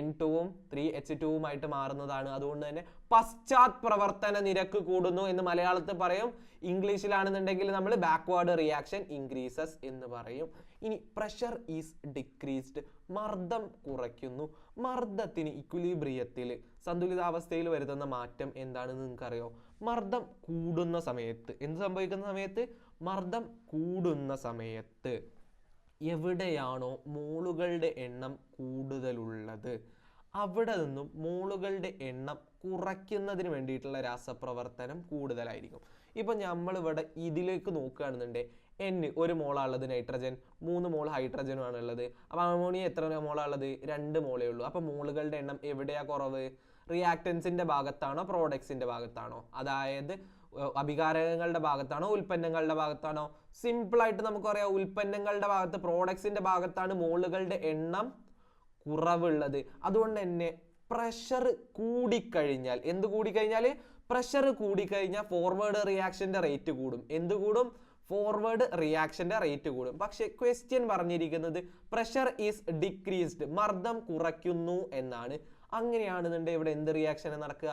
N2ഉം 3H2ഉമായിട്ട് മാറുന്നതാണ്. അതുകൊണ്ട് തന്നെ പശ്ചാത് പ്രവർത്തന നിരക്ക് കൂടുന്നു എന്ന് മലയാളത്തിൽ പറയും. ഇംഗ്ലീഷിലാണെന്നുണ്ടെങ്കിൽ നമ്മൾ ബാക്ക്വേർഡ് റിയാക്ഷൻ ഇൻക്രീസസ് എന്ന് പറയും. ഇനി പ്രഷർ ഈസ് ഡിക്രീസ്ഡ്, മർദ്ദം കുറയ്ക്കുന്നു. മർദ്ദത്തിന് ഇക്വിലിബ്രിയത്തിൽ സന്തുലിതാവസ്ഥയിൽ വരുത്തുന്ന മാറ്റം എന്താണെന്ന് നിങ്ങൾക്കറിയോ? മർദ്ദം കൂടുന്ന സമയത്ത് എന്ത് സംഭവിക്കുന്ന സമയത്ത്? മർദ്ദം കൂടുന്ന സമയത്ത് എവിടെയാണോ മോളുകളുടെ എണ്ണം കൂടുതലുള്ളത് അവിടെ നിന്നും മോളുകളുടെ എണ്ണം കുറയ്ക്കുന്നതിന് വേണ്ടിയിട്ടുള്ള രാസപ്രവർത്തനം കൂടുതലായിരിക്കും. ഇപ്പം നമ്മളിവിടെ ഇതിലേക്ക് നോക്കുകയാണെന്നുണ്ടെങ്കിൽ N ഒരു മോളാണുള്ളത് നൈട്രജൻ, 3 മോൾ ഹൈഡ്രജനുമാണ് ഉള്ളത്. അപ്പോൾ അമോണിയ എത്ര മോളാണുള്ളത്? 2 മോളേ ഉള്ളൂ. അപ്പോൾ മോളുകളുടെ എണ്ണം എവിടെയാ കുറവ്? റിയാക്റ്റൻസിന്റെ ഭാഗത്താണോ പ്രോഡക്ട്സിന്റെ ഭാഗത്താണോ? അതായത് അഭികാരകങ്ങളുടെ ഭാഗത്താണോ ഉൽപ്പന്നങ്ങളുടെ ഭാഗത്താണോ? സിമ്പിൾ ആയിട്ട് നമുക്കറിയാം, ഉൽപ്പന്നങ്ങളുടെ ഭാഗത്ത് പ്രോഡക്ട്സിന്റെ ഭാഗത്താണ് മോളുകളുടെ എണ്ണം കുറവുള്ളത്. അതുകൊണ്ട് തന്നെ പ്രഷർ കൂടിക്കഴിഞ്ഞാൽ, എന്ത് കൂടിക്കഴിഞ്ഞാൽ? പ്രഷർ കൂടിക്കഴിഞ്ഞാൽ ഫോർവേഡ് റിയാക്ഷന്റെ റേറ്റ് കൂടും. എന്ത് കൂടും? ഫോർവേഡ് റിയാക്ഷന്റെ റേറ്റ് കൂടും. പക്ഷെ ക്വസ്റ്റ്യൻ പറഞ്ഞിരിക്കുന്നത് പ്രഷർ ഈസ് ഡിക്രീസ്ഡ്, മർദ്ദം കുറയ്ക്കുന്നു എന്നാണ്. അങ്ങനെയാണെന്നുണ്ടെങ്കിൽ ഇവിടെ എന്ത് റിയാക്ഷൻ നടക്കുക?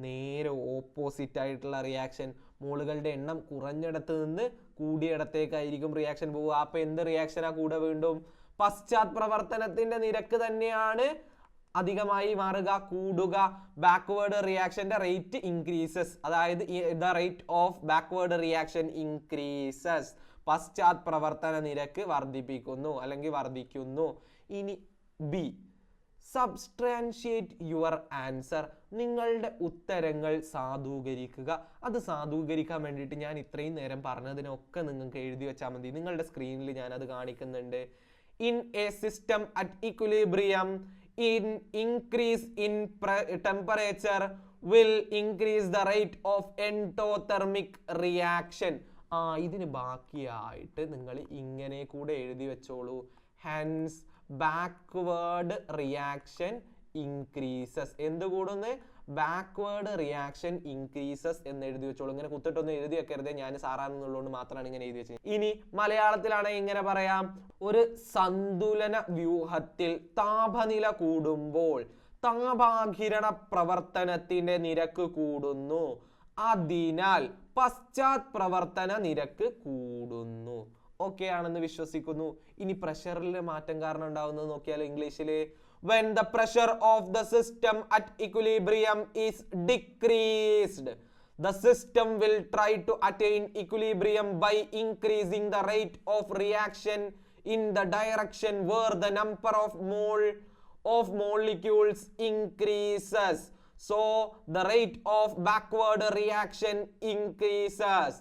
നേരെ ഓപ്പോസിറ്റ് ആയിട്ടുള്ള റിയാക്ഷൻ. മോളുകളുടെ എണ്ണം കുറഞ്ഞിടത്ത് നിന്ന് കൂടിയിടത്തേക്കായിരിക്കും റിയാക്ഷൻ പോവുക. അപ്പൊ എന്ത് റിയാക്ഷനാ കൂടെ? വീണ്ടും പശ്ചാത് പ്രവർത്തനത്തിന്റെ നിരക്ക് തന്നെയാണ് അധികമായി മാറുക, കൂടുക. ബാക്ക്വേർഡ് റിയാക്ഷന്റെ റേറ്റ് ഇൻക്രീസസ്, അതായത് the rate of backward reaction increases, പശ്ചാത് പ്രവർത്തന നിരക്ക് വർദ്ധിപ്പിക്കുന്നു അല്ലെങ്കിൽ വർദ്ധിക്കുന്നു. ഇനി ബി, സബ്സ്റ്റാൻഷിയേറ്റ് യുവർ ആൻസർ, നിങ്ങളുടെ ഉത്തരങ്ങൾ സാധൂകരിക്കുക. അത് സാധൂകരിക്കാൻ വേണ്ടിയിട്ട് ഞാൻ ഇത്രയും നേരം പറഞ്ഞതിനൊക്കെ നിങ്ങൾക്ക് എഴുതി വെച്ചാൽ മതി. നിങ്ങളുടെ സ്ക്രീനിൽ ഞാൻ അത് കാണിക്കുന്നുണ്ട്. In A system at equilibrium, increase in temperature will increase the rate of endothermic reaction. ഇതിന് ബാക്കിയായിട്ട് നിങ്ങൾ ഇങ്ങനെ കൂടെ എഴുതി വെച്ചോളൂ. hence backward reaction increases. എന്ത് കൂടുന്നു? ബാക്ക്വേർഡ് റിയാക്ഷൻ ഇൻക്രീസസ് എന്ന് എഴുതി വെച്ചോളൂ. ഇങ്ങനെ കുത്തിട്ടൊന്നും എഴുതി വെക്കരുത്, ഞാൻ സാറാണെന്നുള്ളതുകൊണ്ട് മാത്രമാണ് ഇങ്ങനെ എഴുതി വെച്ചത്. ഇനി മലയാളത്തിലാണെങ്കിൽ ഇങ്ങനെ പറയാം, ഒരു സന്തുലന വ്യൂഹത്തിൽ താപനില കൂടുമ്പോൾ താപാകിരണ പ്രവർത്തനത്തിന്റെ നിരക്ക് കൂടുന്നു, അതിനാൽ പശ്ചാത് പ്രവർത്തന നിരക്ക് കൂടുന്നു. ഓക്കെ ആണെന്ന് വിശ്വസിക്കുന്നു. ഇനി പ്രഷറിലെ മാറ്റം കാരണം ഉണ്ടാവുന്നത് നോക്കിയാലോ ഇംഗ്ലീഷിൽ. when the pressure of the system at equilibrium is decreased, the system will try to attain equilibrium by increasing the rate of reaction in the direction where the number of molecules increases. So the rate of backward reaction increases.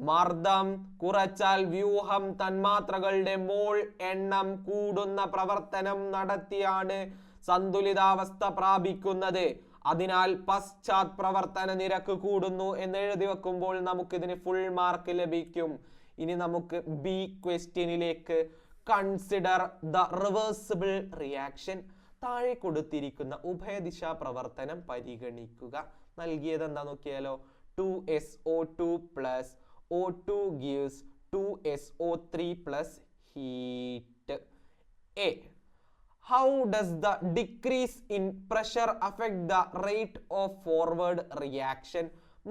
മർദ്ദം കുറച്ചാൽ വ്യൂഹം തന്മാത്രകളുടെ മോൾ എണ്ണം കൂടുന്ന പ്രവർത്തനം നടത്തിയാണ് സന്തുലിതാവസ്ഥ പ്രാപിക്കുന്നത്, അതിനാൽ പശ്ചാത് പ്രവർത്തന നിരക്ക് കൂടുന്നു എന്ന് എഴുതി വെക്കുമ്പോൾ നമുക്കിതിന് ഫുൾ മാർക്ക് ലഭിക്കും. ഇനി നമുക്ക് ബി ക്വസ്റ്റ്യനിലേക്ക്. കൺസിഡർ ദ റിവേഴ്സിബിൾ റിയാക്ഷൻ, താഴെ കൊടുത്തിരിക്കുന്ന ഉഭയദിശാ പ്രവർത്തനം പരിഗണിക്കുക. നൽകിയത് എന്താ നോക്കിയാലോ. 2SO2 plus O2 gives 2SO3 plus heat. A. How does the decrease in pressure affect the rate of forward reaction?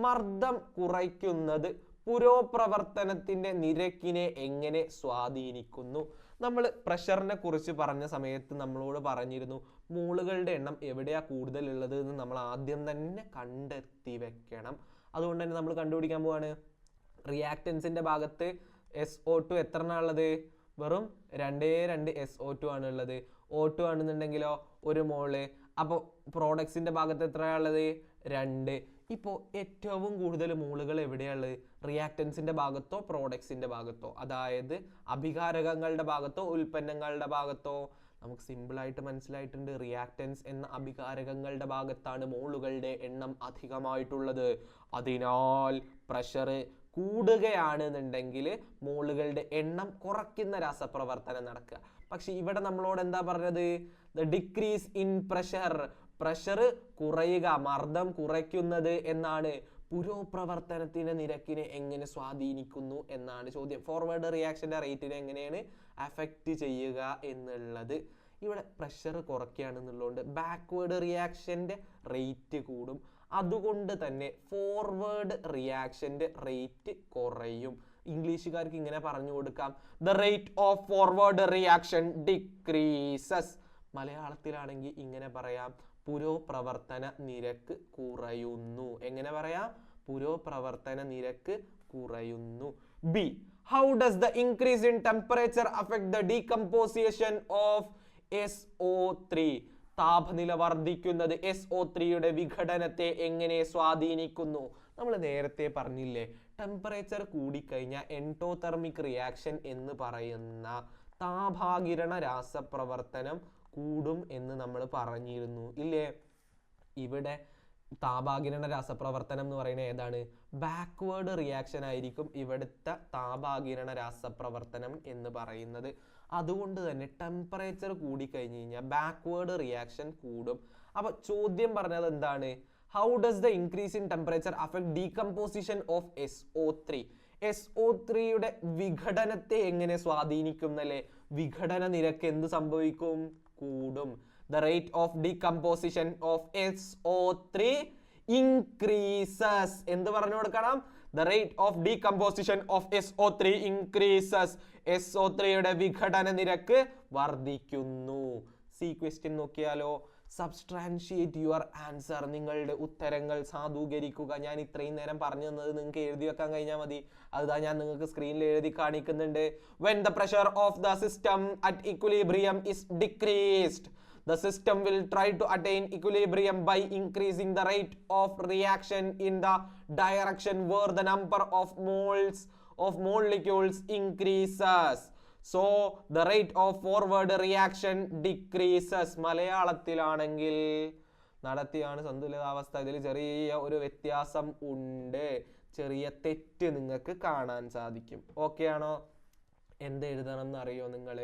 മർദ്ദം കുറയ്ക്കുന്നത് പുരോപ്രവർത്തനത്തിന്റെ നിരക്കിനെ എങ്ങനെ സ്വാധീനിക്കുന്നു? നമ്മൾ പ്രഷറിനെ കുറിച്ച് പറഞ്ഞ സമയത്ത് നമ്മളോട് പറഞ്ഞിരുന്നു മോളുകളുടെ എണ്ണം എവിടെയാ കൂടുതലുള്ളത് എന്ന് നമ്മൾ ആദ്യം തന്നെ കണ്ടെത്തി വെക്കണം. അതുകൊണ്ട് തന്നെ നമ്മൾ കണ്ടുപിടിക്കാൻ പോവാണ്. റിയാക്റ്റൻസിന്റെ ഭാഗത്ത് SO2 എത്ര ഉള്ളത്? വെറും 2 SO2 ആണ് ഉള്ളത്. O2 ആണെന്നുണ്ടെങ്കിലോ 1 മോള്. അപ്പോൾ പ്രോഡക്ട്സിന്റെ ഭാഗത്ത് എത്രയാണുള്ളത്? 2. ഇപ്പോൾ ഏറ്റവും കൂടുതൽ മോളുകൾ എവിടെയുള്ളത്? റിയാക്റ്റൻസിന്റെ ഭാഗത്തോ പ്രോഡക്ട്സിന്റെ ഭാഗത്തോ? അതായത് അഭികാരകങ്ങളുടെ ഭാഗത്തോ ഉൽപ്പന്നങ്ങളുടെ ഭാഗത്തോ? നമുക്ക് സിമ്പിൾ ആയിട്ട് മനസ്സിലായിട്ടുണ്ട്. റിയാക്റ്റൻസ് എന്ന അഭികാരകങ്ങളുടെ ഭാഗത്താണ് മോളുകളുടെ എണ്ണം അധികമായിട്ടുള്ളത്. അതിനാൽ പ്രഷർ കൂടുകയാണെന്നുണ്ടെങ്കിൽ മോളുകളുടെ എണ്ണം കുറയ്ക്കുന്ന രാസപ്രവർത്തനം നടക്കുക. പക്ഷെ ഇവിടെ നമ്മളോട് എന്താ പറഞ്ഞത്? The decrease in pressure, pressure കുറയുക, മർദ്ദം കുറയ്ക്കുന്നത് എന്നാണ്. പുരോപ്രവർത്തനത്തിന്റെ നിരക്കിനെ എങ്ങനെ സ്വാധീനിക്കുന്നു എന്നാണ് ചോദ്യം. ഫോർവേഡ് റിയാക്ഷന്റെ റേറ്റിനെ എങ്ങനെയാണ് അഫക്റ്റ് ചെയ്യുക എന്നുള്ളത്. ഇവിടെ പ്രഷർ കുറയ്ക്കുകയാണെന്നുള്ളതുകൊണ്ട് ബാക്ക്വേർഡ് റിയാക്ഷന്റെ റേറ്റ് കൂടും. അതുകൊണ്ട് തന്നെ ഫോർവേഡ് റിയാക്ഷന്റെ റേറ്റ് കുറയും. ഇംഗ്ലീഷുകാർക്ക് ഇങ്ങനെ പറഞ്ഞു കൊടുക്കാം, the rate of forward reaction decreases. മലയാളത്തിലാണെങ്കിൽ ഇങ്ങനെ പറയാം, പുരോപ്രവർത്തന നിരക്ക് കുറയുന്നു. എങ്ങനെ പറയാം? പുരോപ്രവർത്തന നിരക്ക് കുറയുന്നു. B. How does the increase in temperature affect the decomposition of SO3? താപനില വർദ്ധിക്കുന്നത് SO3യുടെ വിഘടനത്തെ എങ്ങനെ സ്വാധീനിക്കുന്നു? നമ്മൾ നേരത്തെ പറഞ്ഞില്ലേ, ടെമ്പറേച്ചർ കൂടിക്കഴിഞ്ഞാൽ എൻഡോതെർമിക് റിയാക്ഷൻ എന്ന് പറയുന്ന താപാകിരണ രാസപ്രവർത്തനം കൂടും എന്ന് നമ്മൾ പറഞ്ഞിരുന്നു ഇല്ലേ? ഇവിടെ താപാകിരണ രാസപ്രവർത്തനം എന്ന് പറയുന്നത് ഏതാണ്? ബാക്ക്വേർഡ് റിയാക്ഷൻ ആയിരിക്കും ഇവിടുത്തെ താപാകിരണ രാസപ്രവർത്തനം എന്ന് പറയുന്നത്. അതുകൊണ്ട് തന്നെ ടെമ്പറേച്ചർ കൂടിക്കഴിഞ്ഞ് കഴിഞ്ഞാൽ ബാക്ക്വേർഡ് റിയാക്ഷൻ കൂടും. അപ്പൊ ചോദ്യം പറഞ്ഞത് എന്താണ്? How does the increase in temperature affect decomposition of SO3? SO3യുടെ വിഘടനത്തെ എങ്ങനെ സ്വാധീനിക്കും എന്നല്ലേ? വിഘടന നിരക്ക് എന്ത് സംഭവിക്കും? കൂടും. The rate of decomposition of SO3 increases. എന്ത് പറഞ്ഞു കൊടുക്കണം? The rate of decomposition of SO3 increases. SO3യുടെ വിഘടന നിരക്ക് വർദ്ധിക്കുന്നു. സി ക്വസ്റ്റ്യൻ നോക്കിയാലോ. സബ്സ്ട്രാൻഷിയേറ്റ് യുവർ ആൻസർ. നിങ്ങളുടെ ഉത്തരങ്ങൾ സാധൂകരിക്കുക. ഞാൻ ഇത്രയും നേരം പറഞ്ഞു തന്നത് നിങ്ങൾക്ക് എഴുതി വെക്കാൻ കഴിഞ്ഞാൽ മതി. അതാ ഞാൻ നിങ്ങൾക്ക് സ്ക്രീനിൽ എഴുതി കാണിക്കുന്നുണ്ട്. when the pressure of the system at equilibrium is decreased, the system will try to attain equilibrium by increasing the rate of reaction in the direction where the number of moles of molecules increases. So the rate of forward reaction decreases. മലയാളത്തിലാണെങ്കിൽ നടത്തിയാണ് സന്തുലിതാവസ്ഥ. ഇതിൽ ചെറിയ ഒരു വ്യത്യാസം ഉണ്ട്, ചെറിയ തെറ്റ് നിങ്ങൾക്ക് കാണാൻ സാധിക്കും. ഓക്കെ ആണോ? എന്ത് എഴുതണം എന്നറിയോ നിങ്ങൾ?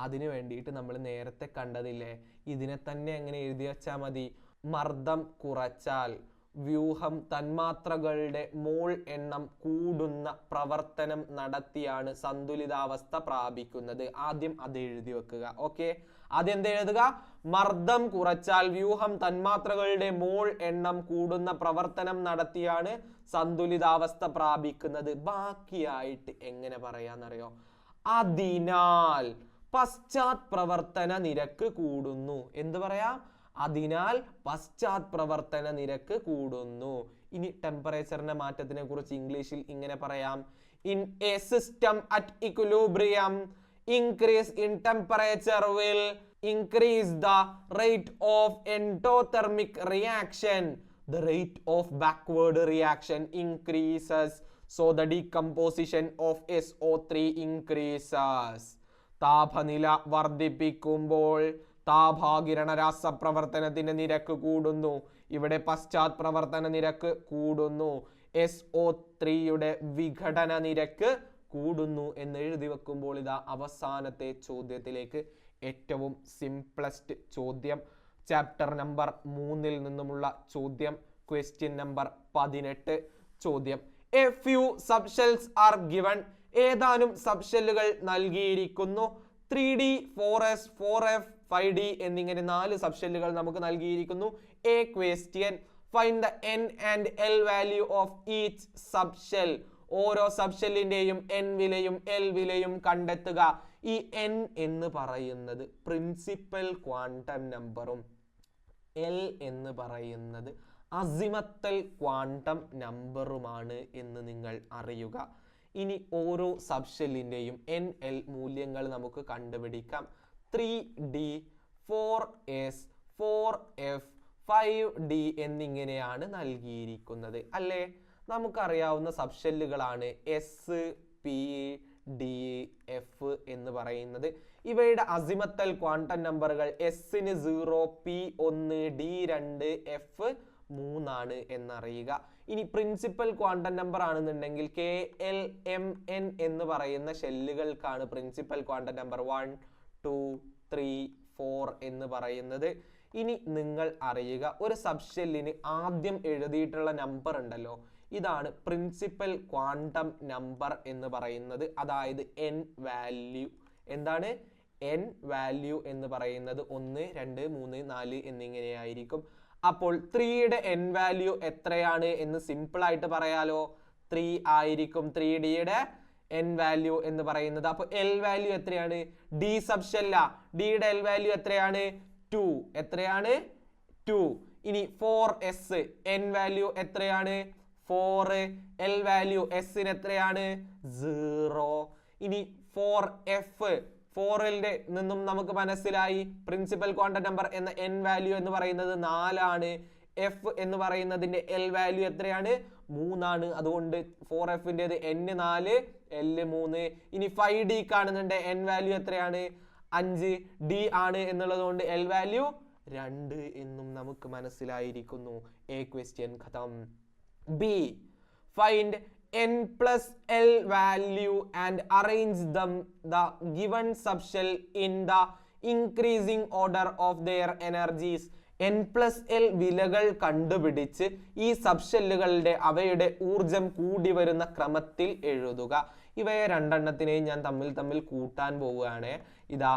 അതിനു വേണ്ടിയിട്ട് നമ്മൾ നേരത്തെ കണ്ടതില്ലേ, ഇതിനെ തന്നെ എങ്ങനെ എഴുതി വെച്ചാൽ മതി. മർദ്ദം കുറച്ചാൽ വ്യൂഹം തന്മാത്രകളുടെ മോൾ എണ്ണം കൂടുന്ന പ്രവർത്തനം നടത്തിയാണ് സന്തുലിതാവസ്ഥ പ്രാപിക്കുന്നത്. ആദ്യം അത് എഴുതി വെക്കുക. ഓക്കെ, ആദ്യം എന്ത് എഴുതുക? മർദ്ദം കുറച്ചാൽ വ്യൂഹം തന്മാത്രകളുടെ മോൾ എണ്ണം കൂടുന്ന പ്രവർത്തനം നടത്തിയാണ് സന്തുലിതാവസ്ഥ പ്രാപിക്കുന്നത്. ബാക്കിയായിട്ട് എങ്ങനെ പറയാന്നറിയോ? അതിനാൽ പശ്ചാത് പ്രവർത്തന നിരക്ക് കൂടുന്നു. എന്ത് പറയാം? അതിനാൽ പശ്ചാത് പ്രവർത്തന നിരക്ക് കൂടുന്നു. ഇനി ടെമ്പറേച്ചറിന്റെ മാറ്റത്തിനെ കുറിച്ച് ഇംഗ്ലീഷിൽ ഇങ്ങനെ പറയാം. In A system at equilibrium increase in temperature will increase the rate of endothermic reaction. The rate of backward reaction increases, so the decomposition of SO3 increases. താപനില വർദ്ധിപ്പിക്കുമ്പോൾ താപാകിരണ രാസപ്രവർത്തനത്തിന്റെ നിരക്ക് കൂടുന്നു. ഇവിടെ പശ്ചാത് പ്രവർത്തന നിരക്ക് കൂടുന്നു. SO3യുടെ വിഘടന നിരക്ക് കൂടുന്നു എന്ന് എഴുതി വെക്കുമ്പോൾ ഇതാ അവസാനത്തെ ചോദ്യത്തിലേക്ക്, ഏറ്റവും സിംപ്ലസ്റ്റ് ചോദ്യം, ചാപ്റ്റർ നമ്പർ 3 നിന്നുമുള്ള ചോദ്യം, ക്വസ്റ്റ്യൻ നമ്പർ 18 ചോദ്യം. A few subshells are given. ഏതാനും സബ്ഷെല്ലുകൾ നൽകിയിരിക്കുന്നു. 3D 4S 4F 5D എന്നിങ്ങനെ 4 സബ്ഷെല്ലുകൾ നമുക്ക് നൽകിയിരിക്കുന്നു. A question, find the N and L value of each subshell. ഓരോ സബ്ഷെല്ലിന്റെയും N വിലയും L വിലയും കണ്ടെത്തുക. ഈ N എന്ന് പറയുന്നത് പ്രിൻസിപ്പൽ ക്വാണ്ടം നമ്പറും L എന്ന് പറയുന്നത് അസിമത്തൽ ക്വാണ്ടം നമ്പറുമാണ് എന്ന് നിങ്ങൾ അറിയുക. ഇനി ഓരോ സബ്ഷെല്ലിന്റെയും N L മൂല്യങ്ങൾ നമുക്ക് കണ്ടുപിടിക്കാം. 3D 4S 4F 5D എന്നിങ്ങനെയാണ് നൽകിയിരിക്കുന്നത് അല്ലേ? നമുക്കറിയാവുന്ന സബ്ഷെല്ലുകളാണ് എസ്, പി, ഡി, എഫ് എന്ന് പറയുന്നത്. ഇവയുടെ അസിമത്തൽ ക്വാണ്ടം നമ്പറുകൾ എസിന് 0, പി 1, ഡി 2, എഫ് 3 ആണ് എന്നറിയുക. ഇനി പ്രിൻസിപ്പൽ ക്വാണ്ടം നമ്പർ ആണെന്നുണ്ടെങ്കിൽ കെ, എൽ, എം, എൻ എന്ന് പറയുന്ന ഷെല്ലുകൾക്കാണ് പ്രിൻസിപ്പൽ ക്വാണ്ടം നമ്പർ 1, 2, 3, 4 എന്ന് പറയുന്നത്. ഇനി നിങ്ങൾ അറിയുക, ഒരു സബ്ഷെല്ലിന് ആദ്യം എഴുതിയിട്ടുള്ള നമ്പർ ഉണ്ടല്ലോ, ഇതാണ് പ്രിൻസിപ്പൽ ക്വാണ്ടം നമ്പർ എന്ന് പറയുന്നത്. അതായത് എൻ വാല്യൂ. എന്താണ് എൻ വാല്യൂ എന്ന് പറയുന്നത്? 1, 2, 3, 4 എന്നിങ്ങനെയായിരിക്കും. അപ്പോൾ 3യുടെ എൻ വാല്യൂ എത്രയാണ് എന്ന് സിമ്പിൾ ആയിട്ട് പറയാലോ. 3 ആയിരിക്കും 3Dയുടെ എൻ വാല്യൂ എന്ന് പറയുന്നത്. അപ്പോൾ എൽ വാല്യൂ എത്രയാണ്? ഡി സബ്ഷെല്ല, ഡിയുടെ എൽ വാല്യൂ എത്രയാണ്? 2. എത്രയാണ്? 2. ഇനി 4S എൻ വാല്യൂ എത്രയാണ്? 4. എൽ വാല്യൂ എസിന് എത്രയാണ്? 0. ഇനി 4F 4ന്റെ നിന്നും നമുക്ക് മനസ്സിലായി പ്രിൻസിപ്പൽ ക്വാണ്ടം നമ്പർ എന്ന എൻ വാല്യൂ എന്ന് പറയുന്നത് 4 ആണ്. എഫ് എന്ന് പറയുന്നതിന്റെ എൽ വാല്യൂ എത്രയാണ്? 3 ആണ്. അതുകൊണ്ട് 4Fന്റേത് N 4, L 3. ഇനി 5D കാണുന്നുണ്ട്, എൻ വാല്യൂ എത്രയാണ്? 5. ഡി ആണ് എന്നുള്ളത് കൊണ്ട് എൽ വാല്യൂ 2 എന്നും നമുക്ക് മനസ്സിലായിരിക്കുന്നു. എ ക്വസ്റ്റ്യൻ ഖതം. B, find N plus L value and arrange them the given subshell in the increasing order of their energies. N plus L വിലകൾ കണ്ടുപിടിച്ച് ഈ സബ്ഷെല്ലുകളുടെ അവയുടെ ഊർജം കൂടി വരുന്ന ക്രമത്തിൽ എഴുതുക. ഇവയെ രണ്ടെണ്ണത്തിനെയും ഞാൻ തമ്മിൽ കൂട്ടാൻ പോവുകയാണ്. ഇതാ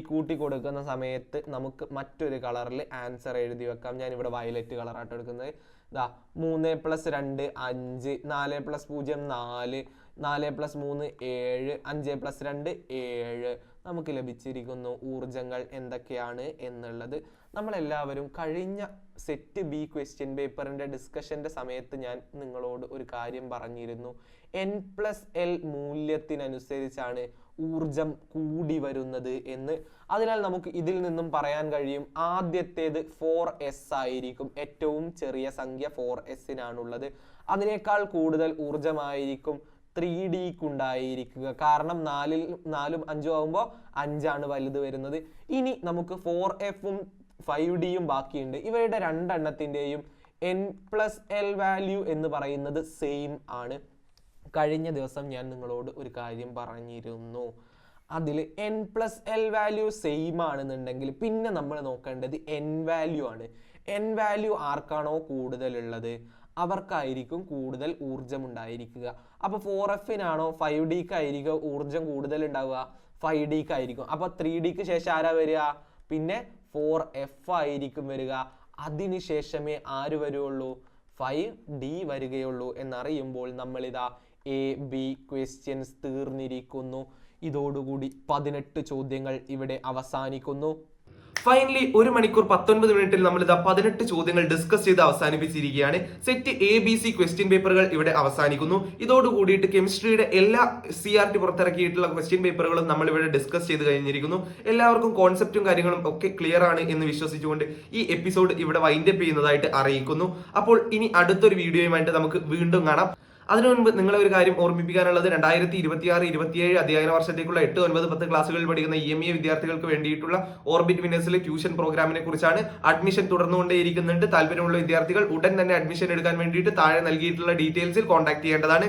കൂട്ടി കൊടുക്കുന്ന സമയത്ത് നമുക്ക് മറ്റൊരു കളറിൽ ആൻസർ എഴുതി വെക്കാം. ഞാൻ ഇവിടെ വയലറ്റ് കളറായിട്ട് എടുക്കുന്നത്. ഇതാ 3 + 2 5, 4 + 0 4, 4+3 7, 5+2 7 നമുക്ക് ലഭിച്ചിരിക്കുന്നു ഊർജങ്ങൾ എന്തൊക്കെയാണ് എന്നുള്ളത്. നമ്മളെല്ലാവരും കഴിഞ്ഞ സെറ്റ് ബി ക്വസ്റ്റ്യൻ പേപ്പറിന്റെ ഡിസ്കഷന്റെ സമയത്ത് ഞാൻ നിങ്ങളോട് ഒരു കാര്യം പറഞ്ഞിരുന്നു. N+L മൂല്യത്തിനനുസരിച്ചാണ് ഊർജം കൂടി വരുന്നത് എന്ന്. അതിനാൽ നമുക്ക് ഇതിൽ നിന്നും പറയാൻ കഴിയും ആദ്യത്തേത് 4s ആയിരിക്കും. ഏറ്റവും ചെറിയ സംഖ്യ 4s-നാണുള്ളത്. അതിനേക്കാൾ കൂടുതൽ ഊർജമായിരിക്കും 3D-ക്കുണ്ടായിരിക്കുക. കാരണം 4ഉം 5ഉം ആകുമ്പോൾ 5ആണ് വലുത് വരുന്നത്. ഇനി നമുക്ക് 4f-ഉം 5D-യും ബാക്കിയുണ്ട്. ഇവയുടെ രണ്ടെണ്ണത്തിൻ്റെയും N+L വാല്യൂ എന്ന് പറയുന്നത് സെയിം ആണ്. കഴിഞ്ഞ ദിവസം ഞാൻ നിങ്ങളോട് ഒരു കാര്യം പറഞ്ഞിരുന്നു. അതിൽ N+L വാല്യൂ സെയിം ആണെന്നുണ്ടെങ്കിൽ പിന്നെ നമ്മൾ നോക്കേണ്ടത് N വാല്യൂ ആണ്. N വാല്യൂ ആർക്കാണോ കൂടുതലുള്ളത് അവർക്കായിരിക്കും കൂടുതൽ ഊർജം ഉണ്ടായിരിക്കുക. അപ്പോൾ 4f-നാണോ 5D-ക്കായിരിക്കും ഊർജം കൂടുതൽ ഉണ്ടാവുക? 5D-ക്കായിരിക്കും. അപ്പോൾ 3D-ക്ക് ശേഷം ആരാ വരിക? പിന്നെ 4f ആയിരിക്കും വരിക. അതിനുശേഷമേ ആര് വരുള്ളൂ? 5D വരികയുള്ളൂ. എന്നറിയുമ്പോൾ നമ്മളിതാ AB ക്വസ്റ്റ്യൻസ് തീർന്നിരിക്കുന്നു. ഇതോടുകൂടി 18 ചോദ്യങ്ങൾ ഇവിടെ അവസാനിക്കുന്നു. ഫൈനലി 1 മണിക്കൂർ 19 മിനിറ്റിൽ നമ്മൾ ഇതാ 18 ചോദ്യങ്ങൾ ഡിസ്കസ് ചെയ്ത് അവസാനിപ്പിച്ചിരിക്കുകയാണ്. സെറ്റ് ABC ക്വസ്റ്റ്യൻ പേപ്പറുകൾ ഇവിടെ അവസാനിക്കുന്നു. ഇതോട് കൂടിയിട്ട് കെമിസ്ട്രിയുടെ എല്ലാ CRT പുറത്തിറക്കിയിട്ടുള്ള ക്വസ്റ്റ്യൻ പേപ്പറുകളും നമ്മൾ ഇവിടെ ഡിസ്കസ് ചെയ്ത് കഴിഞ്ഞിരിക്കുന്നു. എല്ലാവർക്കും കോൺസെപ്റ്റും കാര്യങ്ങളും ഒക്കെ ക്ലിയർ ആണ് എന്ന് വിശ്വസിച്ചുകൊണ്ട് ഈ എപ്പിസോഡ് ഇവിടെ വൈൻഡപ്പ് ചെയ്യുന്നതായിട്ട് അറിയിക്കുന്നു. അപ്പോൾ ഇനി അടുത്തൊരു വീഡിയോയുമായിട്ട് നമുക്ക് വീണ്ടും കാണാം. അതിനു മുൻപ് നിങ്ങളെ ഒരു കാര്യം ഓർമ്മിപ്പിക്കാനുള്ളത് 2026-27 അധ്യയന വർഷത്തേക്കുള്ള 8, 9, 10 ക്ലാസ്സുകളിൽ പഠിക്കുന്ന EMA വിദ്യാർത്ഥികൾക്ക് വേണ്ടിയിട്ടുള്ള ഓർബിറ്റ് വിന്നേഴ്സിലെ ട്യൂഷൻ പ്രോഗ്രാമിനെ കുറിച്ചാണ്. അഡ്മിഷൻ തുടർന്നുകൊണ്ടേയിരിക്കുന്നുണ്ട്. താല്പര്യമുള്ള വിദ്യാർത്ഥികൾ ഉടൻ തന്നെ അഡ്മിഷൻ എടുക്കാൻ വേണ്ടിയിട്ട് താഴെ നൽകിയിട്ടുള്ള ഡീറ്റെയിൽസിൽ കോൺടാക്ട് ചെയ്യേണ്ടതാണ്.